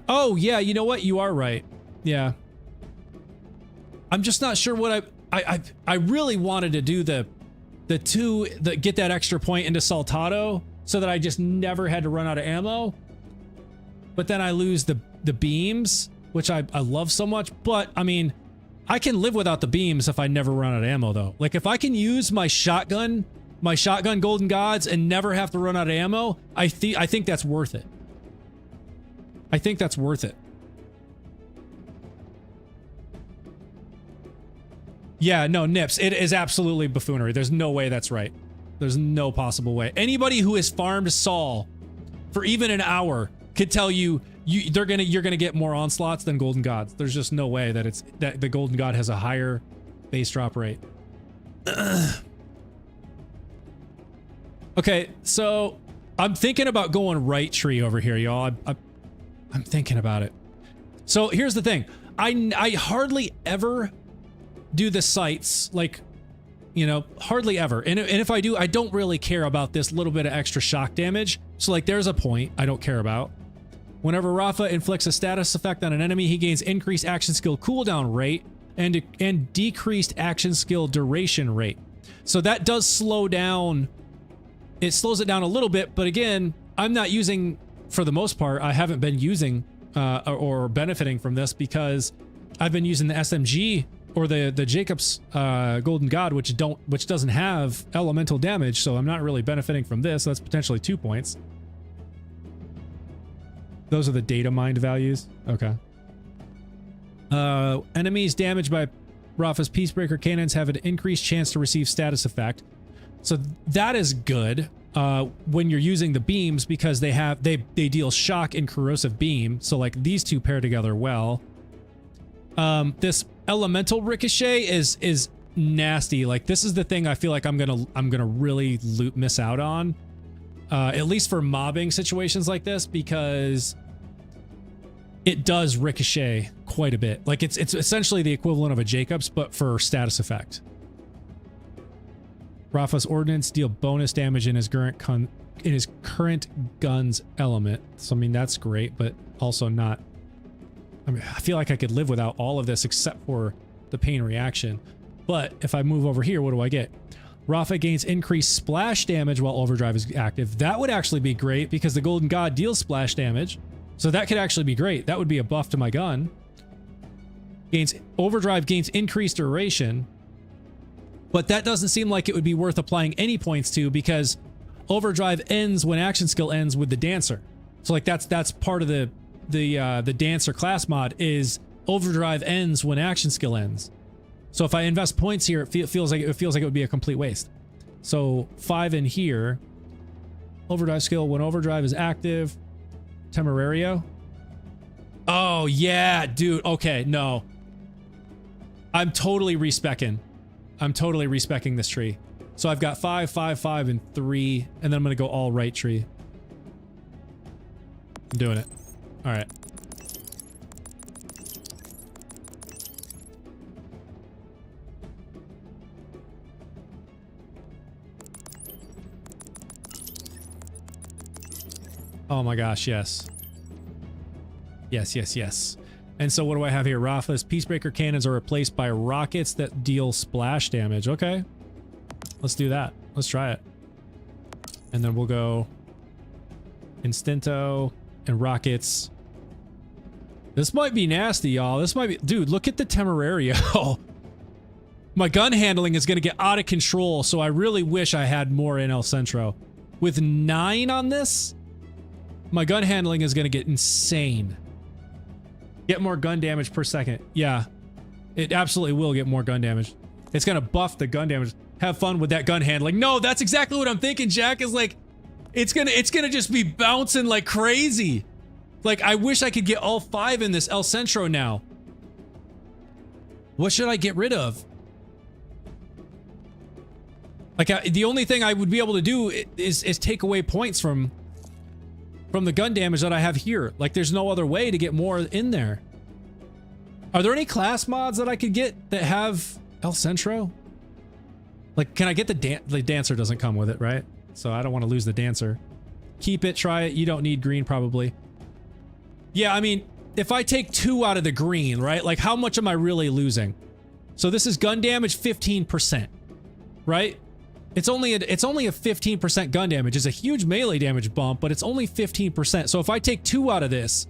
Oh, yeah, you know what? You are right. Yeah. I'm just not sure what I really wanted to do the get that extra point into Saltado so that I just never had to run out of ammo. But then I lose the beams, which I love so much. But I mean, I can live without the beams if I never run out of ammo though. Like if I can use my shotgun Golden Gods and never have to run out of ammo, I think that's worth it. I think that's worth it. Yeah, no, Nips, it is absolutely buffoonery. There's no way that's right. There's no possible way. Anybody who has farmed Saul for even an hour could tell you you're gonna get more Onslaughts than Golden Gods. There's just no way that the Golden God has a higher base drop rate. Okay, so I'm thinking about going right tree over here, y'all. I'm thinking about it. So here's the thing. I hardly ever do the sights, like, you know, hardly ever. And if I do, I don't really care about this little bit of extra shock damage. So like there's a point I don't care about. Whenever Rafa inflicts a status effect on an enemy, he gains increased action skill cooldown rate and decreased action skill duration rate. So that does slow down. It slows it down a little bit, but again, I'm not using, for the most part, I haven't been using or benefiting from this because I've been using the SMG or the Jacob's Golden God, which doesn't have elemental damage, so I'm not really benefiting from this. So that's potentially 2 points. Those are the data mined values. Okay. Enemies damaged by Rafa's Peacebreaker cannons have an increased chance to receive status effect. So that is good when you're using the beams because they deal shock and corrosive beam. So like these two pair together well. This elemental ricochet is nasty. Like this is the thing I feel like I'm gonna really miss out on. At least for mobbing situations like this, because it does ricochet quite a bit. Like it's essentially the equivalent of a Jacob's, but for status effect. Rafa's ordnance deal bonus damage in his current gun's element. So I mean that's great, but also not. I mean, I feel like I could live without all of this except for the pain reaction. But if I move over here, what do I get? Rafa gains increased splash damage while overdrive is active. That would actually be great because the Golden God deals splash damage. So that could actually be great. That would be a buff to my gun. Overdrive gains increased duration. But that doesn't seem like it would be worth applying any points to because overdrive ends when action skill ends with the dancer. So like that's part of the dancer class mod is overdrive ends when action skill ends. So if I invest points here, it feels like it would be a complete waste. So 5 in here. Overdrive skill when overdrive is active. Temerario. Oh yeah, dude. Okay, no. I'm totally respecking. I'm totally respecking this tree. So I've got 5, 5, 5, and 3, and then I'm gonna go all right tree. I'm doing it. All right. Oh my gosh, yes. Yes, yes, yes. And so what do I have here? Rafa's Peacebreaker cannons are replaced by rockets that deal splash damage. Okay. Let's do that. Let's try it. And then we'll go Instinto and rockets. This might be nasty, y'all. This might be... Dude, look at the Temerario. My gun handling is going to get out of control, so I really wish I had more in El Centro. With 9 on this, my gun handling is going to get insane. Get more gun damage per second. Yeah, it absolutely will get more gun damage. It's going to buff the gun damage. Have fun with that gun handling. No, that's exactly what I'm thinking, Jack, is like, it's gonna just be bouncing like crazy. Like, I wish I could get all 5 in this El Centro now. What should I get rid of? Like, the only thing I would be able to do is take away points from the gun damage that I have here. Like, there's no other way to get more in there. Are there any class mods that I could get that have El Centro? Like, can I get the dancer doesn't come with it, right? So I don't want to lose the dancer. Keep it, try it. You don't need green, probably. Yeah, I mean, if I take 2 out of the green, right? Like, how much am I really losing? So this is gun damage 15%, right? It's only a 15% gun damage. It's a huge melee damage bump, but it's only 15%. So if I take 2 out of this,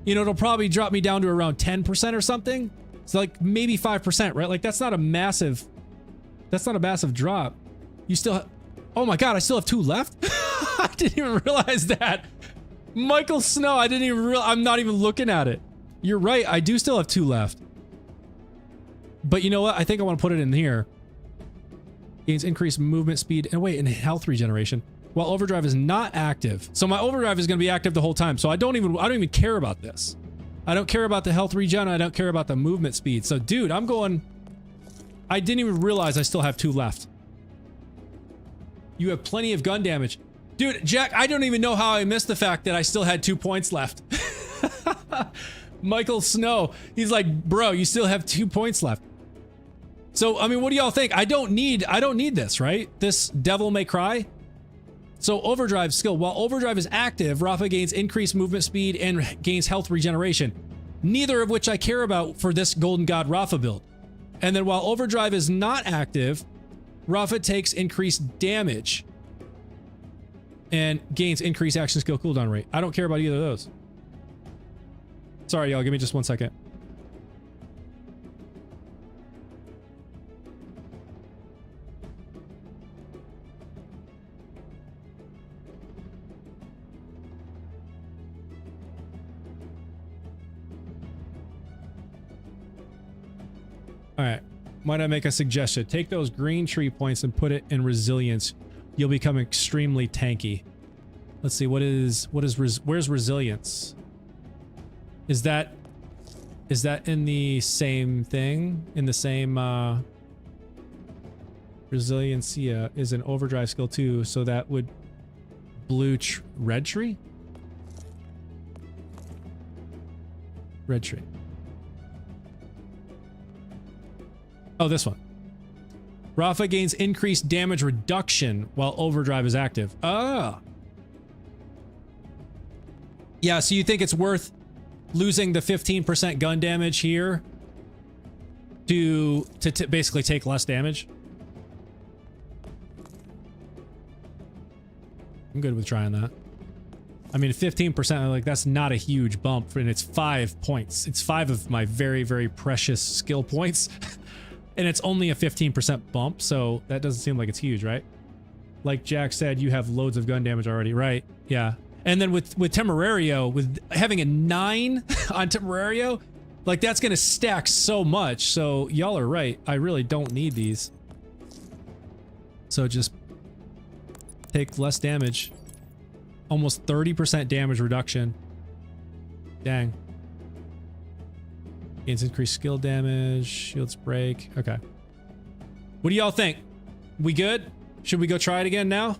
you know, it'll probably drop me down to around 10% or something. So like maybe 5%, right? Like, that's not a massive drop. You still oh my god, I still have 2 left? I didn't even realize that. Michael Snow, I didn't even I'm not even looking at it. You're right, I do still have 2 left. But you know what? I think I want to put it in here. Gains increased movement speed and wait, and health regeneration while overdrive is not active. So my overdrive is going to be active the whole time. So I don't even care about this. I don't care about the health regen. I don't care about the movement speed. So dude, I'm going... I didn't even realize I still have 2 left. You have plenty of gun damage. Dude, Jack, I don't even know how I missed the fact that I still had 2 points left. Michael Snow, he's like, bro, you still have 2 points left. So, I mean, what do y'all think? I don't need this, right? This Devil May Cry. So overdrive skill. While overdrive is active, Rafa gains increased movement speed and gains health regeneration. Neither of which I care about for this Golden God Rafa build. And then while overdrive is not active, Rafa takes increased damage and gains increased action skill cooldown rate. I don't care about either of those. Sorry, y'all. Give me just 1 second. All right. Might I make a suggestion? Take those green tree points and put it in resilience. You'll become extremely tanky. Let's see. Where's resilience? Is that in the same thing? In the same resiliency is an overdrive skill too, so that would red tree? Red tree. Oh, this one. Rafa gains increased damage reduction while overdrive is active. Ah. Yeah, so you think it's worth losing the 15% gun damage here to basically take less damage? I'm good with trying that. I mean, 15%, like, that's not a huge bump, and it's 5 points. It's 5 of my very, very precious skill points. And it's only a 15% bump, so that doesn't seem like it's huge, right? Like Jack said, you have loads of gun damage already, right? Yeah. And then with Temerario, with having a 9 on Temerario, like, that's gonna stack so much. So y'all are right. I really don't need these. So just take less damage. Almost 30% damage reduction. Dang. Gains increased skill damage, shields break. Okay. What do y'all think? We good? Should we go try it again now?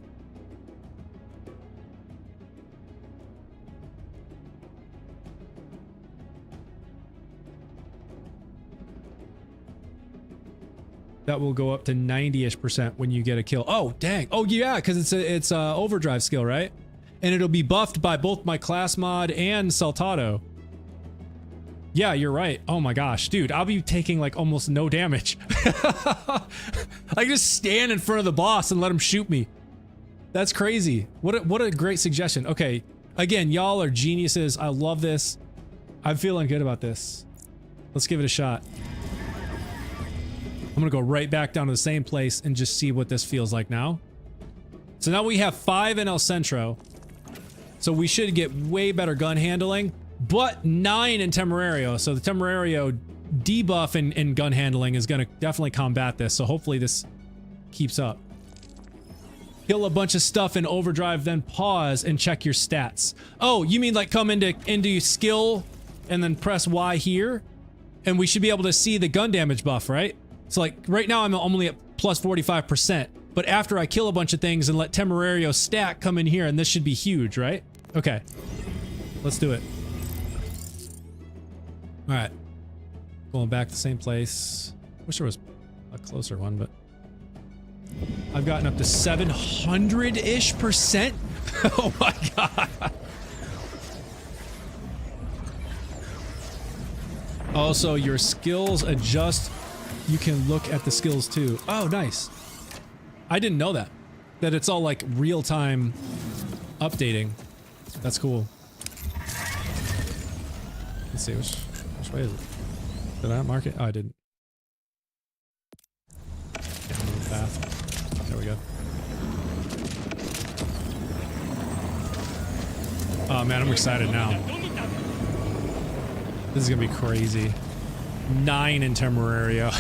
That will go up to 90-ish% when you get a kill. Oh, dang. Oh, yeah, because it's a overdrive skill, right? And it'll be buffed by both my class mod and Saltado. Yeah, you're right. Oh my gosh, dude, I'll be taking like almost no damage. I can just stand in front of the boss and let him shoot me. That's crazy. What a great suggestion. Okay, again, y'all are geniuses. I love this. I'm feeling good about this. Let's give it a shot. I'm gonna go right back down to the same place and just see what this feels like now. So now we have 5 in El Centro. So we should get way better gun handling, but 9 in Temerario. So the Temerario debuff in gun handling is gonna definitely combat this. So hopefully this keeps up. Kill a bunch of stuff in overdrive, then pause and check your stats. Oh, you mean like come into skill and then press Y here? And we should be able to see the gun damage buff, right? So like right now I'm only at plus 45%, but after I kill a bunch of things and let Temerario stack come in here, and this should be huge, right? Okay, let's do it. All right, going back to the same place. Wish there was a closer one, but I've gotten up to 700-ish%. Oh my god. Also, your skills adjust. You can look at the skills too. Oh, nice. I didn't know that. That it's all like real-time updating. That's cool. Let's see, which way is it? Did I not mark it? Oh, I didn't. Can't move fast. There we go. Oh man, I'm excited now. This is gonna be crazy. 9 in Temerario.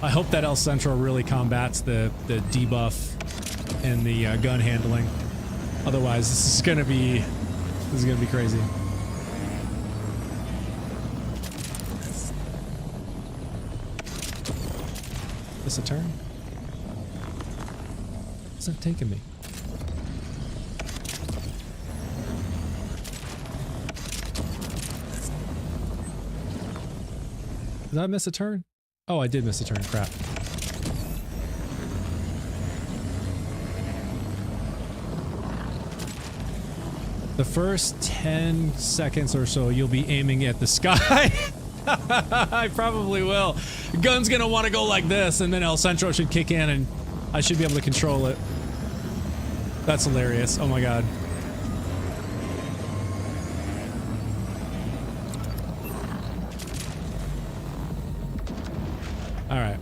I hope that El Centro really combats the debuff and the gun handling. Otherwise, this is gonna be crazy. Is this a turn? What's that taking me? Did I miss a turn? Oh, I did miss a turn. Crap. The first 10 seconds or so, you'll be aiming at the sky. I probably will. Gun's gonna want to go like this, and then El Centro should kick in, and I should be able to control it. That's hilarious. Oh my god. All right.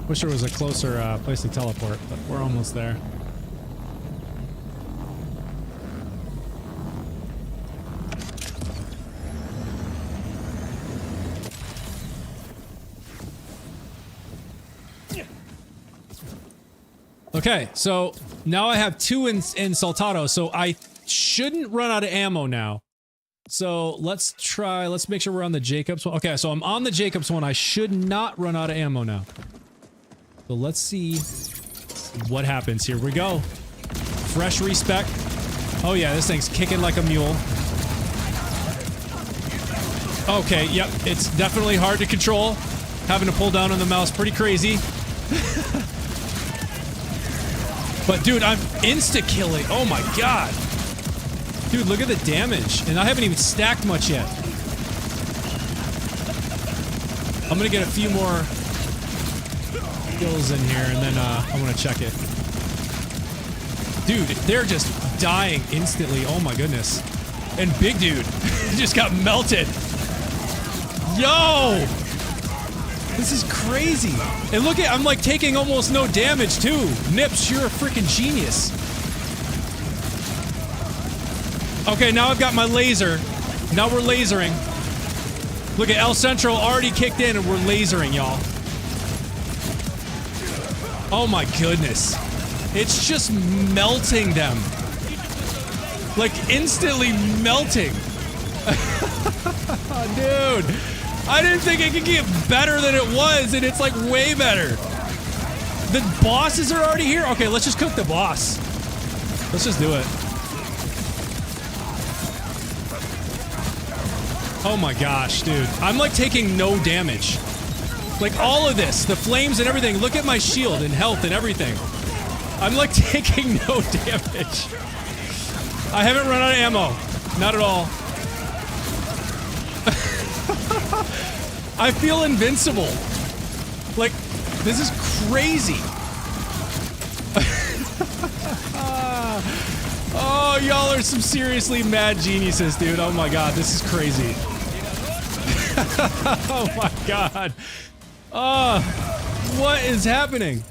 Wish there was a closer place to teleport, but we're almost there. Okay, so now I have 2 in Saltado, so I shouldn't run out of ammo now. So let's make sure we're on the Jacobs one. Okay, so I'm on the Jacobs one. I should not run out of ammo now. So let's see what happens. Here we go. Fresh respec. Oh yeah, this thing's kicking like a mule. Okay, yep, it's definitely hard to control. Having to pull down on the mouse, pretty crazy. But dude, I'm insta-killing. Oh my god. Dude, look at the damage. And I haven't even stacked much yet. I'm gonna get a few more kills in here, and then I'm gonna check it. Dude, they're just dying instantly. Oh my goodness. And big dude just got melted. Yo! This is crazy. And look at, I'm like taking almost no damage too. Nips, you're a freaking genius. Okay, now I've got my laser. Now we're lasering. Look at El Centro already kicked in and we're lasering, y'all. Oh my goodness. It's just melting them. Like instantly melting. Dude. I didn't think it could get better than it was, and it's like way better. The bosses are already here? Okay, let's just cook the boss. Let's just do it. Oh my gosh, dude. I'm like taking no damage. Like all of this, the flames and everything. Look at my shield and health and everything. I'm like taking no damage. I haven't run out of ammo. Not at all. I feel invincible. Like, this is crazy. Oh, y'all are some seriously mad geniuses, dude. Oh my god, this is crazy. Oh my god. What is happening?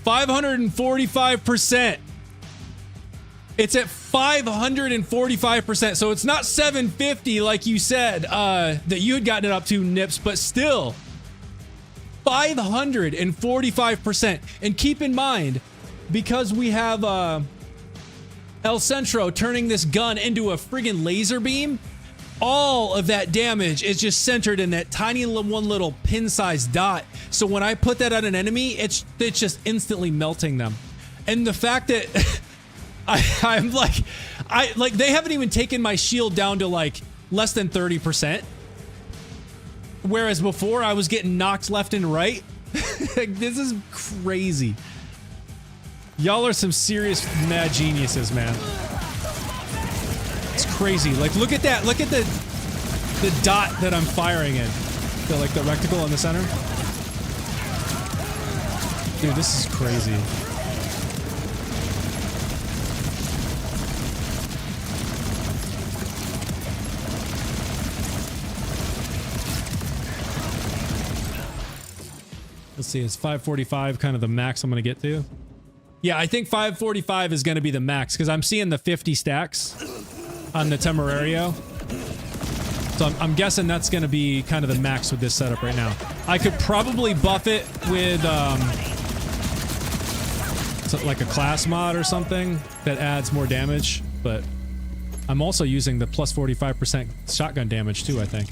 545%. It's at 545%. So it's not 750 like you said that you had gotten it up to, Nips, but still 545%. And keep in mind, because we have El Centro turning this gun into a friggin' laser beam, all of that damage is just centered in that tiny one little pin-sized dot. So when I put that on an enemy, it's just instantly melting them. And the fact that I'm like they haven't even taken my shield down to like less than 30%. Whereas before I was getting knocked left and right. Like, this is crazy. Y'all are some serious mad geniuses, man. It's crazy. Like, look at that. Look at the dot that I'm firing in. The, like, the reticle in the center. Dude, this is crazy. Let's see, is 545 kind of the max I'm going to get to? Yeah, I think 545 is going to be the max, because I'm seeing the 50 stacks on the Temerario. So I'm guessing that's going to be kind of the max with this setup right now. I could probably buff it with like a class mod or something that adds more damage, but I'm also using the plus 45% shotgun damage too, I think.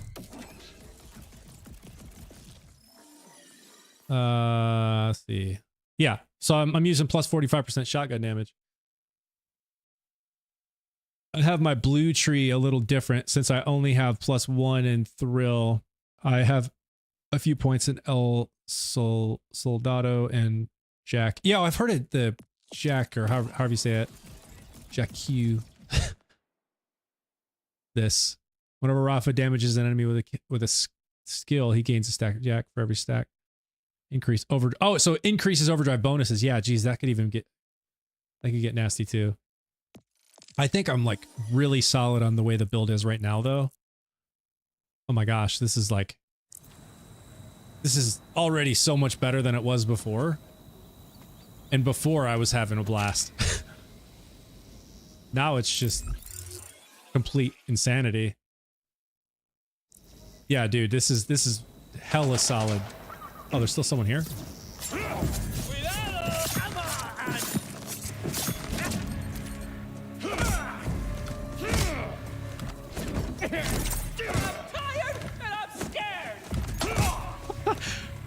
Let's see. Yeah, so I'm using plus 45% shotgun damage. I have my blue tree a little different since I only have +1 in Thrill. I have a few points in El Soldado and Jack. Yeah, I've heard it, the Jack, or however you say it. Jack Q. This. Whenever Rafa damages an enemy with a skill, he gains a stack of Jack for every stack. Increase over. Oh, so it increases overdrive bonuses. Yeah, geez, that could even get. That could get nasty too. I think I'm like really solid on the way the build is right now, though. Oh my gosh, this is like. This is already so much better than it was before. And before I was having a blast. Now it's just complete insanity. Yeah, dude, this is hella solid. Oh, there's still someone here?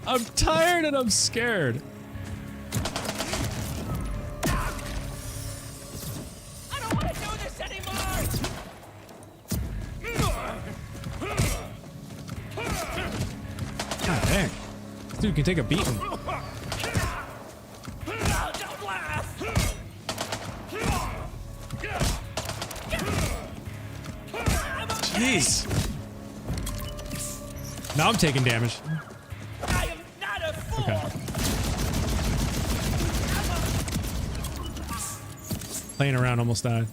I'm tired and I'm scared. I don't want to do this anymore. God dang. This dude can take a beating. Don't laugh. Jeez. Now I'm taking damage. I am not a fool. Okay. Playing around, almost died.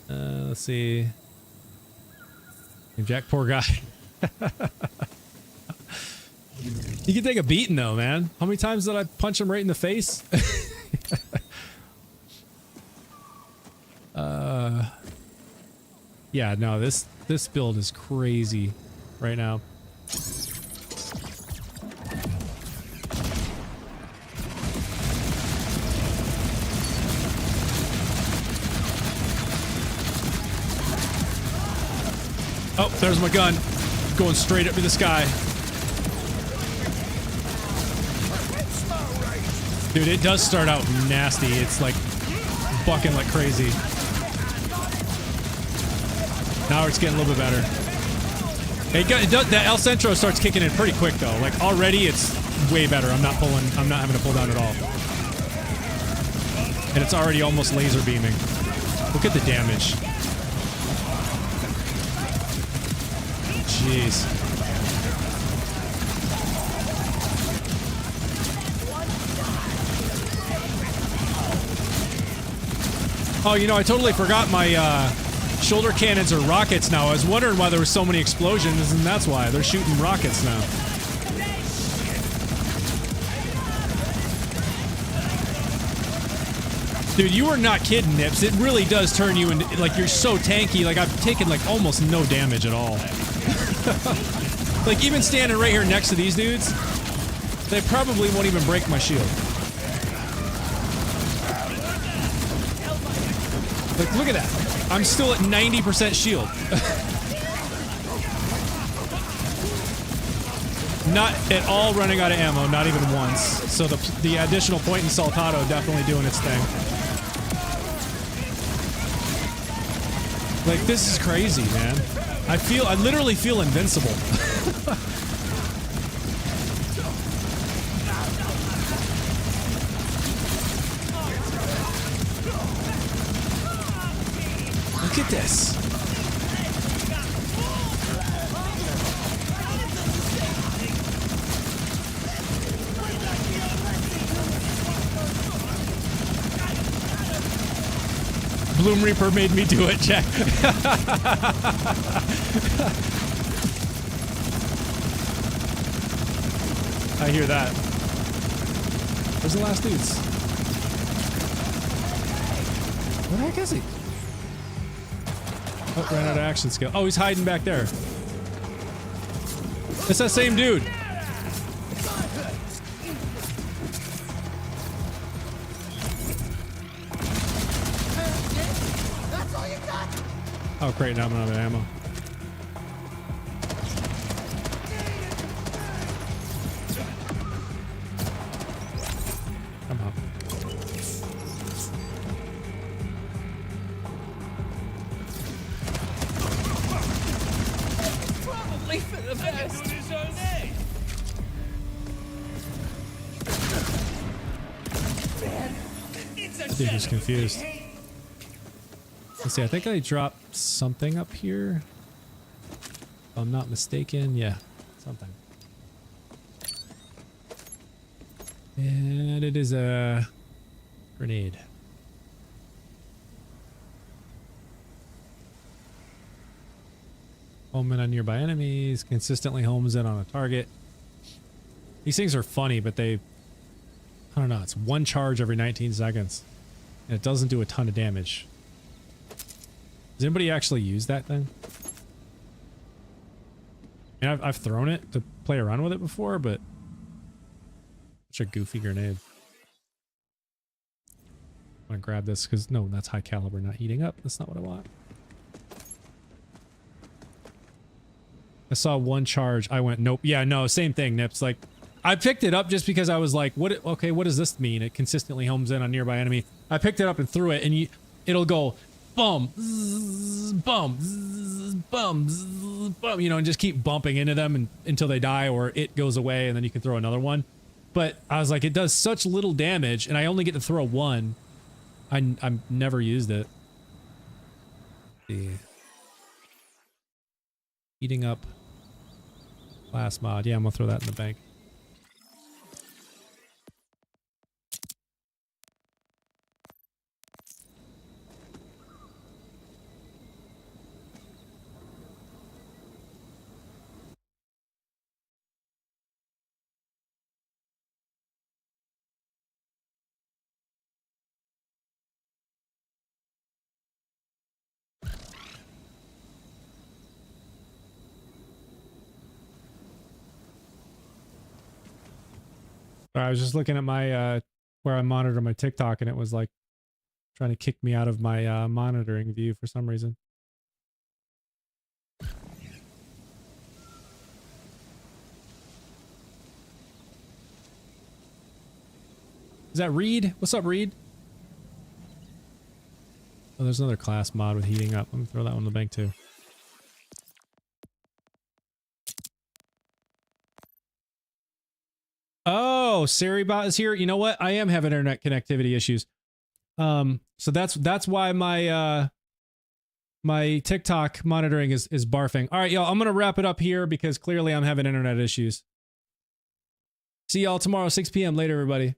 Let's see. Jack, poor guy. He can take a beating though, man. How many times did I punch him right in the face? Yeah, no, this build is crazy right now. Oh, there's my gun. Going straight up to the sky. Dude, it does start out nasty. It's like bucking like crazy. Now it's getting a little bit better. That El Centro starts kicking in pretty quick though. Like already it's way better. I'm not having to pull down at all. And it's already almost laser beaming. Look at the damage. Jeez. Oh, you know, I totally forgot my shoulder cannons are rockets now. I was wondering why there were so many explosions, and that's why. They're shooting rockets now. Dude, you are not kidding, Nips. It really does turn you into, like, you're so tanky. Like, I've taken, like, almost no damage at all. Like, even standing right here next to these dudes, they probably won't even break my shield. Like, look at that. I'm still at 90% shield. Not at all running out of ammo, not even once. So the additional point in Saltado definitely doing its thing. Like, this is crazy, man. I literally feel invincible. Look at this. Bloom Reaper made me do it, Jack. I hear that. Where's the last dudes? Where the heck is he? Oh, ran out of action skill. Oh, he's hiding back there. It's that same dude. Oh, great. Now I'm out of ammo. Come on. Probably for the best. I think he's confused. Let's see, I think I dropped something up here. If I'm not mistaken. Yeah, something. And it is a grenade. Home in on nearby enemies. Consistently homes in on a target. These things are funny, but I don't know. It's one charge every 19 seconds. And it doesn't do a ton of damage. Does anybody actually use that thing? I mean, I've thrown it to play around with it before, but such a goofy grenade. I'm gonna grab this because no, that's high caliber, not heating up. That's not what I want. I saw one charge. I went, nope. Yeah, no, same thing, Nips. Like, I picked it up just because I was like, what? Okay, what does this mean? It consistently homes in on nearby enemy. I picked it up and threw it, and it'll go bum, zzz, bum, zzz, bum, zzz, bum, you know, and just keep bumping into them until they die or it goes away, and then you can throw another one. But I was like, it does such little damage, and I only get to throw one. I've never used it. Yeah. Heating up class mod. Yeah, I'm gonna throw that in the bank. I was just looking at my where I monitor my TikTok, and it was like trying to kick me out of my monitoring view for some reason. Is that Reed? What's up, Reed? Oh, there's another class mod with heating up. Let me throw that one in the bank too. oh, Saribot is here. You know what? I am having internet connectivity issues. So that's why my my TikTok monitoring is barfing. All right, y'all, I'm gonna wrap it up here because clearly I'm having internet issues. See y'all tomorrow, 6 p.m. Later, everybody.